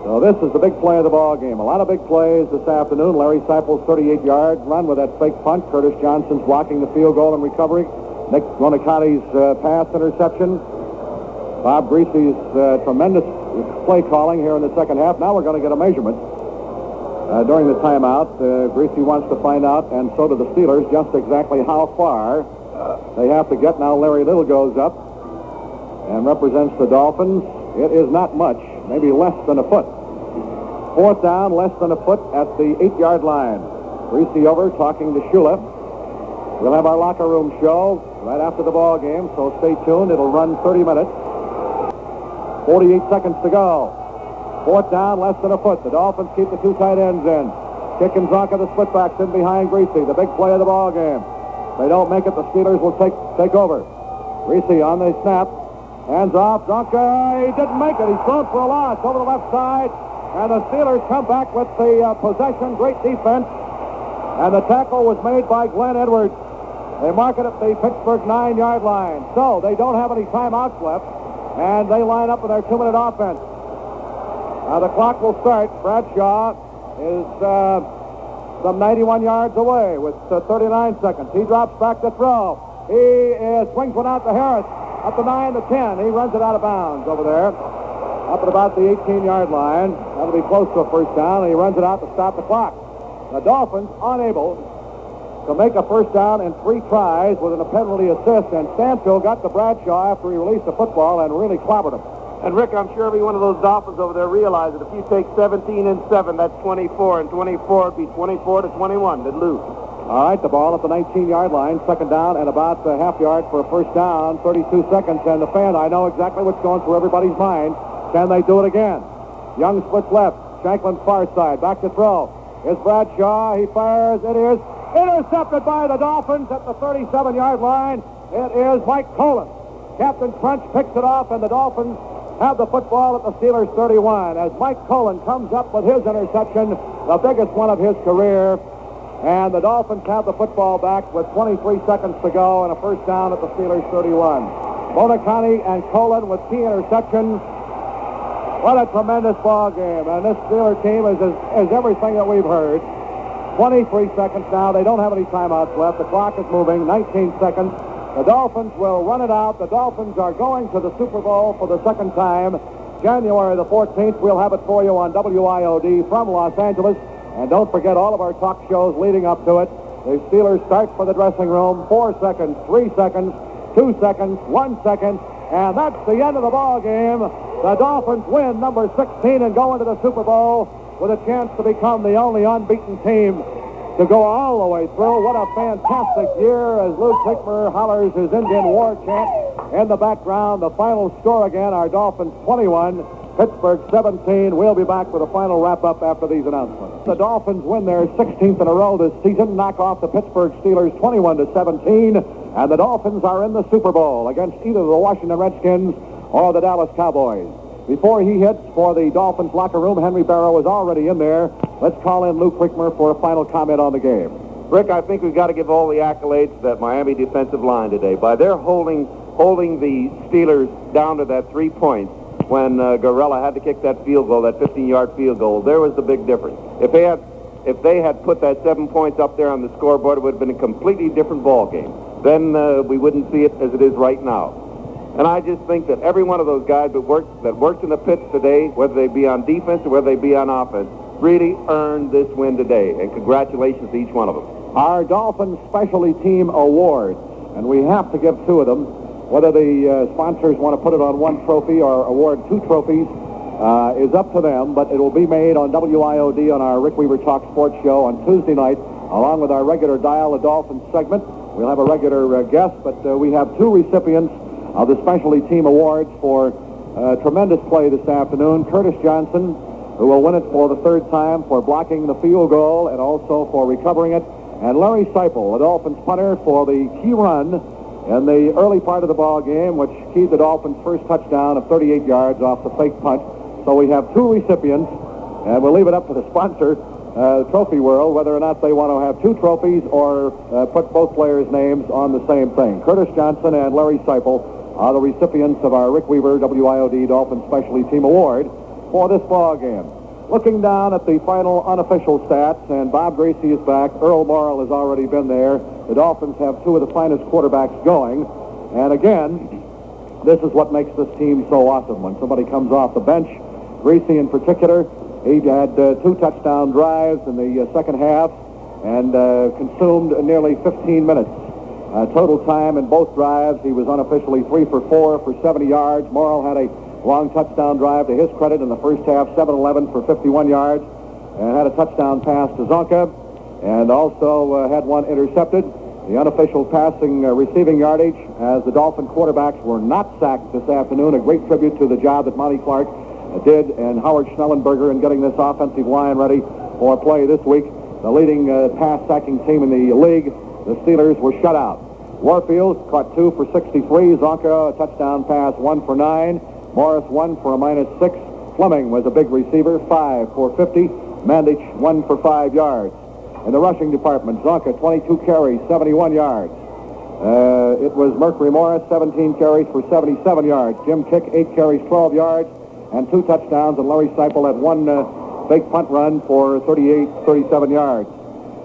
So this is the big play of the ball game. A lot of big plays this afternoon. Larry Seipel's 38-yard run with that fake punt. Curtis Johnson's blocking the field goal and recovery. Nick Ronicotti's pass interception. Bob Greasy's tremendous play calling here in the second half. Now we're going to get a measurement. During the timeout, Greasy wants to find out, and so do the Steelers, just exactly how far they have to get. Now Larry Little goes up. and represents the Dolphins. It is not much, maybe less than a foot. Fourth down, less than a foot at the 8-yard line. Greasy over talking to Shula. We'll have our locker room show right after the ball game, so stay tuned. It'll run 30 minutes. 48 seconds to go. Fourth down, less than a foot. The Dolphins keep the two tight ends in. Kick and Zonka, the splitbacks in behind Greasy, the big play of the ball game. If they don't make it, the Steelers will take over. Greasy on the snap. Hands off. Zonka, he didn't make it. He's thrown for a loss over the left side. And the Steelers come back with the possession. Great defense. And the tackle was made by Glenn Edwards. They mark it at the Pittsburgh 9-yard line. So they don't have any timeouts left. And they line up with their 2-minute offense. Now the clock will start. Bradshaw is some 91 yards away with 39 seconds. He drops back to throw. He swings one out to Harris. Up to 9 to 10. He runs it out of bounds over there. Up at about the 18-yard line. That'll be close to a first down, and he runs it out to stop the clock. The Dolphins unable to make a first down in 3 tries with a penalty assist, and Stanfield got to Bradshaw after he released the football and really clobbered him. And, Rick, I'm sure every one of those Dolphins over there realized that if you take 17 and 7, that's 24, and 24 would be 24 to 21. They'd lose. All right, the ball at the 19-yard line, second down, and about a half yard for a first down, 32 seconds. And the fan, I know exactly what's going through everybody's mind. Can they do it again? Young splits left. Shanklin far side. Back to throw. Here's Bradshaw. He fires. It is intercepted by the Dolphins at the 37-yard line. It is Mike Colon. Captain Crunch picks it off, and the Dolphins have the football at the Steelers' 31 as Mike Colon comes up with his interception, the biggest one of his career. And the Dolphins have the football back with 23 seconds to go and a first down at the Steelers' 31. Bonacani and Colon with key interceptions. What a tremendous ball game. And this Steeler team is everything that we've heard. 23 seconds now. They don't have any timeouts left. The clock is moving. 19 seconds. The Dolphins will run it out. The Dolphins are going to the Super Bowl for the second time. January the 14th. We'll have it for you on WIOD from Los Angeles. And don't forget all of our talk shows leading up to it. The Steelers start for the dressing room. 4 seconds, 3 seconds, 2 seconds, 1 second. And that's the end of the ball game. The Dolphins win number 16 and go into the Super Bowl with a chance to become the only unbeaten team to go all the way through. What a fantastic year as Lou Tickmer hollers his Indian War chant in the background. The final score again, our Dolphins 21. Pittsburgh 17. We'll be back with a final wrap-up after these announcements. The Dolphins win their 16th in a row this season, knock off the Pittsburgh Steelers 21-17, and the Dolphins are in the Super Bowl against either the Washington Redskins or the Dallas Cowboys. Before he hits for the Dolphins locker room, Henry Barrow is already in there. Let's call in Lou Crickmer for a final comment on the game. Rick, I think we've got to give all the accolades to that Miami defensive line today. By their holding the Steelers down to that 3 points, when Gorella had to kick that field goal, that 15-yard field goal, there was the big difference. If they had put that 7 points up there on the scoreboard, it would have been a completely different ball game. Then we wouldn't see it as it is right now. And I just think that every one of those guys that works in the pits today, whether they be on defense or whether they be on offense, really earned this win today. And congratulations to each one of them. Our Dolphins Specialty Team Awards, and we have to give 2 of them. Whether the sponsors want to put it on 1 trophy or award 2 trophies is up to them, but it will be made on WIOD on our Rick Weaver Talk Sports Show on Tuesday night, along with our regular Dial the Dolphins segment. We'll have a regular guest, but we have 2 recipients of the Specialty Team Awards for tremendous play this afternoon. Curtis Johnson, who will win it for the 3rd time for blocking the field goal and also for recovering it, and Larry Seipel, the Dolphins punter, for the key run in the early part of the ball game, which keyed the Dolphins' first touchdown of 38 yards off the fake punt. So we have 2 recipients, and we'll leave it up to the sponsor, Trophy World, whether or not they want to have 2 trophies or put both players' names on the same thing. Curtis Johnson and Larry Seipel are the recipients of our Rick Weaver WIOD Dolphins Specialty Team Award for this ball game. Looking down at the final unofficial stats, and Bob Gracie is back. Earl Morrill has already been there. The Dolphins have 2 of the finest quarterbacks going. And again, this is what makes this team so awesome. When somebody comes off the bench, Gracie in particular, he had 2 touchdown drives in the second half and consumed nearly 15 minutes. Total time in both drives, he was unofficially 3 for 4 for 70 yards. Morrill had a long touchdown drive to his credit in the first half, 7-11 for 51 yards, and had a touchdown pass to Zonka, and also had one intercepted. The unofficial passing receiving yardage, as the Dolphin quarterbacks were not sacked this afternoon, a great tribute to the job that Monty Clark did and Howard Schnellenberger in getting this offensive line ready for play this week. The leading pass sacking team in the league, the Steelers, were shut out. Warfield caught 2 for 63. Zonka, a touchdown pass, 1 for 9. Morris, 1 for a -6. Fleming was a big receiver, 5 for 50. Mandich, 1 for 5 yards. In the rushing department, Zonka, 22 carries, 71 yards. It was Mercury Morris, 17 carries for 77 yards. Jim Kick, 8 carries, 12 yards, and 2 touchdowns. And Larry Seipel had 1 big punt run for 37 yards.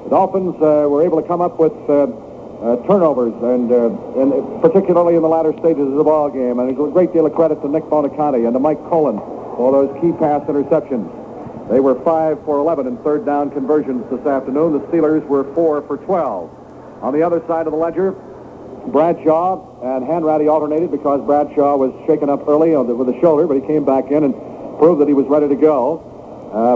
The Dolphins were able to come up with turnovers, and particularly in the latter stages of the ball game. And a great deal of credit to Nick Bonaconte and to Mike Cullen for those key pass interceptions. They were 5 for 11 in third down conversions this afternoon. The Steelers were 4 for 12. On the other side of the ledger, Bradshaw and Hanratty alternated because Bradshaw was shaken up early with a shoulder, but he came back in and proved that he was ready to go.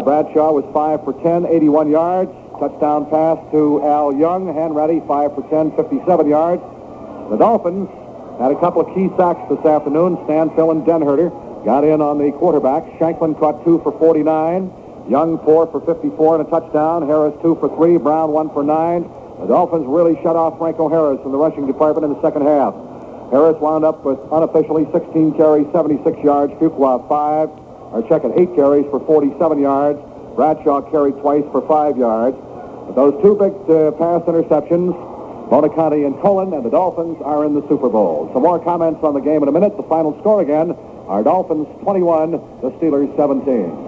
Bradshaw was 5 for 10, 81 yards. Touchdown pass to Al Young. Hanratty, 5 for 10, 57 yards. The Dolphins had a couple of key sacks this afternoon. Stanfill and Denherter got in on the quarterback. Shanklin caught 2 for 49. Young, 4 for 54 and a touchdown. Harris, 2 for 3. Brown, 1 for 9. The Dolphins really shut off Franco Harris in the rushing department in the second half. Harris wound up with unofficially 16 carries, 76 yards. Fuqua, 8 carries for 47 yards. Bradshaw carried twice for 5 yards. But those 2 big pass interceptions, Bonaconte and Cullen, and the Dolphins are in the Super Bowl. Some more comments on the game in a minute. The final score again, our Dolphins 21, the Steelers 17.